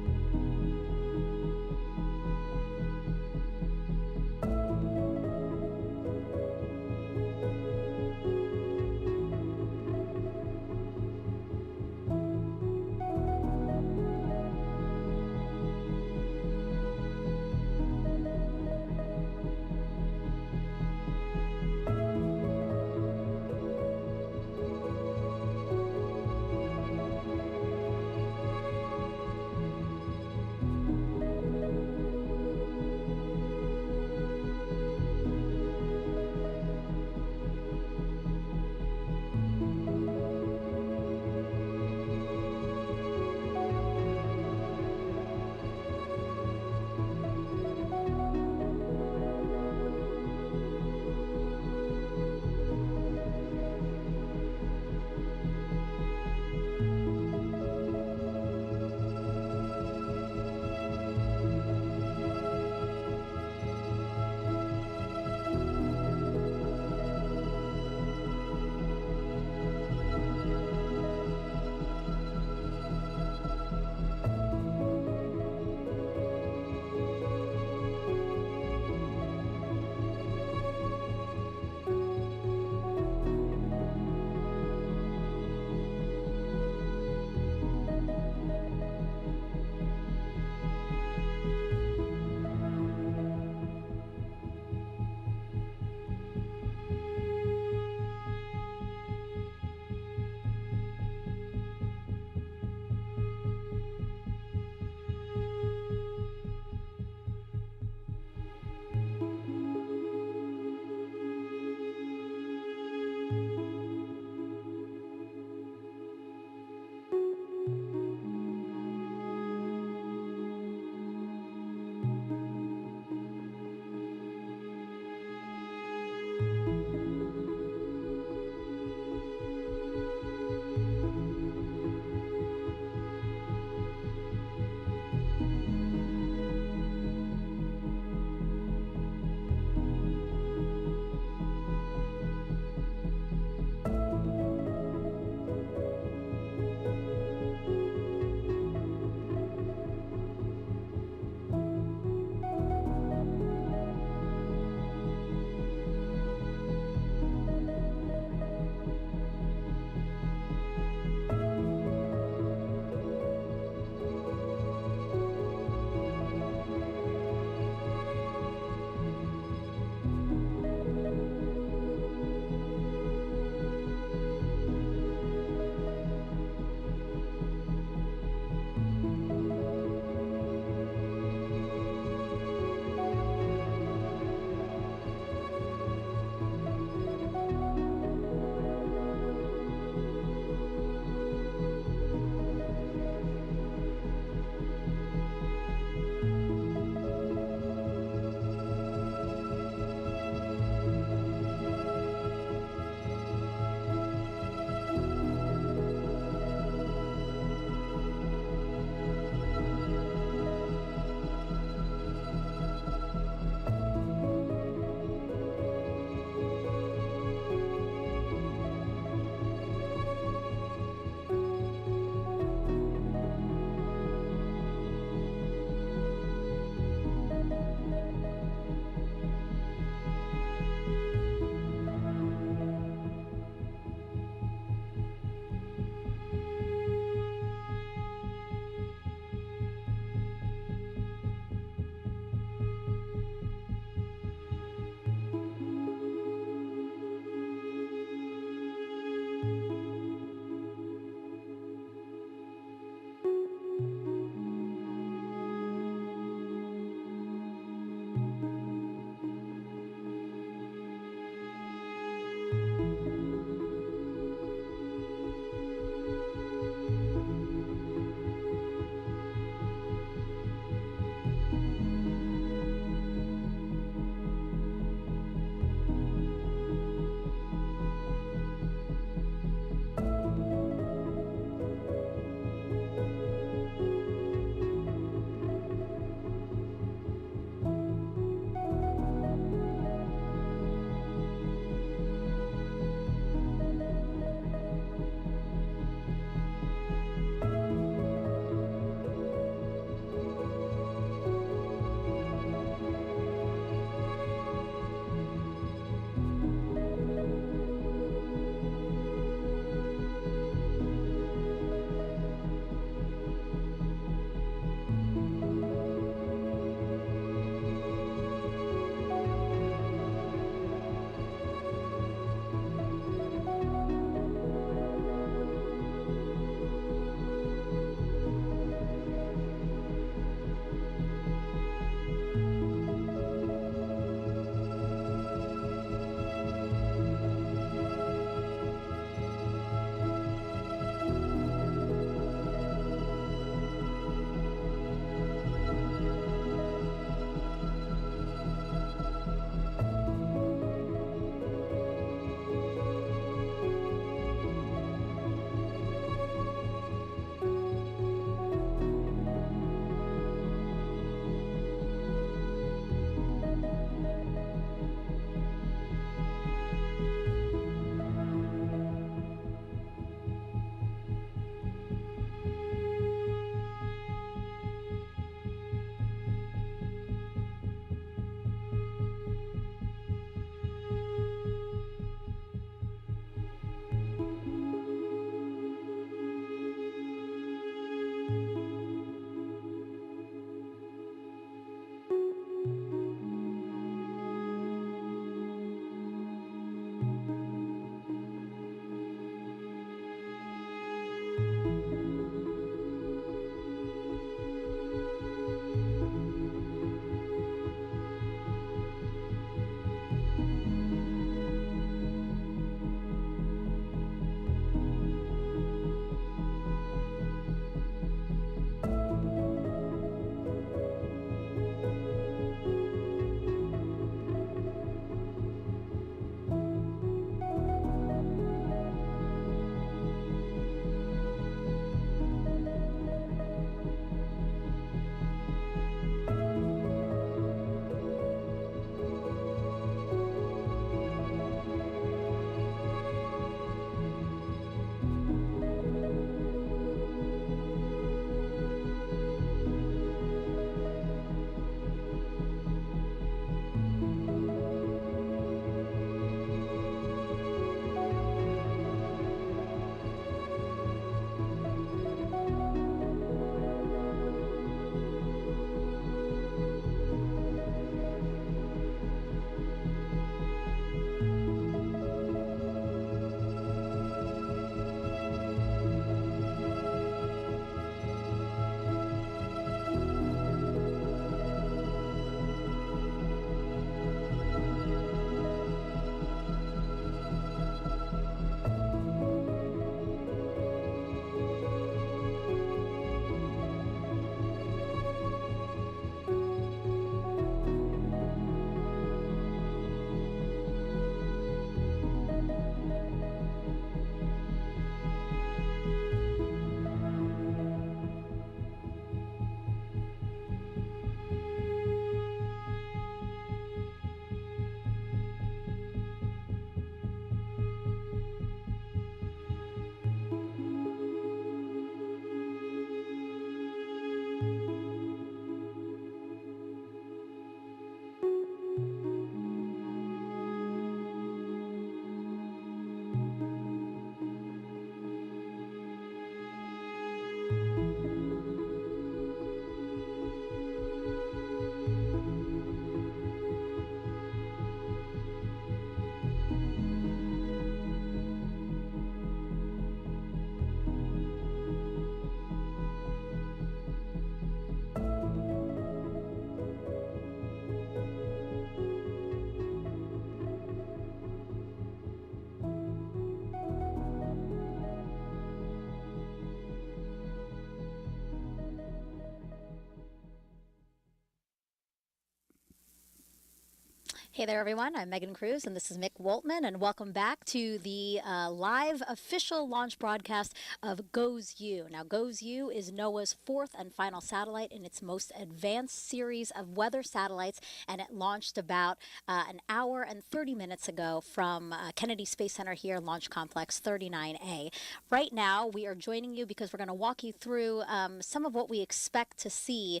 Hey there, everyone. I'm Megan Cruz, and this is Mick Woltman, and welcome back to the live official launch broadcast of GOES-U. Now, GOES-U is NOAA's fourth and final satellite in its most advanced series of weather satellites, and it launched about an hour and 30 minutes ago from Kennedy Space Center here, Launch Complex 39A. Right now, we are joining you because we're going to walk you through some of what we expect to see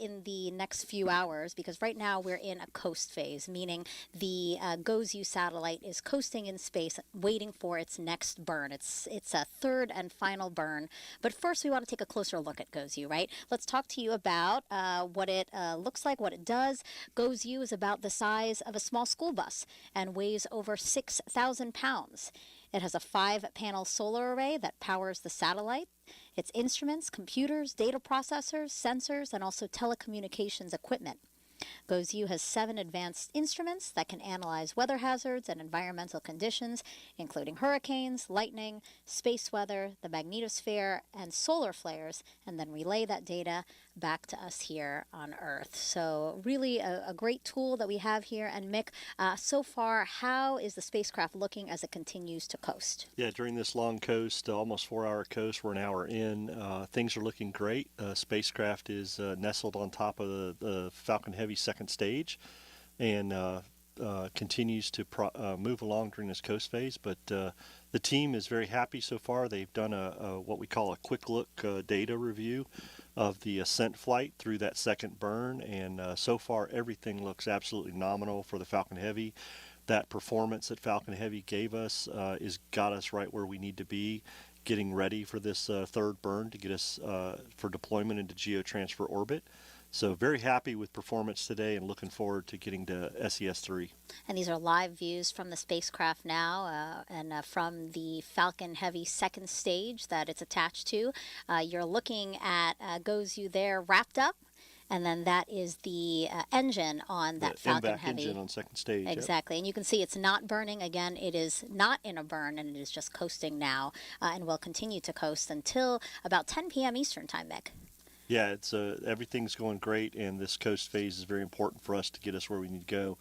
in the next few hours, because right now we're in a coast phase, meaning the GOES-U satellite is coasting in space, waiting for its next burn. It's a third and final burn. But first, we want to take a closer look at GOES-U, right? Let's talk to you about what it looks like, what it does. GOES-U is about the size of a small school bus and weighs over 6,000 pounds. It has a 5-panel solar array that powers the satellite. Its instruments, computers, data processors, sensors, and also telecommunications equipment. GOES-U has 7 advanced instruments that can analyze weather hazards and environmental conditions, including hurricanes, lightning, space weather, the magnetosphere, and solar flares, and then relay that data back to us here on Earth. So really a great tool that we have here. And Mick, so far, how is the spacecraft looking as it continues to coast? Yeah, during this long coast, almost 4-hour coast, we're an hour in. Things are looking great. Spacecraft is nestled on top of the Falcon Heavy second stage and continues to move along during this coast phase. But the team is very happy so far. They've done what we call a quick look data review of the ascent flight through that second burn, and so far everything looks absolutely nominal for the Falcon Heavy. That performance that Falcon Heavy gave us got us right where we need to be, getting ready for this third burn to get us for deployment into geotransfer orbit. So very happy with performance today and looking forward to getting to SES-3. And these are live views from the spacecraft now and from the Falcon Heavy second stage that it's attached to. You're looking at GOES-U there wrapped up. And then that is the engine on that Falcon MVAC Heavy. engine on second stage. Exactly. Yep. And you can see it's not burning. Again, it is not in a burn, and it is just coasting now and will continue to coast until about 10 p.m. Eastern time, Mick. Yeah, it's everything's going great, and this coast phase is very important for us to get us where we need to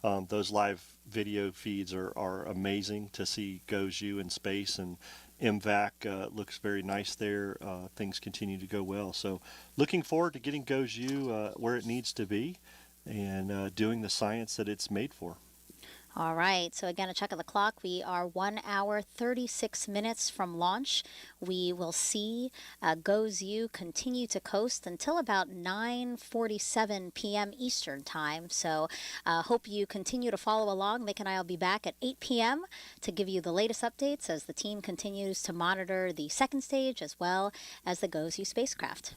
go. Those live video feeds are amazing to see GOES-U in space, and MVAC looks very nice there. Things continue to go well. So looking forward to getting GOES-U where it needs to be and doing the science that it's made for. All right, so again, a check of the clock. We are 1 hour, 36 minutes from launch. We will see GOES-U continue to coast until about 9:47 p.m. Eastern time. So hope you continue to follow along. Mick and I will be back at 8 p.m. to give you the latest updates as the team continues to monitor the second stage as well as the GOES-U spacecraft.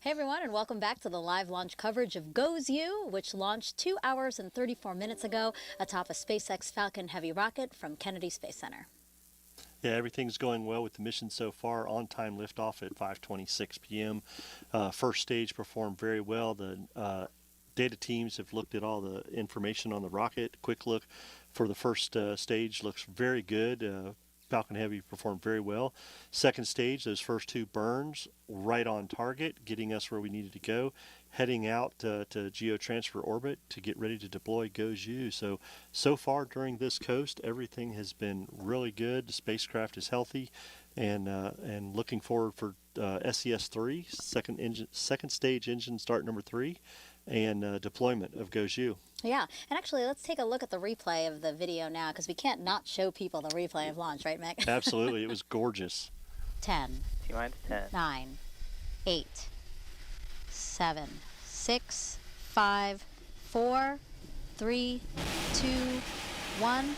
Hey everyone, and welcome back to the live launch coverage of GOES U, which launched 2 hours and 34 minutes ago atop a SpaceX Falcon Heavy rocket from Kennedy Space Center. Yeah, everything's going well with the mission so far. On-time liftoff at 5:26 p.m. First stage performed very well. The data teams have looked at all the information on the rocket. Quick look for the first stage looks very good. Falcon Heavy performed very well. Second stage, those first 2 burns, right on target, getting us where we needed to go. Heading out to geotransfer orbit to get ready to deploy GOES U. So far during this coast, everything has been really good. The spacecraft is healthy, and looking forward for SES-3, second stage engine start number 3, and deployment of GOES U. Yeah, and actually, let's take a look at the replay of the video now, because we can't not show people the replay of launch, right, Mick? Absolutely, it was gorgeous. 10, T-minus 10. 9, 8, 7, 6, 5, 4, 3, 2, 1.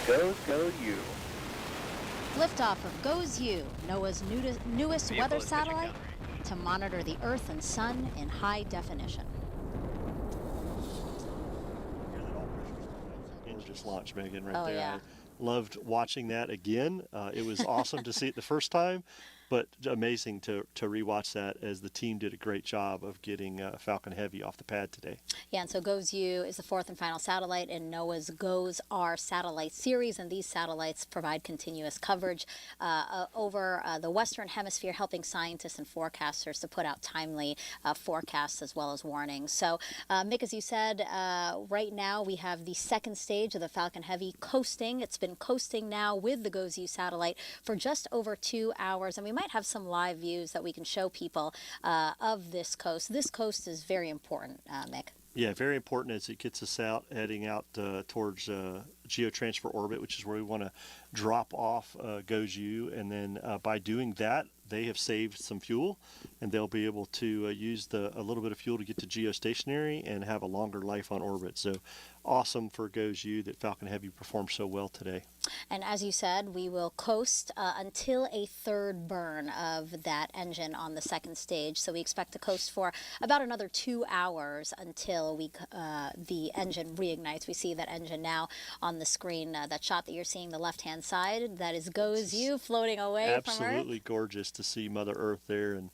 GOES U. Liftoff of GOES U, NOAA's newest weather satellite, to monitor the Earth and Sun in high definition. Gorgeous launch, Megan, right Oh, there. yeah. I loved watching that again. It was awesome to see it the first time, but amazing to rewatch that, as the team did a great job of getting Falcon Heavy off the pad today. Yeah, and so GOES U is the 4th and final satellite in NOAA's GOES-R satellite series, and these satellites provide continuous coverage over the Western Hemisphere, helping scientists and forecasters to put out timely forecasts as well as warnings. So, Mick, as you said, right now we have the second stage of the Falcon Heavy coasting. It's been coasting now with the GOES U satellite for just over 2 hours, and we might have some live views that we can show people of this coast. This coast is very important, Mick. Yeah, very important as it gets us out, heading out towards geotransfer orbit, which is where we want to drop off GOES U. And then by doing that, they have saved some fuel, and they'll be able to use a little bit of fuel to get to geostationary and have a longer life on orbit. So awesome for GOES U that Falcon Heavy performed so well today. And as you said, we will coast until a third burn of that engine on the second stage. So we expect to coast for about another 2 hours until the engine reignites. We see that engine now on the screen. That shot that you're seeing, the left-hand side, that is GOES U floating away from Earth. Absolutely gorgeous to see Mother Earth there and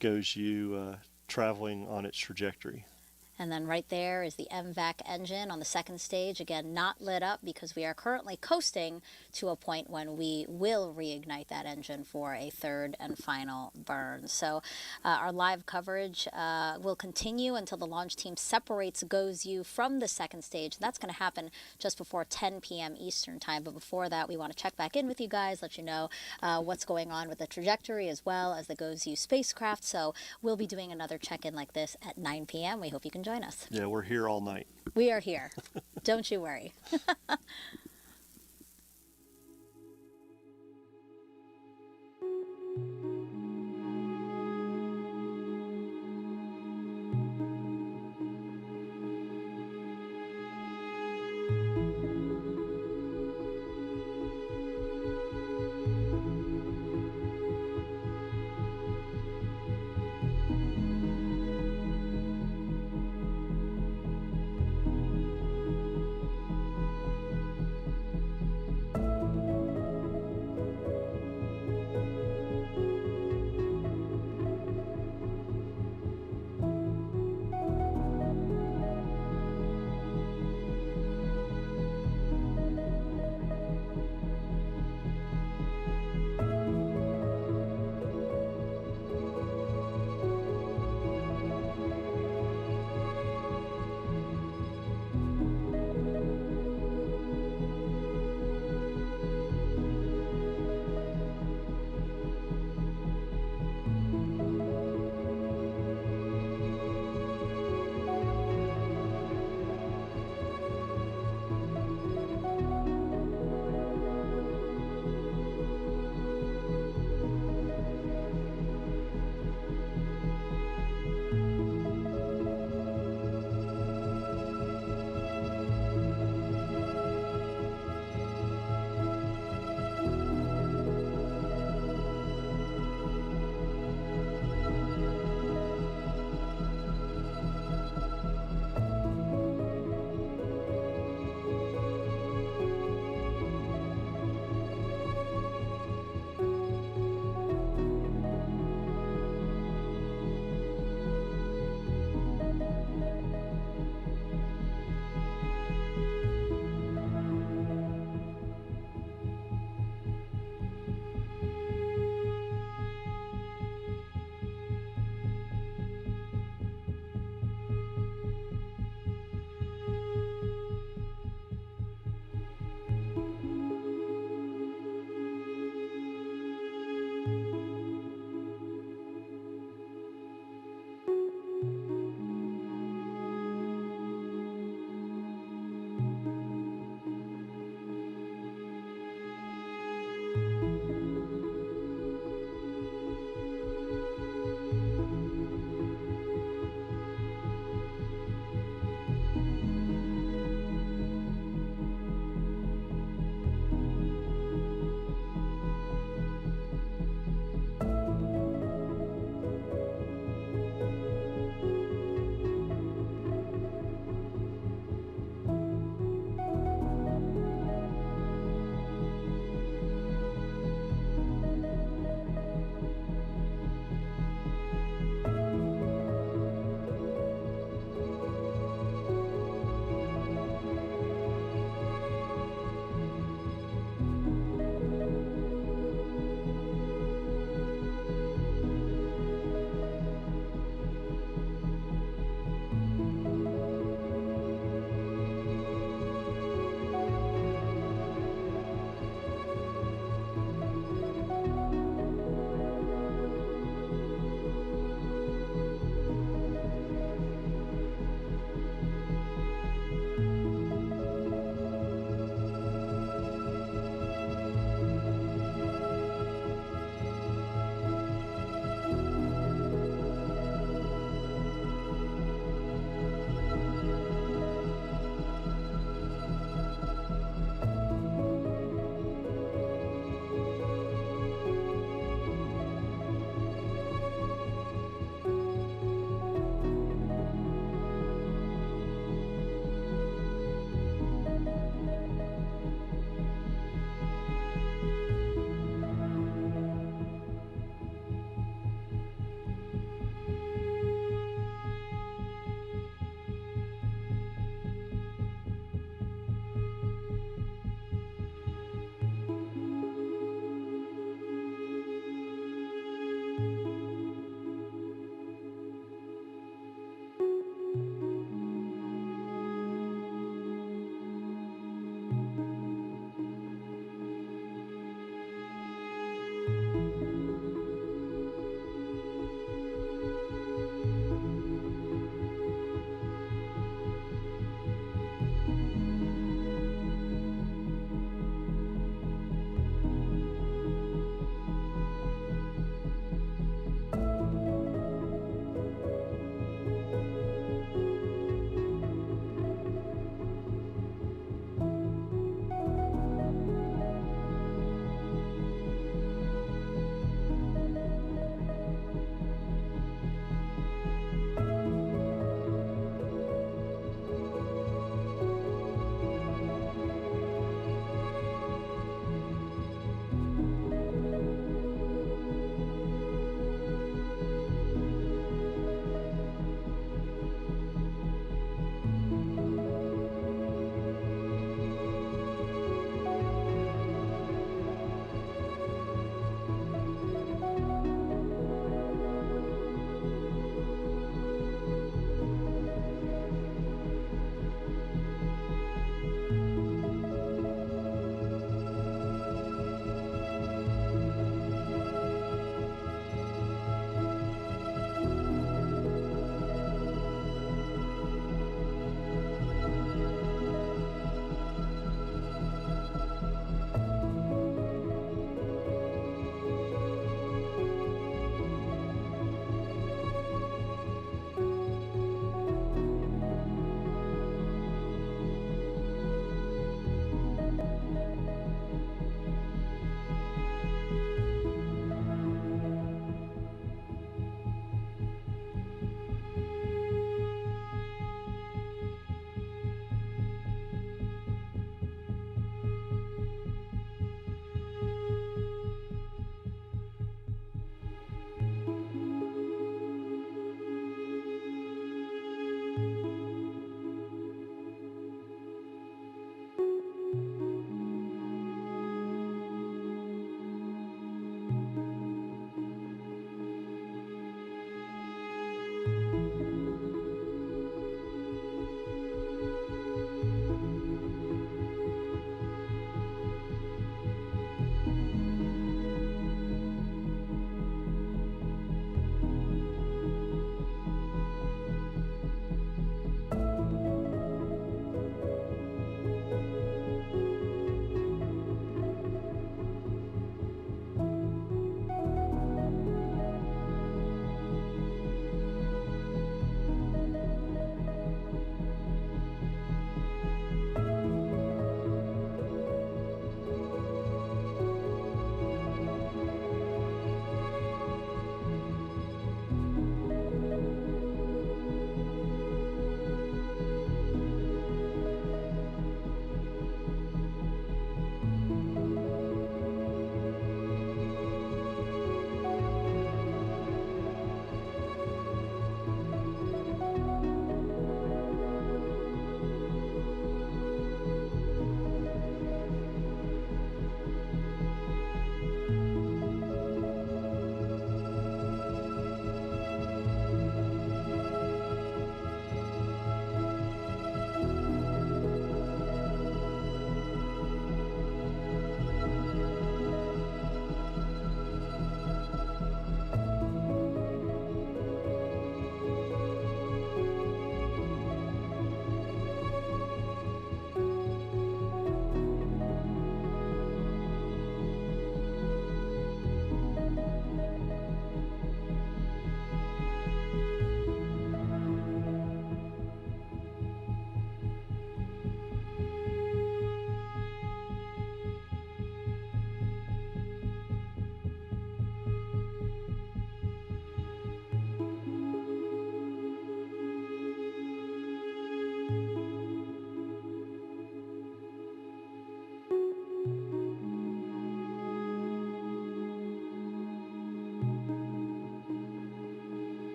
GOES U traveling on its trajectory. And then right there is the MVAC engine on the second stage, again, not lit up because we are currently coasting to a point when we will reignite that engine for a third and final burn. So our live coverage will continue until the launch team separates GOES U from the second stage. That's going to happen just before 10 p.m. Eastern time. But before that, we want to check back in with you guys, let you know what's going on with the trajectory as well as the GOES U spacecraft. So we'll be doing another check-in like this at 9 p.m. We hope you can join us. Yeah, we're here all night. We are here. Don't you worry.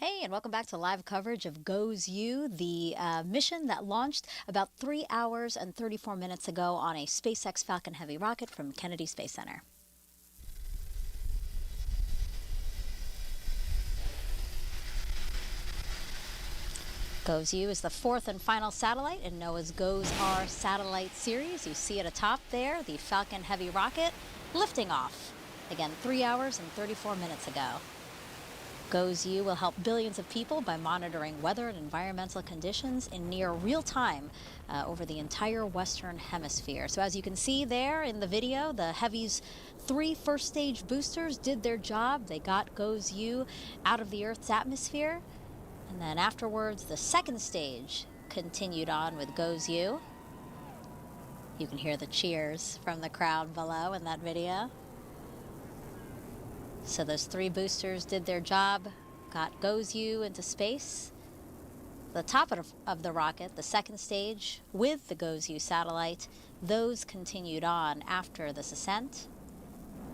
Hey, and welcome back to live coverage of Goes You, the mission that launched about 3 hours and 34 minutes ago on a SpaceX Falcon Heavy rocket from Kennedy Space Center. Goes You is the fourth and final satellite in NOAA's GOES-R satellite series. You see it atop there, the Falcon Heavy rocket lifting off. Again, 3 hours and 34 minutes ago. Goes You will help billions of people by monitoring weather and environmental conditions in near real time over the entire Western Hemisphere. So as you can see there in the video, the Heavy's 3 first stage boosters did their job. They got Goes You out of the Earth's atmosphere. And then afterwards, the second stage continued on with Goes You. You can hear the cheers from the crowd below in that video. So those 3 boosters did their job, got Goes You into space. The top of the rocket, the second stage, with the Goes You satellite, those continued on after this ascent.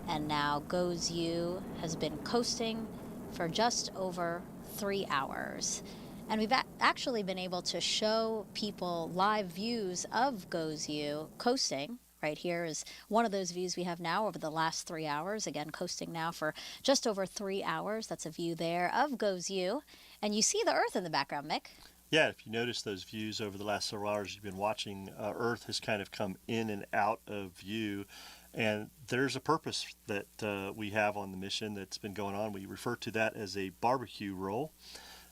And now Goes You has been coasting for just over 3 hours. And we've actually been able to show people live views of Goes You coasting. Right here is one of those views we have now over the last 3 hours. Again, coasting now for just over 3 hours. That's a view there of Goes You. And you see the Earth in the background, Mick. Yeah, if you notice those views over the last several hours you've been watching, Earth has kind of come in and out of view. And there's a purpose that we have on the mission that's been going on. We refer to that as a barbecue roll.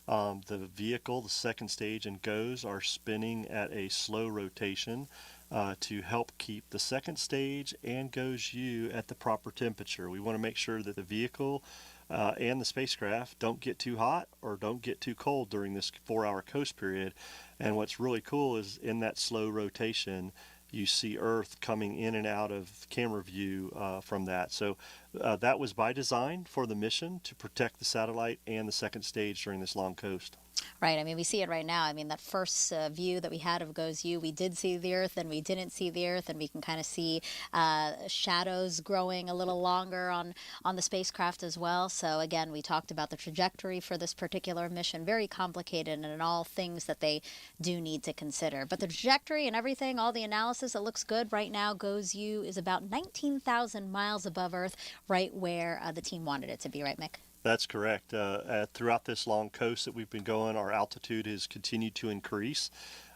The vehicle, the second stage, and GOES are spinning at a slow rotation to help keep the second stage and Goes You at the proper temperature. We want to make sure that the vehicle and the spacecraft don't get too hot or don't get too cold during this 4-hour coast period. And what's really cool is in that slow rotation, you see Earth coming in and out of camera view from that. So that was by design for the mission to protect the satellite and the second stage during this long coast. Right. I mean, we see it right now. I mean, that first view that we had of Goes You, we did see the Earth and we didn't see the Earth, and we can kind of see shadows growing a little longer on the spacecraft as well. So again, we talked about the trajectory for this particular mission, very complicated and all things that they do need to consider. But the trajectory and everything, all the analysis, it looks good. Right now, Goes You is about 19,000 miles above Earth, right where the team wanted it to be, right, Mick? That's correct. Throughout this long coast that we've been going, our altitude has continued to increase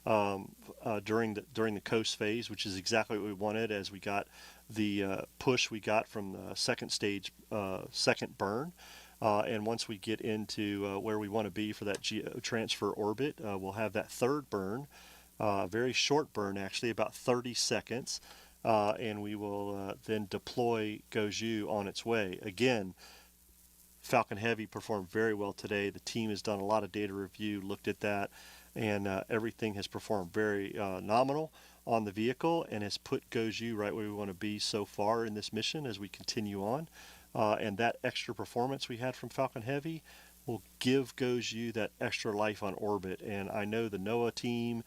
during the coast phase, which is exactly what we wanted as we got the push we got from the second stage, second burn. And once we get into where we want to be for that geotransfer orbit, we'll have that third burn, very short burn actually, about 30 seconds, and we will then deploy Goes You on its way. Again, Falcon Heavy performed very well today. The team has done a lot of data review, looked at that, and everything has performed very nominal on the vehicle and has put Goes You right where we want to be so far in this mission as we continue on. And that extra performance we had from Falcon Heavy will give Goes You that extra life on orbit. And I know the NOAA team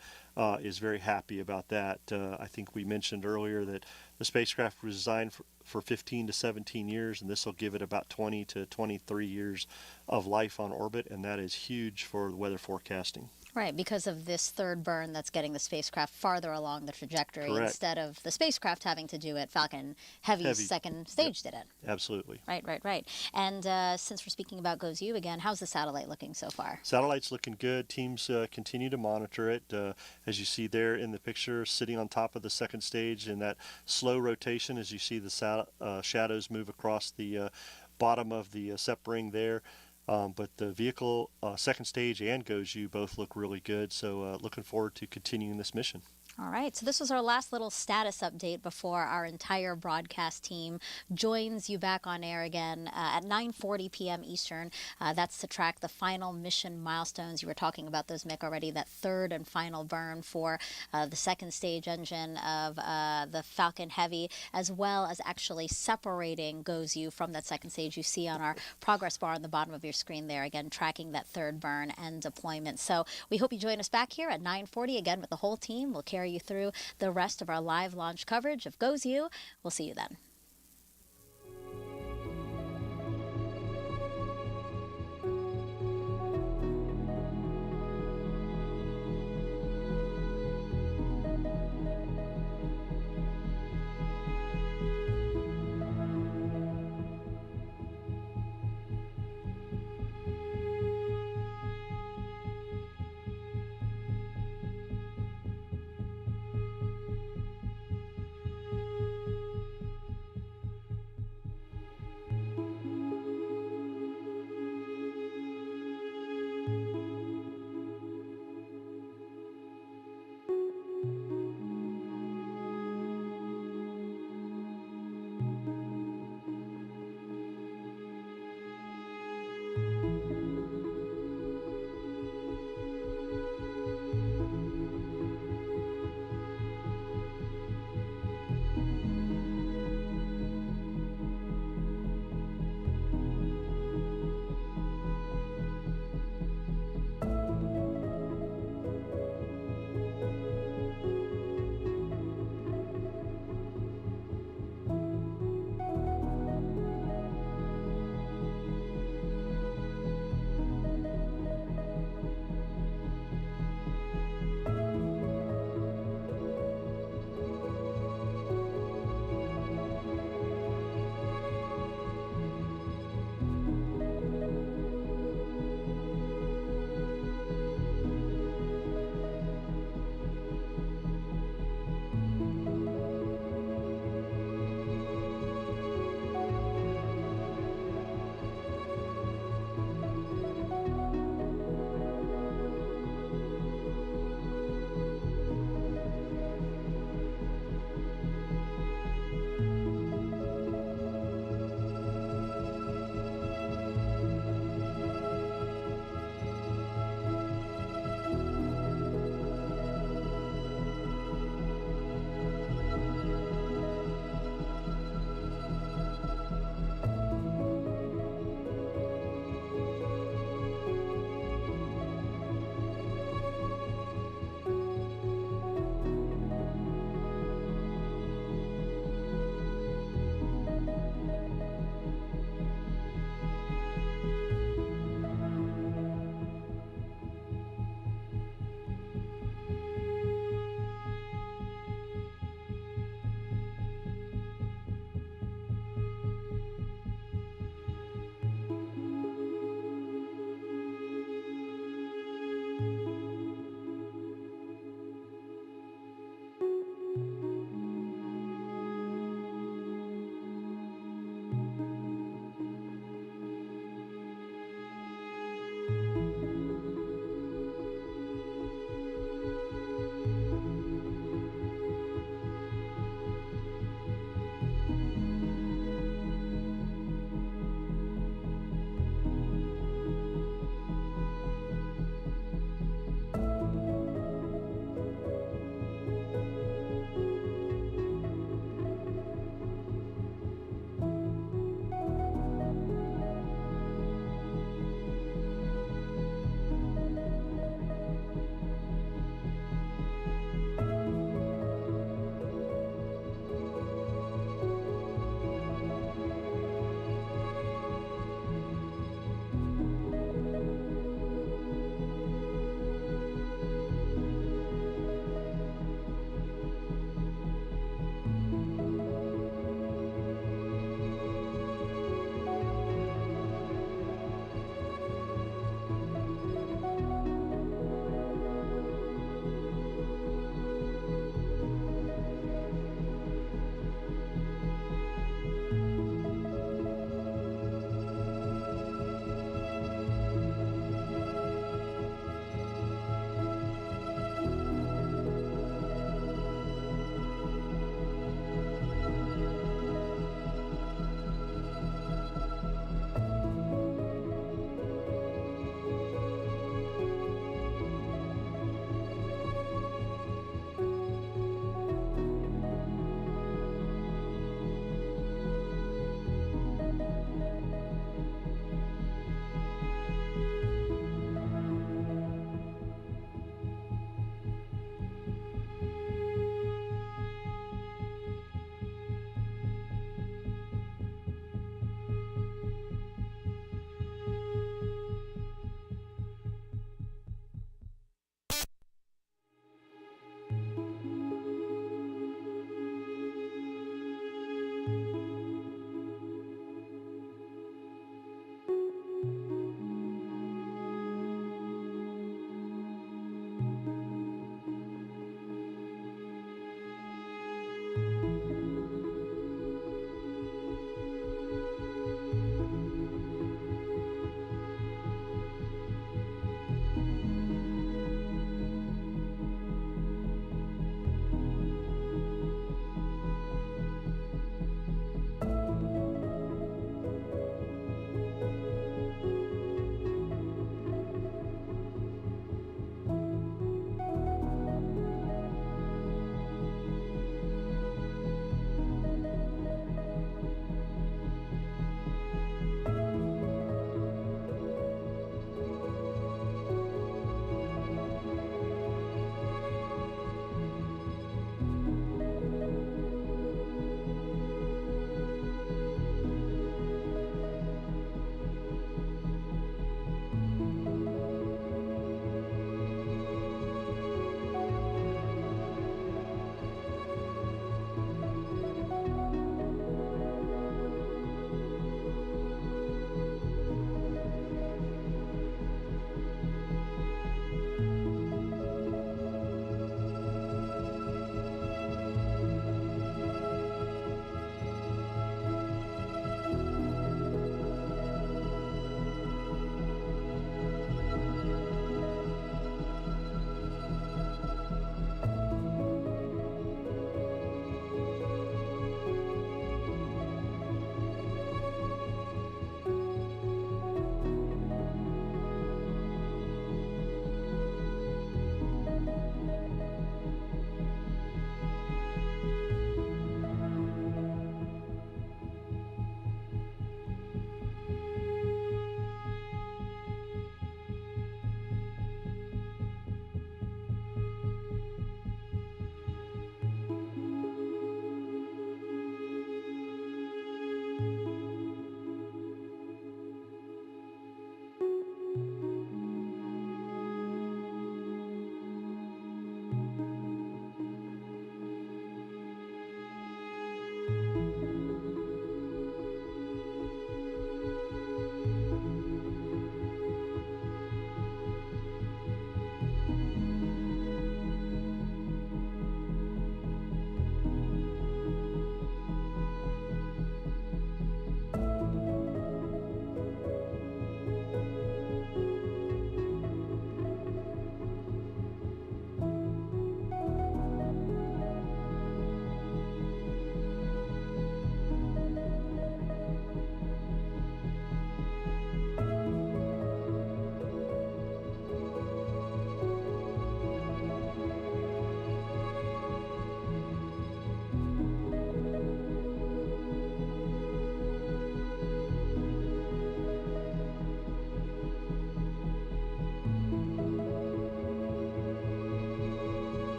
is very happy about that. I think we mentioned earlier that the spacecraft was designed for 15 to 17 years, and this will give it about 20 to 23 years of life on orbit, and that is huge for the weather forecasting. Right, because of this third burn that's getting the spacecraft farther along the trajectory. Correct. Instead of the spacecraft having to do it, Falcon Heavy's second stage did it. Absolutely. Right. And since we're speaking about Goes You again, how's the satellite looking so far? Satellite's looking good. Teams continue to monitor it. As you see there in the picture, sitting on top of the second stage in that slow rotation as you see the shadows move across the bottom of the SEP ring there. But the vehicle, second stage and Goes You both look really good, so looking forward to continuing this mission. All right, so this was our last little status update before our entire broadcast team joins you back on air again at 9:40 p.m. Eastern. That's to track the final mission milestones. You were talking about those, Mick, already, that third and final burn for the second stage engine of the Falcon Heavy, as well as actually separating Goes You from that second stage. You see on our progress bar on the bottom of your screen there, again, tracking that third burn and deployment. So we hope you join us back here at 9:40 again with the whole team. We'll carry you through the rest of our live launch coverage of Goes You. We'll see you then.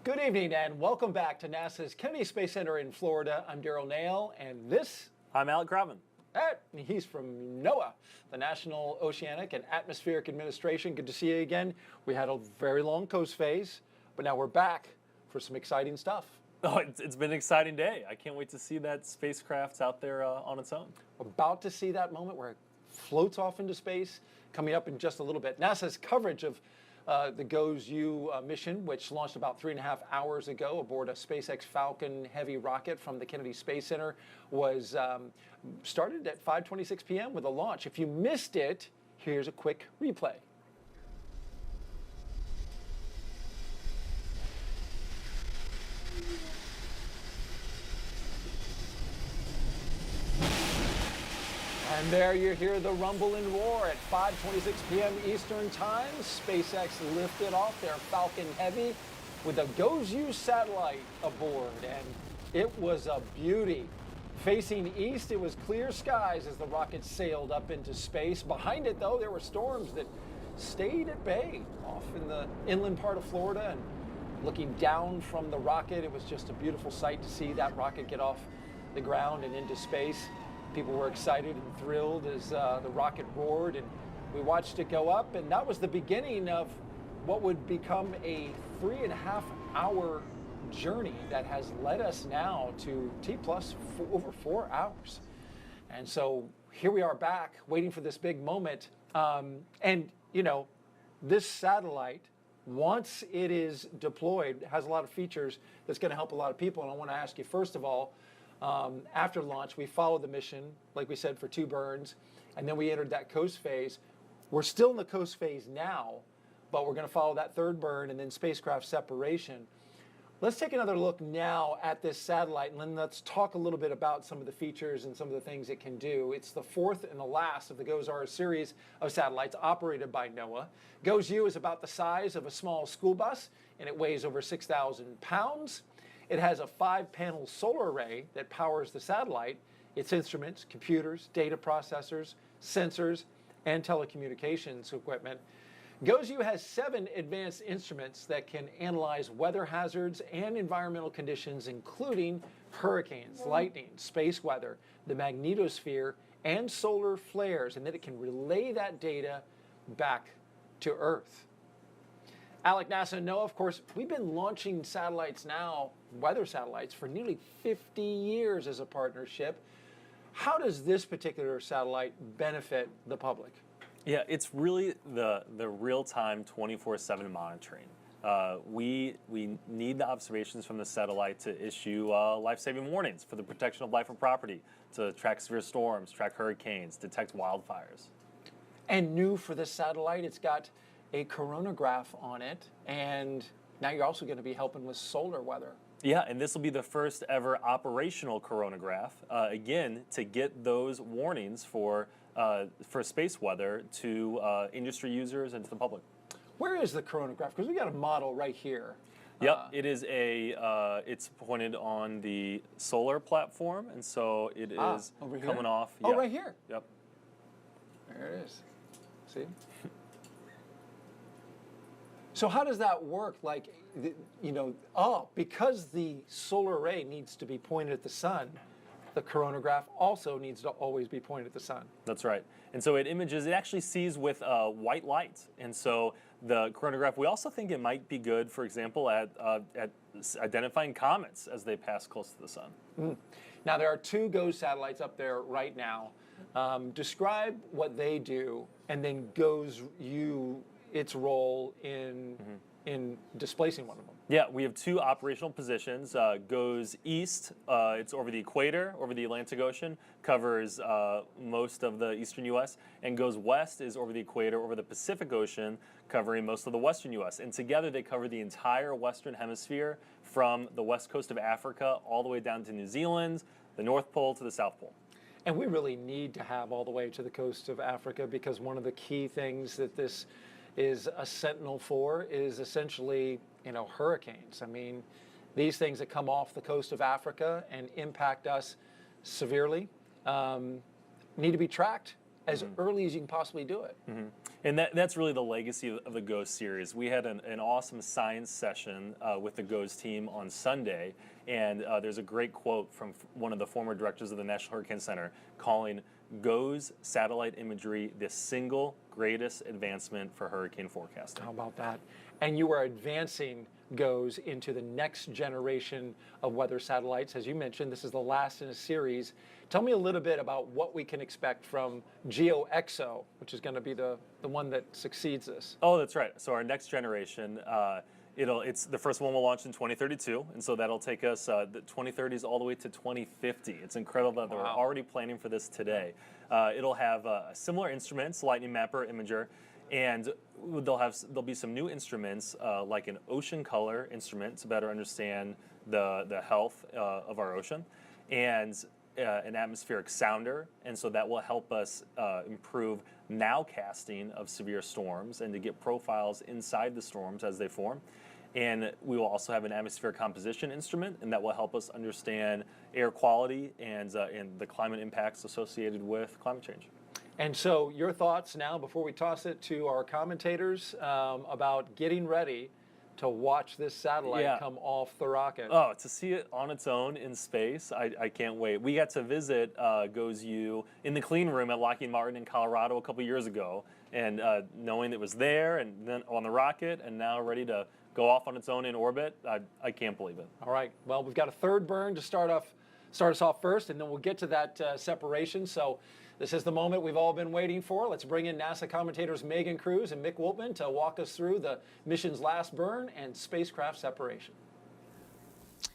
Good evening and welcome back to NASA's Kennedy Space Center in Florida. I'm Daryl Nail, and this... I'm Alec Gravin. He's from NOAA, the National Oceanic and Atmospheric Administration. Good to see you again. We had a very long coast phase, but now we're back for some exciting stuff. Oh, it's been an exciting day. I can't wait to see that spacecraft out there on its own. About to see that moment where it floats off into space, coming up in just a little bit. NASA's coverage of the GOES-U mission, which launched about 3.5 hours ago aboard a SpaceX Falcon Heavy rocket from the Kennedy Space Center, was started at 5:26 p.m. with a launch. If you missed it, here's a quick replay. And there you hear the rumble and roar at 5:26 p.m. Eastern Time. SpaceX lifted off their Falcon Heavy with a GOES-U satellite aboard, and it was a beauty. Facing east, it was clear skies as the rocket sailed up into space. Behind it, though, there were storms that stayed at bay off in the inland part of Florida. And looking down from the rocket, it was just a beautiful sight to see that rocket get off the ground and into space. People were excited and thrilled as the rocket roared, and we watched it go up, and that was the beginning of what would become a 3.5-hour journey that has led us now to over 4 hours. And so here we are back waiting for this big moment. And, you know, this satellite, once it is deployed, has a lot of features that's going to help a lot of people. And I want to ask you, first of all, after launch, we followed the mission, like we said, for 2 burns, and then we entered that coast phase. We're still in the coast phase now, but we're going to follow that 3rd burn and then spacecraft separation. Let's take another look now at this satellite, and then let's talk a little bit about some of the features and some of the things it can do. It's the 4th and the last of the GOES-R series of satellites operated by NOAA. GOES-U is about the size of a small school bus, and it weighs over 6,000 pounds. It has a 5-panel solar array that powers the satellite, its instruments, computers, data processors, sensors, and telecommunications equipment. GOES-U has 7 advanced instruments that can analyze weather hazards and environmental conditions, including hurricanes, lightning, space weather, the magnetosphere, and solar flares, and then it can relay that data back to Earth. Alec, NASA, and NOAA, of course, we've been launching satellites now, weather satellites, for nearly 50 years as a partnership. How does this particular satellite benefit the public? Yeah, it's really the real-time 24/7 monitoring. We need the observations from the satellite to issue life-saving warnings for the protection of life and property, to track severe storms, track hurricanes, detect wildfires. And new for this satellite, it's got a coronagraph on it, and now you're also going to be helping with solar weather. Yeah, and this will be the first ever operational coronagraph, again, to get those warnings for space weather to industry users and to the public. Where is the coronagraph? Because we got a model right here. Yep, it is it's pointed on the solar platform, and so it is coming off. Oh, right here. Yep. There it is. See? So how does that work? Like, because the solar array needs to be pointed at the sun, the coronagraph also needs to always be pointed at the sun. That's right. And so it actually sees with white light. And so the coronagraph, we also think it might be good, for example, at identifying comets as they pass close to the sun. Mm. Now, there are 2 GOES satellites up there right now. Describe what they do, and then GOES-U, its role in displacing one of them. Yeah, we have 2 operational positions. Goes east, it's over the equator, over the Atlantic Ocean, covers most of the eastern U.S., and goes west is over the equator, over the Pacific Ocean, covering most of the western U.S. And together they cover the entire western hemisphere from the west coast of Africa all the way down to New Zealand, the North Pole to the South Pole. And we really need to have all the way to the coast of Africa, because one of the key things that this is a sentinel for is essentially, hurricanes. I mean, these things that come off the coast of Africa and impact us severely need to be tracked as early as you can possibly do it. And that's really the legacy of the GOES series. We had an awesome science session with the GOES team on Sunday, and there's a great quote from one of the former directors of the National Hurricane Center calling GOES satellite imagery the single greatest advancement for hurricane forecasting. How about that? And you are advancing GOES into the next generation of weather satellites. As you mentioned, this is the last in a series. Tell me a little bit about what we can expect from GeoXO, which is going to be the one that succeeds this. Oh, that's right. So our next generation, it's the first one will launch in 2032, and so that'll take us the 2030s all the way to 2050. It's incredible that we're already planning for this today. It'll have similar instruments, Lightning Mapper, Imager, and there'll be some new instruments like an ocean color instrument to better understand the health of our ocean, and an atmospheric sounder, and so that will help us improve nowcasting of severe storms and to get profiles inside the storms as they form. And we will also have an atmospheric composition instrument, and that will help us understand air quality and the climate impacts associated with climate change. And so your thoughts now, before we toss it to our commentators, about getting ready to watch this satellite come off the rocket. Oh, to see it on its own in space, I can't wait. We got to visit GOES-U in the clean room at Lockheed Martin in Colorado a couple years ago, and knowing it was there and then on the rocket and now ready to go off on its own in orbit, I can't believe it. All right, well, we've got a third burn to start us off first, and then we'll get to that separation. So this is the moment we've all been waiting for. Let's bring in NASA commentators Megan Cruz and Mick Woltman to walk us through the mission's last burn and spacecraft separation.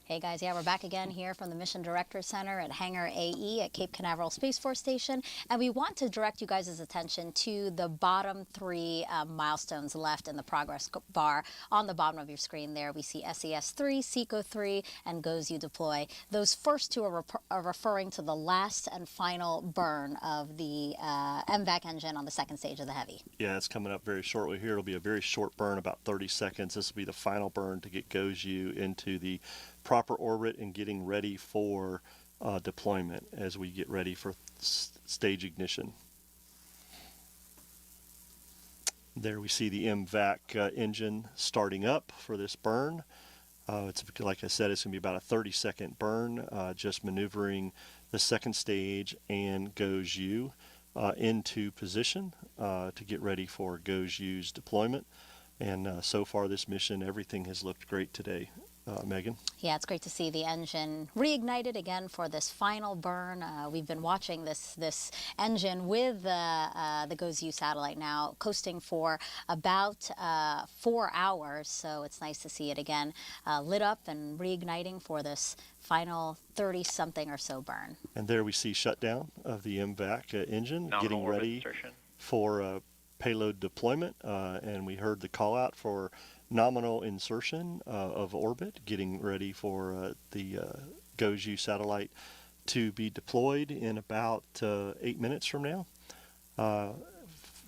Hey guys, yeah, we're back again here from the Mission Director Center at Hangar AE at Cape Canaveral Space Force Station, and we want to direct you guys' attention to the bottom three milestones left in the progress bar on the bottom of your screen there. We see SES-3, SECO-3, and GOES-U deploy. Those first two are referring to the last and final burn of the MVAC engine on the second stage of the Heavy. Yeah, it's coming up very shortly here. It'll be a very short burn, about 30 seconds. This will be the final burn to get GOES-U into the proper orbit and getting ready for deployment as we get ready for stage ignition. There we see the MVAC engine starting up for this burn. It's like I said, it's going to be about a 30-second burn, just maneuvering the second stage and GOES-U into position to get ready for GOES-U's deployment. And so far this mission, everything has looked great today. Megan? Yeah, it's great to see the engine reignited again for this final burn. We've been watching this engine with the GOES-U satellite now coasting for about 4 hours, so it's nice to see it again lit up and reigniting for this final 30-something or so burn. And there we see shutdown of the MVAC engine, getting ready for payload deployment, and we heard the call out for nominal insertion of orbit, getting ready for the GOES-U satellite to be deployed in about 8 minutes from now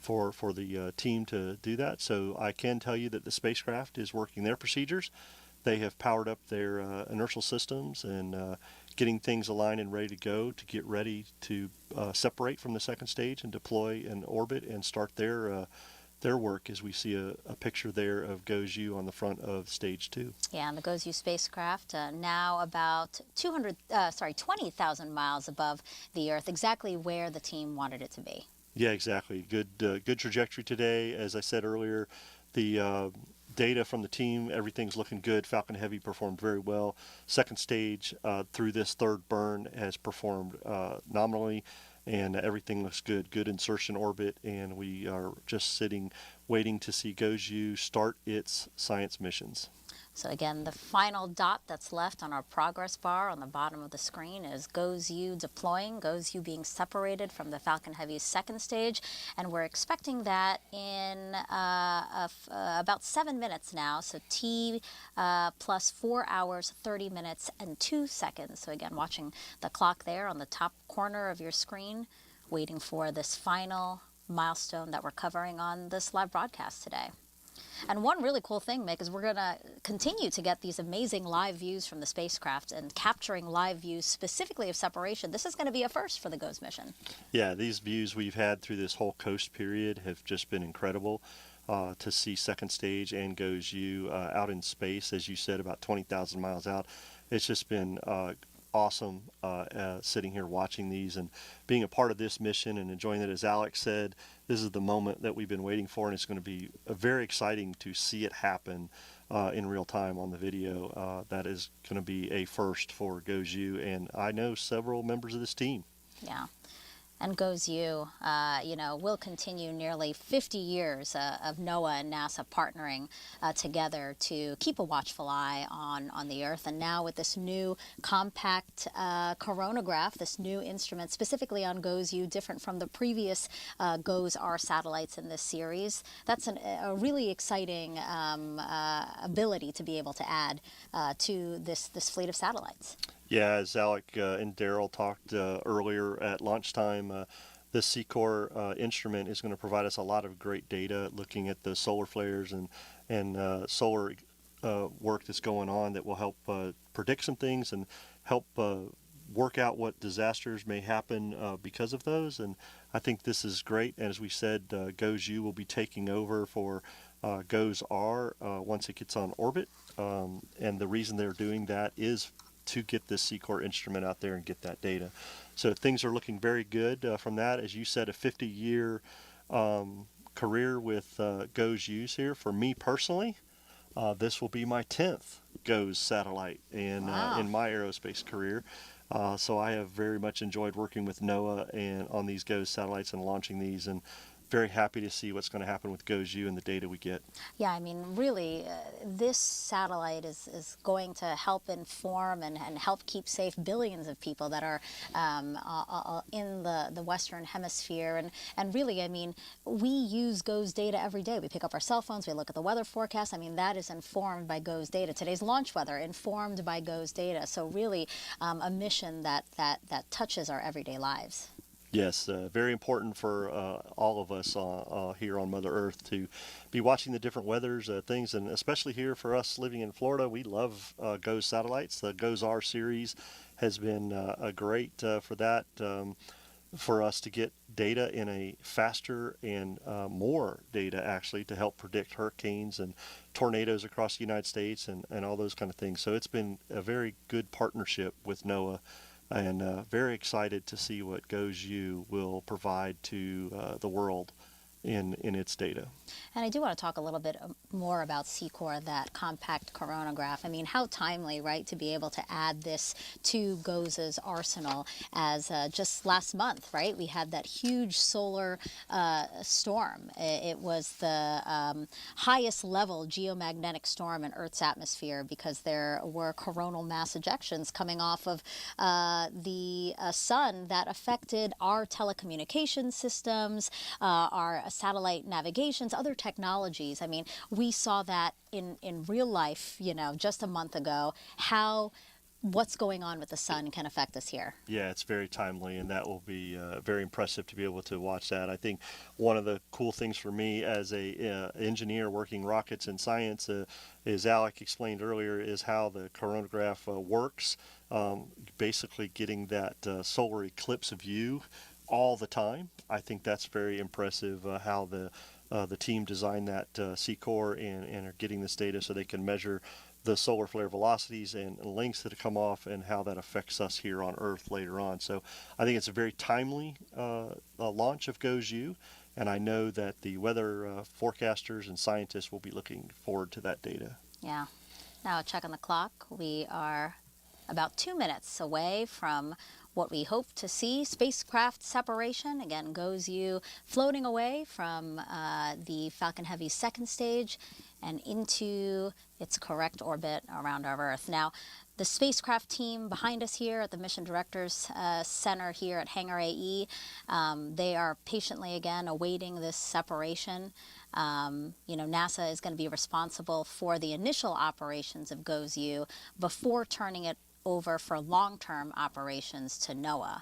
for the team to do that. So I can tell you that the spacecraft is working their procedures. They have powered up their inertial systems and getting things aligned and ready to go to get ready to separate from the second stage and deploy in orbit and start their work, as we see a picture there of GOES-U on the front of stage 2. Yeah, and the GOES-U spacecraft now about 20,000 miles above the Earth, exactly where the team wanted it to be. Yeah, exactly. Good trajectory today. As I said earlier, the data from the team, everything's looking good. Falcon Heavy performed very well. Second stage through this third burn has performed nominally, and everything looks good. Good insertion orbit, and we are just sitting waiting to see GOES-U start its science missions. So again, the final dot that's left on our progress bar on the bottom of the screen is GOES-U deploying, GOES-U being separated from the Falcon Heavy's second stage, and we're expecting that in about 7 minutes now, so T plus 4 hours, 30 minutes, and 2 seconds. So again, watching the clock there on the top corner of your screen, waiting for this final milestone that we're covering on this live broadcast today. And one really cool thing, Mick, is we're going to continue to get these amazing live views from the spacecraft and capturing live views specifically of separation. This is going to be a first for the GOES mission. Yeah, these views we've had through this whole coast period have just been incredible. To see second stage and GOES-U out in space, as you said, about 20,000 miles out. It's just been awesome sitting here watching these and being a part of this mission and enjoying it. As Alex said, this is the moment that we've been waiting for, and it's going to be very exciting to see it happen in real time on the video. That is going to be a first for GOES-U, and I know several members of this team. Yeah. And GOES-U, will continue nearly 50 years of NOAA and NASA partnering together to keep a watchful eye on the Earth. And now with this new compact coronagraph, this new instrument specifically on GOES-U, different from the previous GOES-R satellites in this series, that's a really exciting ability to be able to add to this fleet of satellites. Yeah, as Alec and Daryl talked earlier at lunchtime, this SEACOR instrument is going to provide us a lot of great data looking at the solar flares and solar work that's going on that will help predict some things and help work out what disasters may happen because of those. And I think this is great. And as we said, GOES-U will be taking over for GOES-R once it gets on orbit. And the reason they're doing that is to get this SEACOR instrument out there and get that data. So things are looking very good from that. As you said, a 50-year career with GOES-U's here. For me personally, this will be my 10th GOES satellite in my aerospace career. So I have very much enjoyed working with NOAA and on these GOES satellites and launching these, and very happy to see what's going to happen with GOES-U and the data we get. Yeah, I mean, really, this satellite is going to help inform and help keep safe billions of people that are in the Western Hemisphere. And really, I mean, we use GOES data every day. We pick up our cell phones, we look at the weather forecast. I mean, that is informed by GOES data. Today's launch weather, informed by GOES data. So really, a mission that touches our everyday lives. Yes, very important for all of us here on Mother Earth to be watching the different weathers, things, and especially here for us living in Florida, we love GOES satellites. The GOES-R series has been great for that, for us to get data in a faster and more data actually to help predict hurricanes and tornadoes across the United States and all those kind of things. So it's been a very good partnership with NOAA. And very excited to see what GOES-U will provide to the world in its data. And I do want to talk a little bit more about SEACOR, that compact coronagraph. I mean, how timely, right, to be able to add this to GOES's arsenal, as just last month, right, we had that huge solar storm. It was the highest level geomagnetic storm in Earth's atmosphere because there were coronal mass ejections coming off of the sun that affected our telecommunication systems, our satellite navigations, other technologies. I mean, we saw that in real life, just a month ago, how what's going on with the sun can affect us here. Yeah, it's very timely, and that will be very impressive to be able to watch that. I think one of the cool things for me as a engineer working rockets and science, as Alec explained earlier, is how the coronagraph works, basically getting that solar eclipse view all the time. I think that's very impressive how the team designed that SEACOR and are getting this data so they can measure the solar flare velocities and lengths that come off and how that affects us here on Earth later on. So I think it's a very timely launch of GOES-U, and I know that the weather forecasters and scientists will be looking forward to that data. Yeah. Now, check on the clock. We are about 2 minutes away from what we hope to see, spacecraft separation. Again, GOES-U floating away from the Falcon Heavy's second stage and into its correct orbit around our Earth. Now, the spacecraft team behind us here at the Mission Directors Center here at Hangar AE, they are patiently, again, awaiting this separation. NASA is going to be responsible for the initial operations of GOES-U before turning it over for long-term operations to NOAA.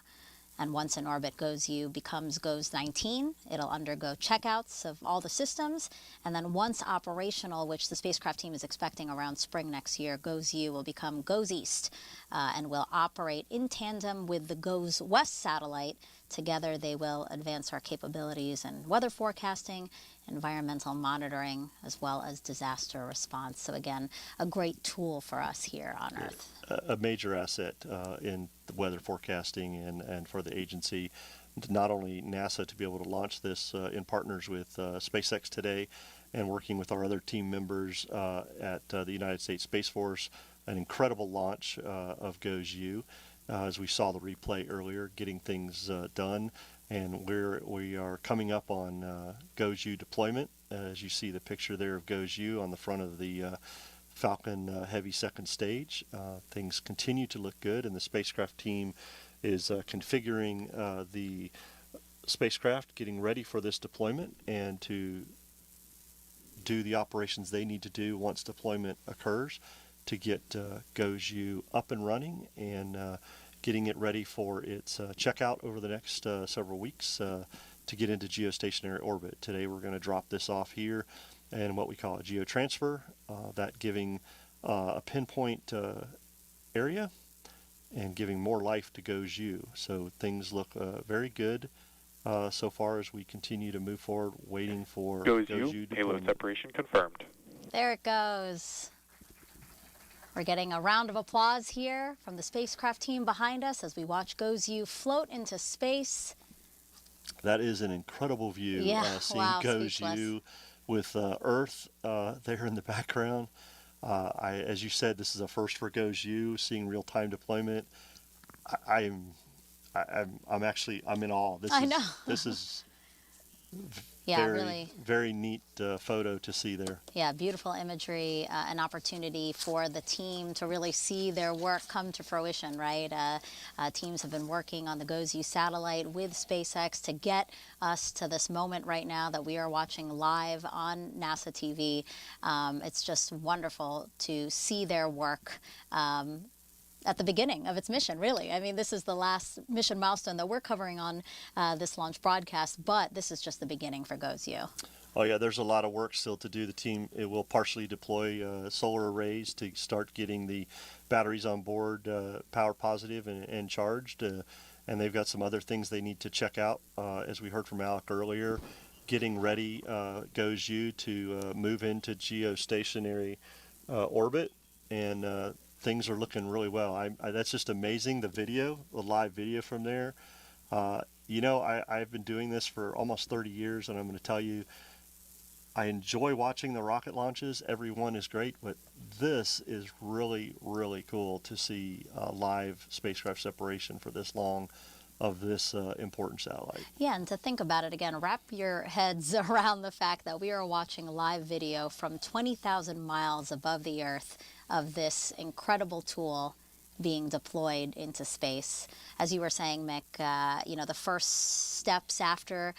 And once in orbit, GOES-U becomes GOES-19. It'll undergo checkouts of all the systems. And then once operational, which the spacecraft team is expecting around spring next year, GOES-U will become GOES-East and will operate in tandem with the GOES-West satellite. Together, they will advance our capabilities in weather forecasting, environmental monitoring, as well as disaster response. So again, a great tool for us here on Earth. A major asset in the weather forecasting and for the agency. Not only NASA to be able to launch this in partners with SpaceX today and working with our other team members at the United States Space Force, an incredible launch of GOES-U. As we saw the replay earlier, getting things done, and we are coming up on GOES-U deployment. As you see the picture there of GOES-U on the front of the Falcon Heavy second stage. Things continue to look good, and the spacecraft team is configuring the spacecraft, getting ready for this deployment, and to do the operations they need to do once deployment occurs to get GOES-U up and running and getting it ready for its checkout over the next several weeks to get into geostationary orbit. Today we're going to drop this off here and what we call a geotransfer, that giving a pinpoint area and giving more life to GOES-U. So things look very good so far as we continue to move forward, waiting for GOES-U Payload Payload separation confirmed. There it goes. We're getting a round of applause here from the spacecraft team behind us as we watch GOES-U float into space. That is an incredible view, Yeah, seeing wow, GOES-U with Earth there in the background. As you said, this is a first for GOES-U, seeing real-time deployment. I'm in awe. I know. This is Yeah, very, really. very neat photo to see there. Yeah, beautiful imagery, an opportunity for the team to really see their work come to fruition, right? Teams have been working on the GOES-U satellite with SpaceX to get us to this moment right now that we are watching live on NASA TV. It's just wonderful to see their work at the beginning of its mission, really. I mean, this is the last mission milestone that we're covering on this launch broadcast, but this is just the beginning for GOES-U. Oh yeah, there's a lot of work still to do. The team will partially deploy solar arrays to start getting the batteries on board power positive and charged, and they've got some other things they need to check out, as we heard from Alec earlier, getting ready GOES-U to move into geostationary orbit, and things are looking really well. That's just amazing, the live video from there. I've been doing this for almost 30 years, and I'm going to tell you, I enjoy watching the rocket launches. Every one is great, but this is really, really cool to see live spacecraft separation for this long of this important satellite. Yeah, and to think about it again, wrap your heads around the fact that we are watching live video from 20,000 miles above the Earth of this incredible tool being deployed into space. As you were saying, Mick, the first steps after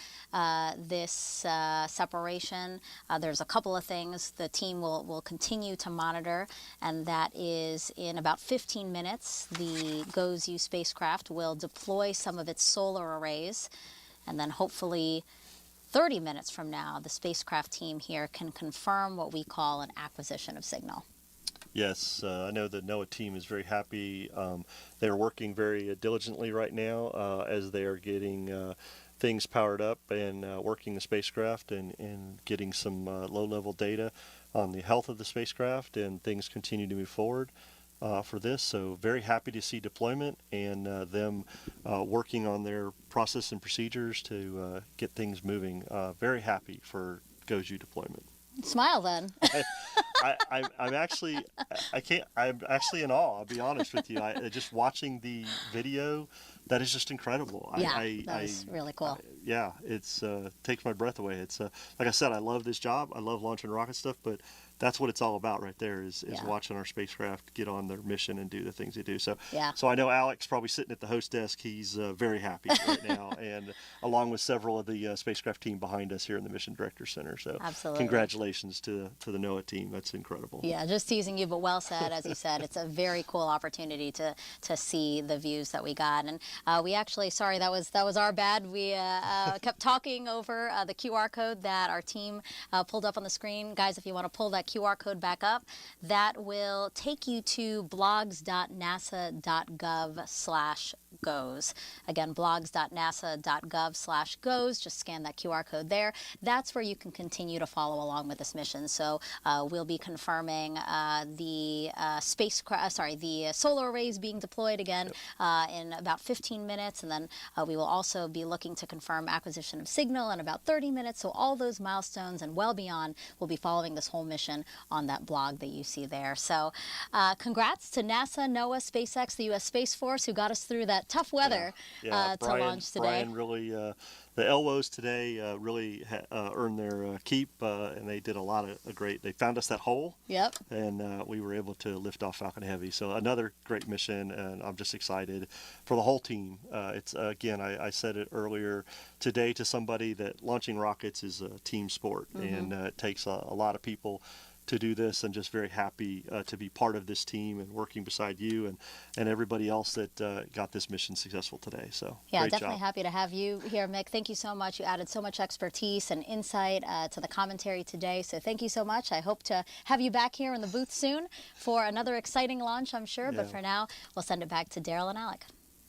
this separation, there's a couple of things the team will continue to monitor, and that is in about 15 minutes, the GOES-U spacecraft will deploy some of its solar arrays, and then hopefully 30 minutes from now, the spacecraft team here can confirm what we call an acquisition of signal. Yes, I know the NOAA team is very happy. They're working very diligently right now as they are getting things powered up and working the spacecraft and getting some low-level data on the health of the spacecraft, and things continue to move forward for this. So very happy to see deployment and them working on their process and procedures to get things moving. Very happy for GOES-U deployment. Smile then. I'm actually in awe. I'll be honest with you. Just watching the video, that is just incredible. Yeah, that was really cool. Yeah, it's takes my breath away. It's like I said, I love this job. I love launching rocket stuff, but that's what it's all about right there is Yeah. watching our spacecraft get on their mission and do the things they do. So, Yeah. so I know Alec's probably sitting at the host desk. He's very happy right now, and along with several of the spacecraft team behind us here in the Mission Director Center. So, Absolutely. congratulations to the NOAA team. That's incredible. Yeah, just teasing you, but well said. As you said, it's a very cool opportunity to see the views that we got. And we actually, sorry, that was our bad. We kept talking over the QR code that our team pulled up on the screen. Guys, if you want to pull that QR code back up, that will take you to blogs.nasa.gov/goes. Again, blogs.nasa.gov/goes. Just scan that QR code there. That's where you can continue to follow along with this mission. So we'll be confirming the the solar arrays being deployed again in about 15 minutes, and then we will also be looking to confirm acquisition of signal in about 30 minutes. So all those milestones and well beyond will be following this whole mission on that blog that you see there. So congrats to NASA, NOAA, SpaceX, the U.S. Space Force, who got us through that tough weather to launch today. Brian really, the LWOs today really earned their keep, and they did a lot of great. They found us that hole. Yep. And we were able to lift off Falcon Heavy. So another great mission, and I'm just excited for the whole team. It's again, I said it earlier today to somebody that launching rockets is a team sport, and it takes a lot of people to do this, and just very happy to be part of this team and working beside you and everybody else that got this mission successful today. So yeah, great definitely job. happy to have you here, Mick. Thank you so much. You added so much expertise and insight to the commentary today. So thank you so much. I hope to have you back here in the booth soon for another exciting launch, I'm sure. But for now, we'll send it back to Daryl and Alec.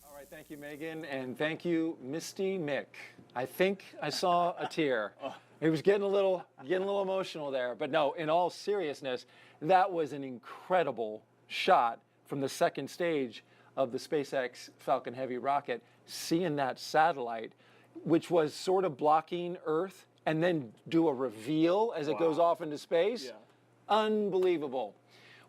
All right, thank you, Megan, and thank you, Misty Mick. I think I saw a tear. He was getting a little emotional there, but no, in all seriousness, that was an incredible shot from the second stage of the SpaceX Falcon Heavy rocket, seeing that satellite, which was sort of blocking Earth, and then do a reveal as it goes off into space. Yeah. Unbelievable.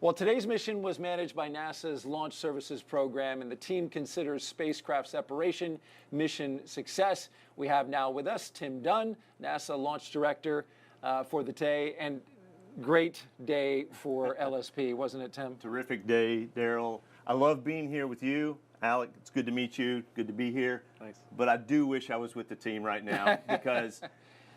Well, today's mission was managed by NASA's Launch Services Program, and the team considers spacecraft separation mission success. We have now with us Tim Dunn, NASA Launch Director for the day, and great day for LSP, wasn't it, Tim? Terrific day, Daryl. I love being here with you. Alec, it's good to meet you. Good to be here. Thanks. But I do wish I was with the team right now because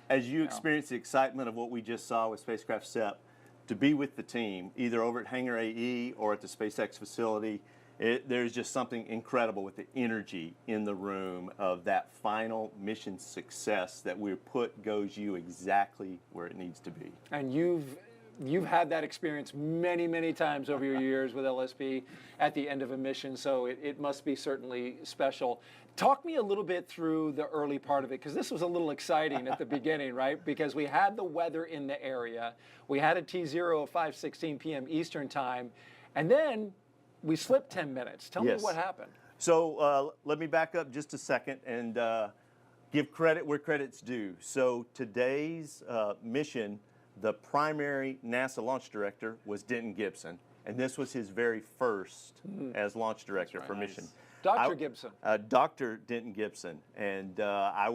as you experience the excitement of what we just saw with Spacecraft SEP, to be with the team, either over at Hangar AE or at the SpaceX facility, there's just something incredible with the energy in the room of that final mission success that we put goes you exactly where it needs to be. And you've had that experience many, many times over your years with LSP at the end of a mission, so it must be certainly special. Talk me a little bit through the early part of it, because this was a little exciting at the beginning, right? Because we had the weather in the area, we had a T0 of 5:16 p.m. Eastern time, and then we slipped 10 minutes. Tell me what happened. So let me back up just a second and give credit where credit's due. So today's mission, the primary NASA launch director was Denton Gibson, and this was his very first as launch director for mission. Dr. Gibson. Dr. Denton Gibson, and I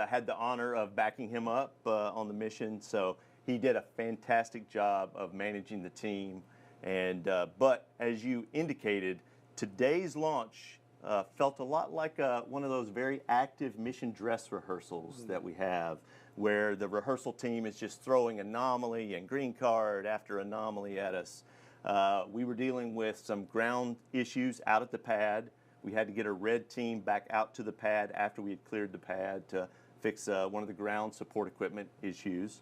had the honor of backing him up on the mission. So he did a fantastic job of managing the team. And but as you indicated, today's launch felt a lot like one of those very active mission dress rehearsals that we have, where the rehearsal team is just throwing anomaly and green card after anomaly at us. We were dealing with some ground issues out at the pad. We had to get a red team back out to the pad after we had cleared the pad to fix one of the ground support equipment issues.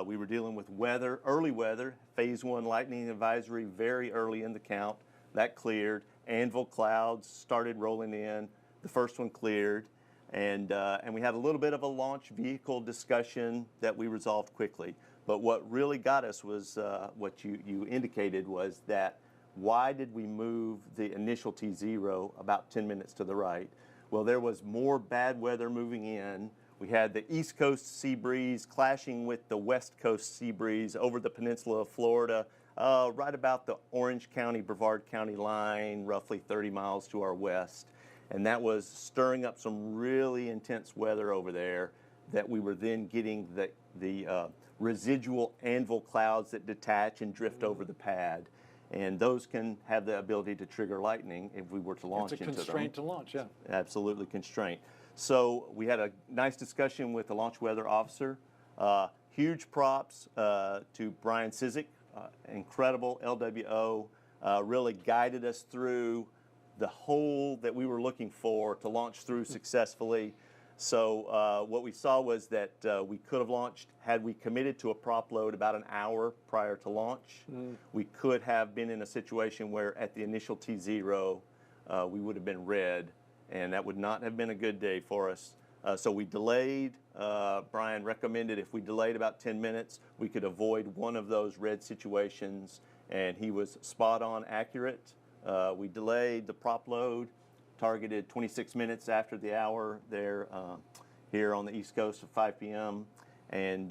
We were dealing with weather, early weather, phase 1 lightning advisory very early in the count. That cleared. Anvil clouds started rolling in. The first one cleared. And we had a little bit of a launch vehicle discussion that we resolved quickly. But what really got us was what you indicated was that why did we move the initial T0 about 10 minutes to the right? Well, there was more bad weather moving in. We had the East Coast sea breeze clashing with the West Coast sea breeze over the peninsula of Florida, right about the Orange County, Brevard County line, roughly 30 miles to our west. And that was stirring up some really intense weather over there that we were then getting the residual anvil clouds that detach and drift over the pad. And those can have the ability to trigger lightning if we were to launch into them. It's a constraint to launch, yeah. Absolutely constraint. So we had a nice discussion with the launch weather officer. Huge props to Brian Sizik, incredible LWO, really guided us through the hole that we were looking for to launch through successfully. So what we saw was that we could have launched, had we committed to a prop load about an hour prior to launch, we could have been in a situation where at the initial T0 we would have been red, and that would not have been a good day for us. So we delayed. Brian recommended if we delayed about 10 minutes, we could avoid one of those red situations, and he was spot on accurate. We delayed the prop load, targeted 26 minutes after the hour there here on the East Coast at 5 p.m. And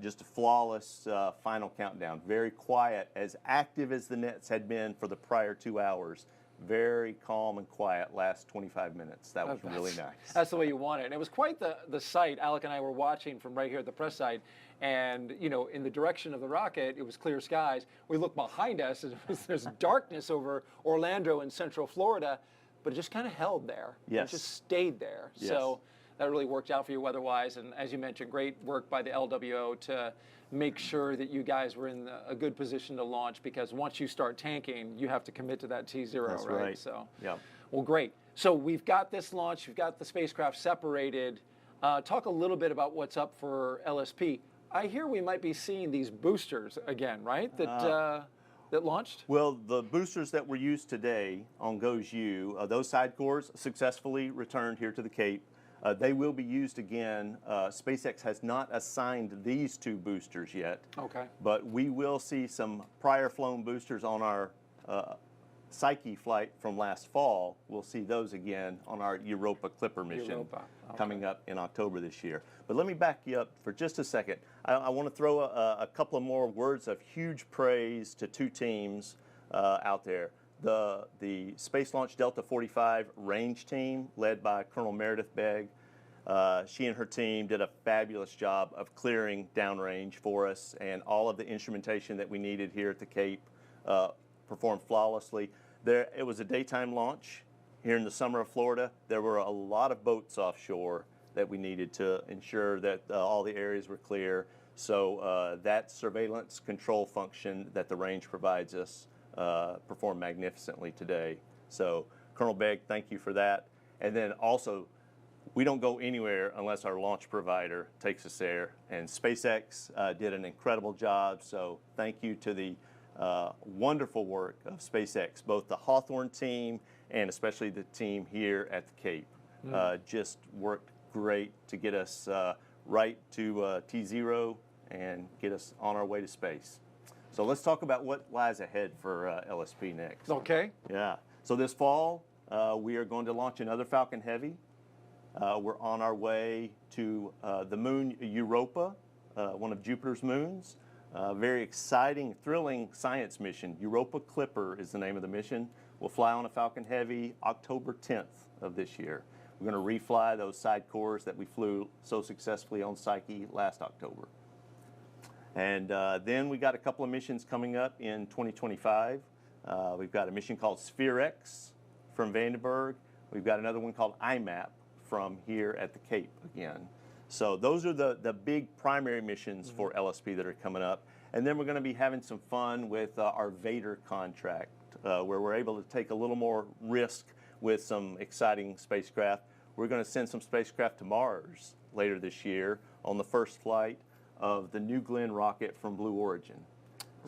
just a flawless final countdown. Very quiet, as active as the nets had been for the prior 2 hours. Very calm and quiet last 25 minutes. That was really nice. That's the way you want it. And it was quite the sight. Alec and I were watching from right here at the press site. And, you know, in the direction of the rocket, it was clear skies. We looked behind us, and there's darkness over Orlando and Central Florida, but it just kind of held there. Yes. It just stayed there. Yes. So that really worked out for you weather-wise. And as you mentioned, great work by the LWO to make sure that you guys were in a good position to launch, because once you start tanking, you have to commit to that T0, That's right? right. So, yeah. Well, great. So we've got this launch, we've got the spacecraft separated. Talk a little bit about what's up for LSP. I hear we might be seeing these boosters again, right? That launched? Well, the boosters that were used today on GOES-U, those side cores successfully returned here to the Cape. They will be used again. SpaceX has not assigned these two boosters yet. Okay. But we will see some prior flown boosters on our Psyche flight from last fall. We'll see those again on our Europa Clipper mission coming up in October this year. But let me back you up for just a second. I want to throw a couple of more words of huge praise to two teams out there. The Space Launch Delta 45 range team, led by Colonel Meredith Begg. She and her team did a fabulous job of clearing downrange for us, and all of the instrumentation that we needed here at the Cape performed flawlessly. It was a daytime launch here in the summer of Florida. There were a lot of boats offshore that we needed to ensure that all the areas were clear. So that surveillance control function that the range provides us performed magnificently today. So Colonel Begg, thank you for that. And then also, we don't go anywhere unless our launch provider takes us there. And SpaceX did an incredible job. So thank you to the wonderful work of SpaceX, both the Hawthorne team and especially the team here at the Cape. Just worked great to get us right to T0 and get us on our way to space. So let's talk about what lies ahead for LSP next. Okay. Yeah. So this fall, we are going to launch another Falcon Heavy. We're on our way to the moon Europa, one of Jupiter's moons. Very exciting, thrilling science mission. Europa Clipper is the name of the mission. We'll fly on a Falcon Heavy October 10th of this year. We're going to refly those side cores that we flew so successfully on Psyche last October. And then we got a couple of missions coming up in 2025. We've got a mission called Sphere-X from Vandenberg. We've got another one called IMAP from here at the Cape again. So those are the big primary missions for LSP that are coming up. And then we're going to be having some fun with our Vader contract, where we're able to take a little more risk with some exciting spacecraft. We're going to send some spacecraft to Mars later this year on the first flight of the New Glenn rocket from Blue Origin.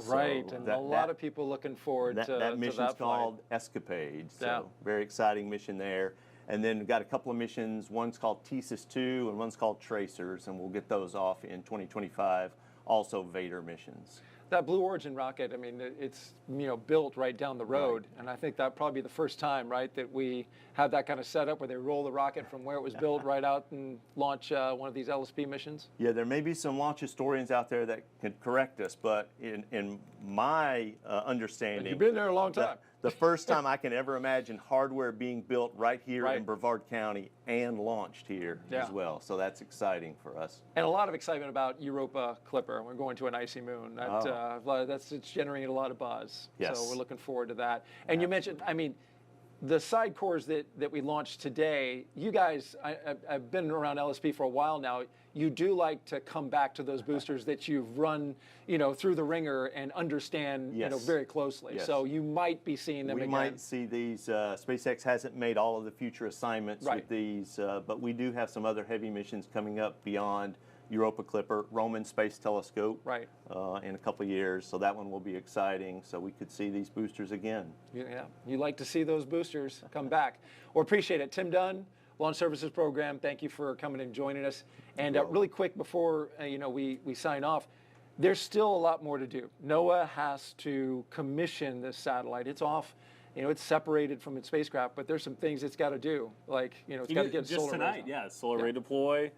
Right, and a lot of people looking forward to that mission's that called Escapade. So yeah. Very exciting mission there. And then we've got a couple of missions. One's called Thesis 2 and one's called Tracers, and we'll get those off in 2025. Also Vader missions. That Blue Origin rocket, I mean, it's built right down the road, and I think that probably be the first time, right, that we have that kind of setup where they roll the rocket from where it was built right out and launch one of these LSP missions. Yeah, there may be some launch historians out there that can correct us, but in my understanding. You've been there a long time. The first time I can ever imagine hardware being built right here in Brevard County and launched here as well. So that's exciting for us. And a lot of excitement about Europa Clipper. We're going to an icy moon. It's generating a lot of buzz. Yes. So we're looking forward to that. And you mentioned, I mean, the side cores that we launched today, you guys, I've been around LSP for a while now. You do like to come back to those boosters that you've run, through the ringer and understand, very closely. Yes. So you might be seeing them again. We might see these. SpaceX hasn't made all of the future assignments with these, but we do have some other heavy missions coming up beyond Europa Clipper, Roman Space Telescope in a couple of years. So that one will be exciting. So we could see these boosters again. Yeah, you like to see those boosters come back. Well, appreciate it. Tim Dunn, Launch Services Program, thank you for coming and joining us. And really quick before we sign off, there's still a lot more to do. NOAA has to commission this satellite. It's off. It's separated from its spacecraft, but there's some things it's got to do. Like, it's got to get just solar tonight, arrays solar array deploy,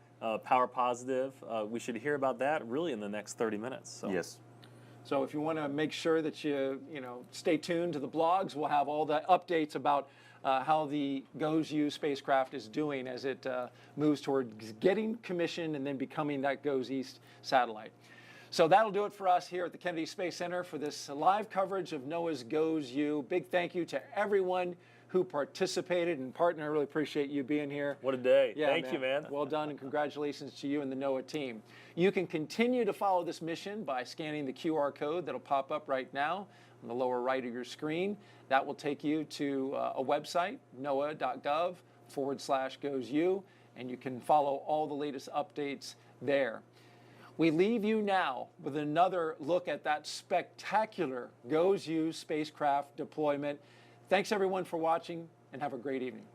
power positive. We should hear about that really in the next 30 minutes. So. Yes. So if you want to make sure that you stay tuned to the blogs, we'll have all the updates about how the GOES-U spacecraft is doing as it moves towards getting commissioned and then becoming that GOES East satellite. So that'll do it for us here at the Kennedy Space Center for this live coverage of NOAA's GOES-U. Big thank you to everyone who participated. And partner, I really appreciate you being here. What a day. Yeah, Thank you, man. Well done, and congratulations to you and the NOAA team. You can continue to follow this mission by scanning the QR code that'll pop up right now on the lower right of your screen. That will take you to a website, noaa.gov/GOES-U, and you can follow all the latest updates there. We leave you now with another look at that spectacular GOES-U spacecraft deployment. Thanks everyone for watching, and have a great evening.